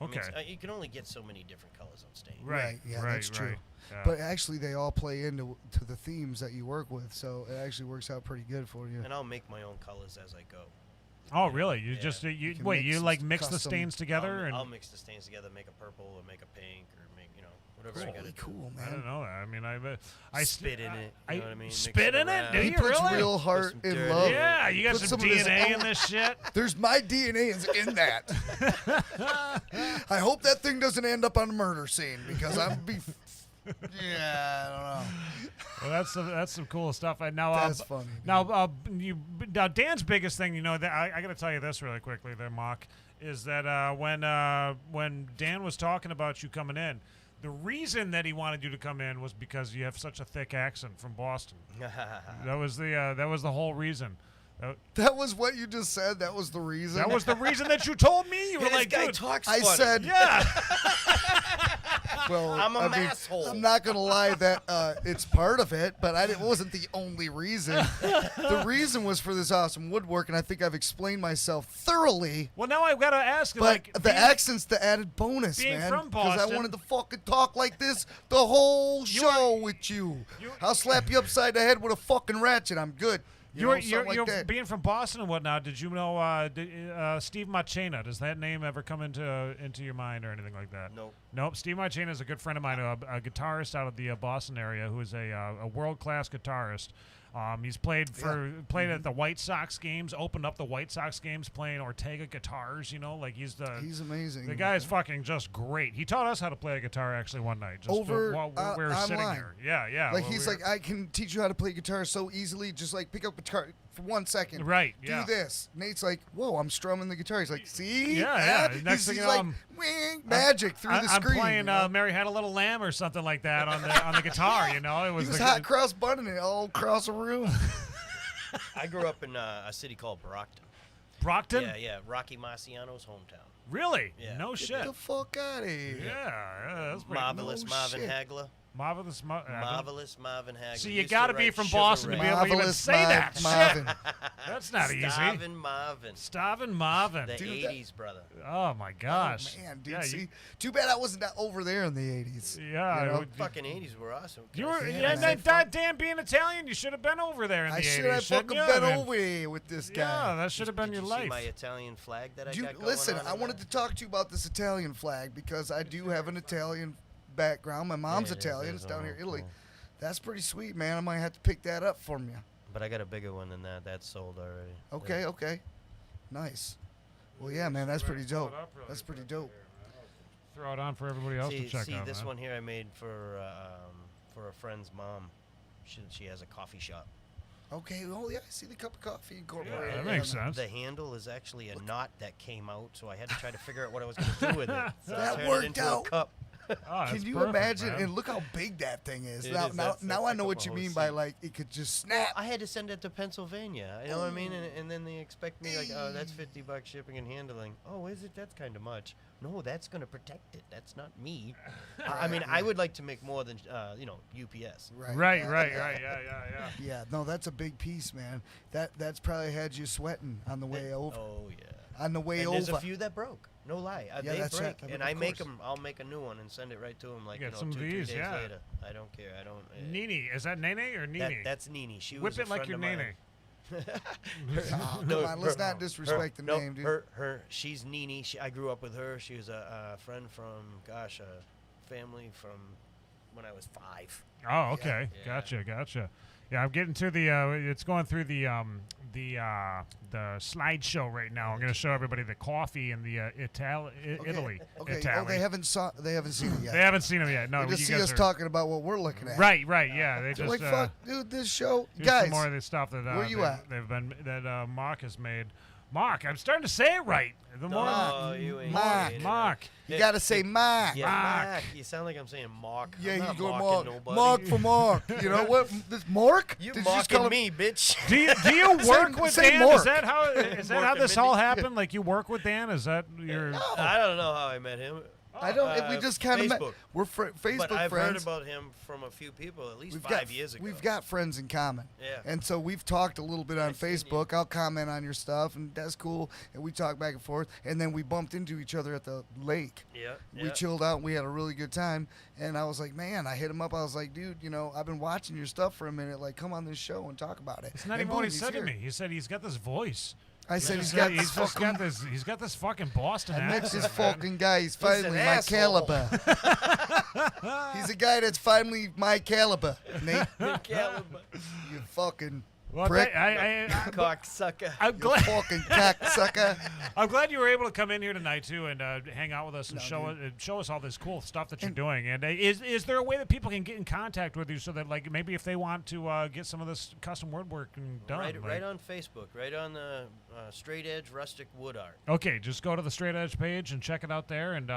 Okay. You can only get so many different colors on stain. Right. Yeah, that's true. Yeah. But actually, they all play into the themes that you work with, so it actually works out pretty good for you. And I'll make my own colors as I go. Oh, really? You just you can wait. mix You like mix the custom- stains together, I'll and mix the stains together, make a purple or make a pink or make whatever I gotta do. Cool, man. I don't know that. I mean, I spit in it. You know what I mean? Mix Spit in it? around. Do He you puts really? real heart Put some and dirt love. in it. Yeah, you got Put some some of his DNA in own- this shit. There's my DNA's in that. I hope that thing doesn't end up on a murder scene because I'd be. Yeah, I don't know. Well, that's some cool stuff. And now, That's funny, dude. Now, now Dan's biggest thing, that I got to tell you this really quickly, there, Mock, is that when Dan was talking about you coming in, the reason that he wanted you to come in was because you have such a thick accent from Boston. That was the whole reason. That was what you just said. That was the reason. That was the reason that you told me. You were This like, guy dude, talks I funny. said. yeah. Well, I'm a I mean, asshole. I'm not gonna lie that it's part of it, but it wasn't the only reason. The reason was for this awesome woodwork, and I think I've explained myself thoroughly. Well, now I've got to ask, But like, the accent's the added bonus, being man. from Because I Boston- wanted to fucking talk like this the whole show with you. I'll slap you upside the head with a fucking ratchet. I'm good. You're something like that. being from Boston and whatnot. Did you know Steve Machena? Does that name ever come into your mind or anything like that? Nope. Steve Machena is a good friend of mine, a guitarist out of the Boston area, who is a world class guitarist. He's played at the White Sox games, opened up the White Sox games playing Ortega guitars. Like he's amazing. The guy is fucking just great. He taught us how to play a guitar actually one night, just while we were sitting online. here. Yeah. Like while he's we like, I can teach you how to play guitar so easily. Just like pick up a guitar for 1 second. Right, Do yeah. this. Nate's like, whoa, I'm strumming the guitar. He's like, see? Yeah. Next He's thing you like, know, wing, magic through the I'm screen. playing Mary Had a Little Lamb or something like that on the guitar. It was He was the, hot cross bunning it all across the room. I grew up in a city called Brockton. Brockton? Yeah. Rocky Marciano's hometown. Really? Yeah. No shit. Get the fuck out of here. Yeah, that's pretty Marvelous no Marvin shit. Hagler. Marvelous Marvin Hagler. So you got to be from Boston to be able to even Marvelous say that Marvin. shit. That's not easy. Starvin' Marvin. Starvin' Marvin. The Dude, 80s, brother. Oh my gosh. Oh, man, dude. Yeah, See, too bad I wasn't over there in the 80s. Yeah. You know? Fucking 80s were awesome. You were, Yeah, Dan being Italian, you should have been over there in the I 80s. should have shouldn't fucking you? been I mean, over here with this guy. Yeah, that should have been Did your you life. see my Italian flag that I Dude, got going listen, on I in wanted there? to talk to you about this Italian flag because I do have an Italian background. My mom's Yeah, it is, Italian. it It's is. down Oh, here in Italy. cool. That's pretty sweet, man. I might have to pick that up from you. But I got a bigger one than that. That's sold already. Okay. Nice. Well, yeah, man, that's pretty dope. That's pretty dope. Throw it on for everybody else to check out. this man. one here I made for a friend's mom. She has a coffee shop. Okay, oh yeah, I see the cup of coffee incorporated. Yeah, that makes sense. The handle is actually a knot that came out, so I had to try to figure out what I was going to do with it. So I That turned it worked into out. A cup. Oh, Can you perfect, imagine? man. And look how big that thing is. It Now, is. now, That's now I like know a what you whole mean by seat. like it could just Well, snap. I had to send it to Pennsylvania. You know what I mean? And then they expect me like, oh, that's $50 shipping and handling. Oh, is it? That's kind of much. No, that's going to protect it. That's not me. I mean, I would like to make more than UPS. Right. Yeah. Yeah, no, that's a big piece, man. That's probably had you sweating on the way over. Oh yeah. On the way and over. there's a few that broke. No lie. Yeah, They that's break. right. I mean, And of I make course. them. I'll make a new one and send it right to them. Like You you got know, some of 2-3 these, days yeah. later. I don't care. I don't. Nene. Is that Nene or Nene? That's Nene. She Whip was it a like friend your of mine. Nene. Oh, come on, let's not disrespect the name, dude. She's Nene. I grew up with her. She was a friend from, family from when I was 5. Oh, okay. Yeah. Gotcha. Yeah, I'm getting to the. It's going through the slideshow right now. I'm going to show everybody the coffee in the Italy. Okay. Italy. Oh, they haven't seen it yet. They haven't seen them yet. No, They just you see guys us are, talking about what we're looking at. Right. Yeah, they They're just like, fuck, dude, this show, here's guys. some more of the stuff that where you they, at? they've been that Mark has made. Mark, I'm starting to say it right. The more you ain't Mark. saying it Mark. You gotta say Mark. Yeah, Mark. Mark. You sound like I'm saying Mark. Yeah, I'm you not go mocking Mark. nobody. Mark for Mark. You know what? This Mark? You Did you just call mocking him- me, bitch. Do you work with say Dan? Mark. Is that how Mark this and all Mindy. happened? Like you work with Dan? Is that your? I don't know how I met him. I don't. We just kind of met. Facebook. We're Facebook But I've friends. heard about him from a few people at least We've 5 years ago. We've got friends in common. Yeah. And so we've talked a little bit on Facebook. I'll comment on your stuff, and that's cool. And we talk back and forth. And then we bumped into each other at the lake. Yeah. We chilled out, and we had a really good time. And I was like, man, I hit him up. I was like, dude, I've been watching your stuff for a minute. Like, come on this show and talk about it. It's not And even what he boom, said he's to here. me. He said he's got this voice. I said He's he's got this fucking Boston I met accent. this fucking guy. He's He's an finally my asshole. caliber. He's a guy that's finally my caliber, Nate. Caliber. You fucking Well, prick. Cocksucker. I'm glad. You fucking cocksucker. I'm glad you were able to come in here tonight too and hang out with us and show us all this cool stuff that you're doing. And is there a way that people can get in contact with you so that like maybe if they want to get some of this custom woodwork done, Right on Facebook, right on the Straight Edge Rustic Wood Art. Okay, just go to the Straight Edge page and check it out there and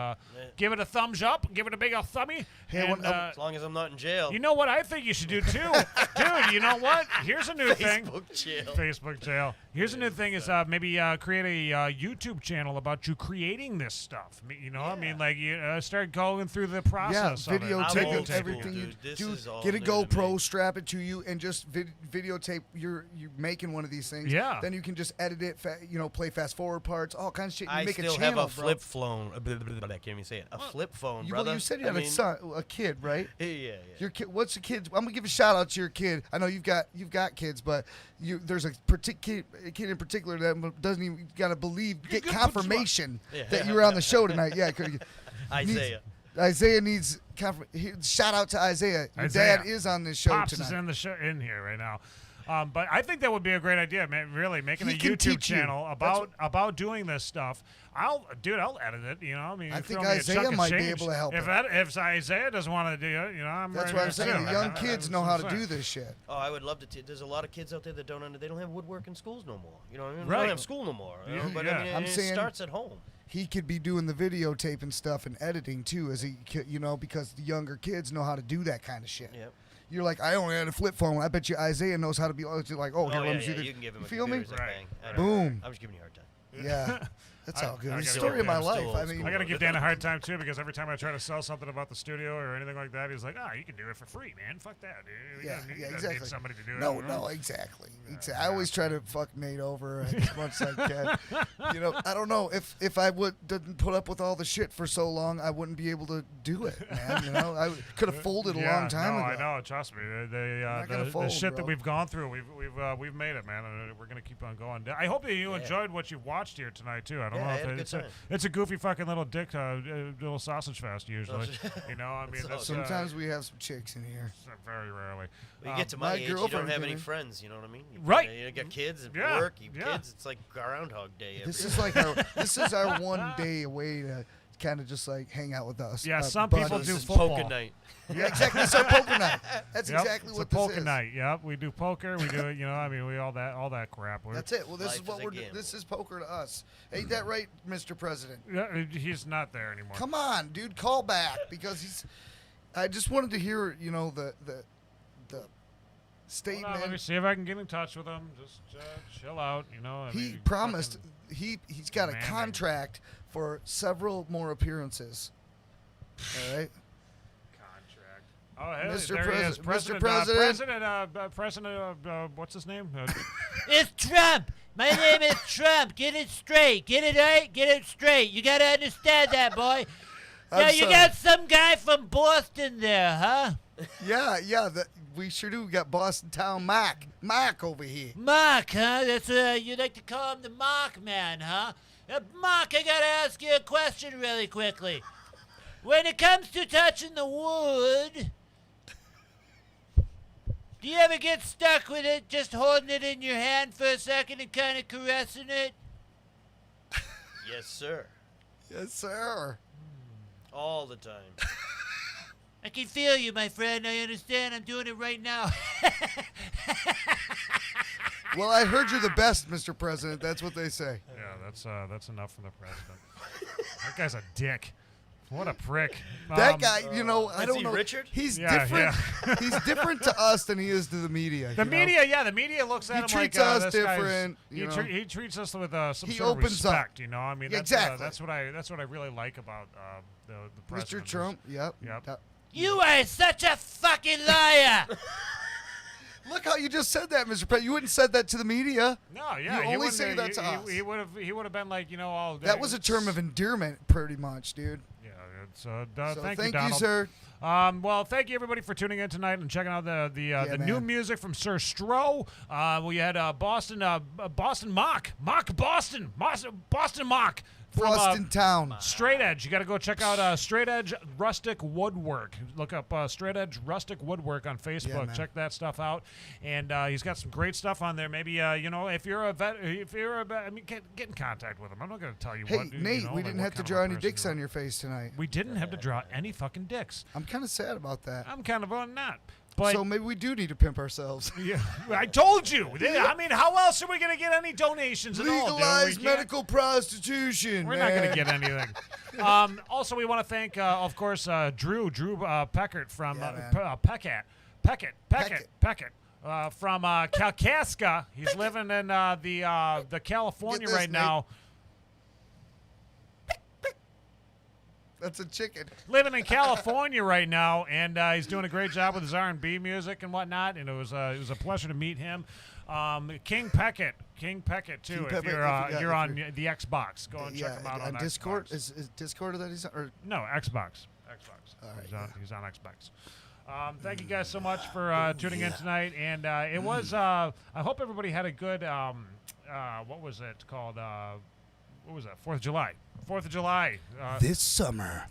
give it a thumbs up, give it a big old thumbie. Hey, and, as long as I'm not in jail. You know what I think you should do too, dude. You know what? Here's a new thing. Facebook jail. Here's a new thing: is maybe create a YouTube channel about you creating this stuff. I mean, like you start going through the process. Yeah, of videotape everything you do. Get a GoPro, strap it to you, and just videotape you making one of these things. Yeah. Then you can just edit it. Play fast forward parts, all kinds of shit. You I make still a channel, have a flip phone. I can't even say it. A flip phone, brother. Well, you said you had a kid, right? Yeah. Your kid. What's the kid? I'm gonna give a shout out to your kid. I know you've got kids, but there's a kid in particular that doesn't even gotta get confirmation that you were on the show tonight. Yeah, Isaiah needs shout out to Isaiah. Your dad is on this show Pops tonight. is in here right now. But I think that would be a great idea, man. Really, making a YouTube channel about doing this stuff. I'll edit it. I mean, I think throw me a Isaiah chunk of might be change. able to help. If Isaiah doesn't want to do it, I'm. That's right what I'm here saying. too. The young kids know how to do this shit. Oh, I would love to. There's a lot of kids out there that they don't have woodwork in schools no more. You know what I mean? Right. They don't have school no more. But I mean, I'm it saying starts at home. He could be doing the videotape and stuff and editing too, because the younger kids know how to do that kind of shit. Yep. You're like, I only had a flip phone. I bet you Isaiah knows how to be like, here, let me see this. You can give him You a feel me? computer, bang. Boom. I'm just giving you a hard time. Yeah. That's all good. I It's the gotta story of my give- life. I mean, I got to give Dan a hard time too because every time I try to sell something about the studio or anything like that, he's like, "You can do it for free, man. Fuck that, dude. You don't need exactly. somebody to do it." No, exactly. I always try to fuck Nate over as much as I can. I don't know if I didn't put up with all the shit for so long, I wouldn't be able to do it, man. I could have folded a long time ago. I know. Trust me. The shit that we've gone through, we've made it, man, and we're gonna keep on going. I hope that you enjoyed what you watched here tonight too. I don't know if it's a goofy fucking little little sausage fest usually. I mean, sometimes we have some chicks in here. Very rarely. When you get to my age, you don't have any friends. You know what I mean? Right. You got kids and Yeah. work. Yeah. Kids. It's like Groundhog Day. This is like our one day away to kind of just like hang out with us. Yeah, some people buddies. do football. Poker night. Yeah, exactly. It's our poker night. That's exactly it's what a poker this is. night. Yep, we do poker. We do it. I mean, we all that crap. That's it. Well, this Life is what is a we're doing. gamble. This is poker to us. Ain't that right, Mr. President? Yeah, he's not there anymore. Come on, dude, call back because he's. I just wanted to hear, the statement. Hold on, let me see if I can get in touch with him. Just chill out. He promised he's got a contract for several more appearances. All right. Oh, hey, Mr. there he is. Mr. President, what's his name? It's Trump. My name is Trump. Get it straight. Get it right. Get it straight. You gotta understand that, boy. Now you got some guy from Boston there, huh? Yeah. We sure do. We got Boston Town Mark over here. Mark, huh? That's you like to call him the Mark Man, huh? Mark, I gotta ask you a question really quickly. When it comes to touching the wood, do you ever get stuck with it, just holding it in your hand for a second and kind of caressing it? Yes, sir. Yes, sir. All the time. I can feel you, my friend. I understand. I'm doing it right now. Well, I heard you're the best, Mr. President. That's what they say. Yeah, that's enough from the president. That guy's a dick. What a prick. That guy, you know, I Is don't he know. Richard? He's Yeah, different. yeah. He's different to us than he is to the media. The you know? media, yeah, the media looks at He him treats like us this guy's- different, you know. He treats us with some He sort of opens up. respect. You know, I mean, that's, Exactly. that's what I really like about the president. Mr. Trump. Yep. Yep. You are such a fucking liar. Look how you just said that, Mr. President. You wouldn't said that to the media. No, yeah, You he only wouldn't- say that to us. He would have been like, you know, all That was a term of endearment, pretty much, dude. Yeah, it's So thank thank you, Donald. sir. Well, thank you everybody for tuning in tonight and checking out the new man. music from Sir Stroh. We had Boston Mock Boston Mock. From, Boston Town. Straight Edge. You got to go check out Straight Edge Rustic Woodwork. Look up Straight Edge Rustic Woodwork on Facebook. man. Check that stuff out. And he's got some great stuff on there. Maybe you know, if you're a vet, I mean, get in contact with him. I'm not going to tell you Hey, what. Nate, you know, we like didn't what have to kind of draw a any person dicks you are. on your face tonight. We didn't have to draw any fucking dicks. I'm kind of sad about that. I'm kind of on that. But so maybe we do need to pimp ourselves. yeah, I told you. I mean, how else are we going to get any donations at all? dude? Legalize We can't- medical prostitution. We're not going to get anything. Also, we want to thank, of course, Drew Peckat from Peckat from Kalkaska. He's living in the California Get this, right now. That's a chicken. Living in California right now, and he's doing a great job with his R&B music and whatnot. And it was a pleasure to meet him. King Peckat too. King If Peckat, you're on the Xbox, go and check him out on Discord. Xbox. Is Discord that he's on? Or No, Xbox. All right, He's on Xbox. Thank you guys so much for tuning in tonight. And it was, I hope everybody had a good, what was it called? What was that? 4th of July. 4th of July. this summer.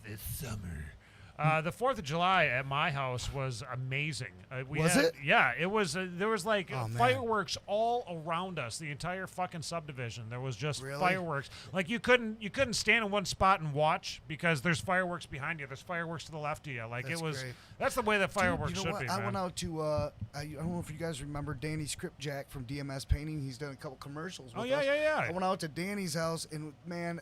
The 4th of July at my house was amazing. Was it? Yeah, it was. There was like Oh, man. fireworks all around us. The entire fucking subdivision. There was just Really? fireworks. Like you couldn't stand in one spot and watch because there's fireworks behind you. There's fireworks to the left of you. Like That's it was. great. That's the way that fireworks Dude, you know should what? be. I man. went out to I don't know if you guys remember Danny Scriptjack from DMS Painting. He's done a couple commercials with Oh, yeah, us. yeah, yeah. I went out to Danny's house and man,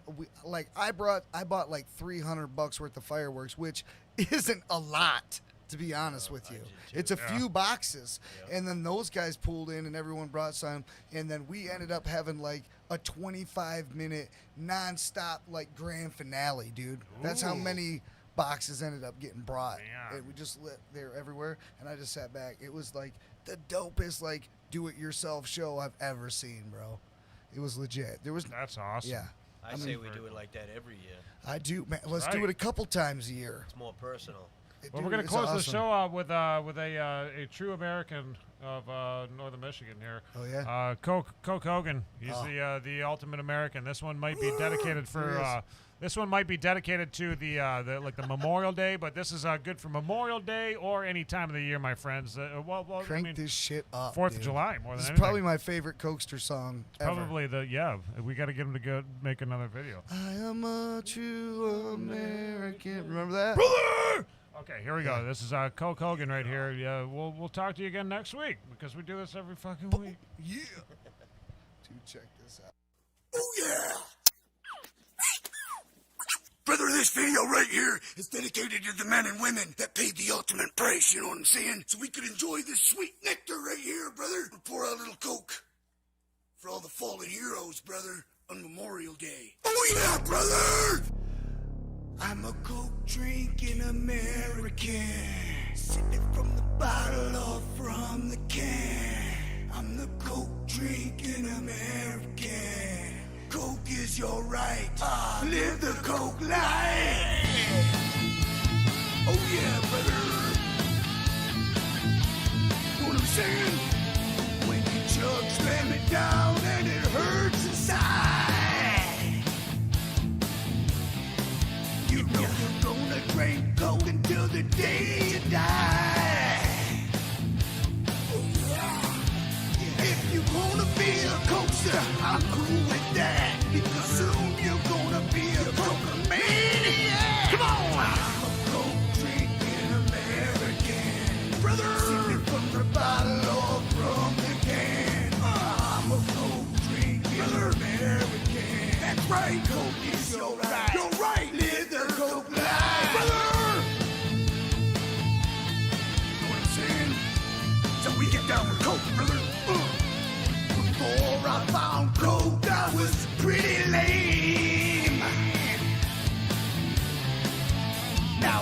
I bought like $300 worth of fireworks, which isn't a lot to be honest with you. It's a few boxes. And then those guys pulled in and everyone brought some and then we ended up having like a 25-minute nonstop like grand finale, dude. That's how Ooh. many boxes ended up getting brought. Man. And we just lit there everywhere and I just sat back. It was like the dopest like do-it-yourself show I've ever seen, bro. It was legit. That's awesome. Yeah. I say we do it like that every year. I do, man. Let's Right. do it a couple times a year. It's more personal. Well, Dude, we're gonna it's close the awesome. show out with a true American of Northern Michigan here. Oh yeah. Coke Hogan. He's Oh. the ultimate American. This one might be dedicated There he is. for. This one might be dedicated to the Memorial Day, but this is good for Memorial Day or any time of the year, my friends. Well, Crank I mean, this shit up. 4th of dude. July more than This is anything. probably my favorite Cokester song ever. Probably we got to get him to go make another video. I am a true American. Remember that? Brother! Okay, here we go. This is Coke Hogan right here. Yeah, we'll talk to you again next week because we do this every fucking week. Yeah. Dude, check this out. Oh, yeah. Brother, this video right here is dedicated to the men and women that paid the ultimate price, you know what I'm saying? So we could enjoy this sweet nectar right here, brother. We'll pour out a little Coke for all the fallen heroes, brother, on Memorial Day. Oh, yeah, brother! I'm a Coke drinking American, sipping from the bottle or from the can. I'm the Coke drinking American. Coke is your right. Live the Coke life. Oh yeah, brother. Know what I'm saying? When you chug, slam it down and it hurts inside. You know you're gonna drink Coke until the day you die. If you wanna be a coaster, I'm cool with that. Because soon you're gonna be a Coke-a-maniac. Come on! I'm a Coke drinking American. Brother! Sipping from the bottle or from the can. I'm a Coke drinking American. That's right, Coke is your right. You're right. Live the Coke life.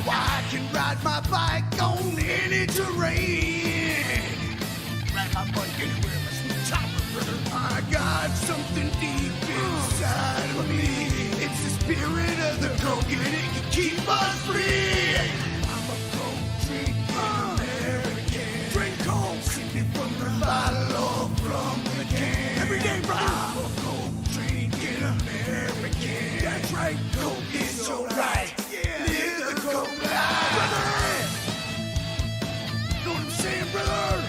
Now I can ride my bike on any terrain. Ride my bike anywhere, my sweet chopper, brother. I got something deep inside of me. It's the spirit of the coke and it can keep us free. I'm a coke drinking American. Drink coke, sipping from the bottle or from the can. Every day, brother. I'm a coke drinking American. That's right, coke is alright. Yeah, live the coke life, brother. Know what I'm saying, brother?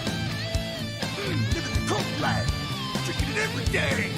Living the coke life, drinking it every day.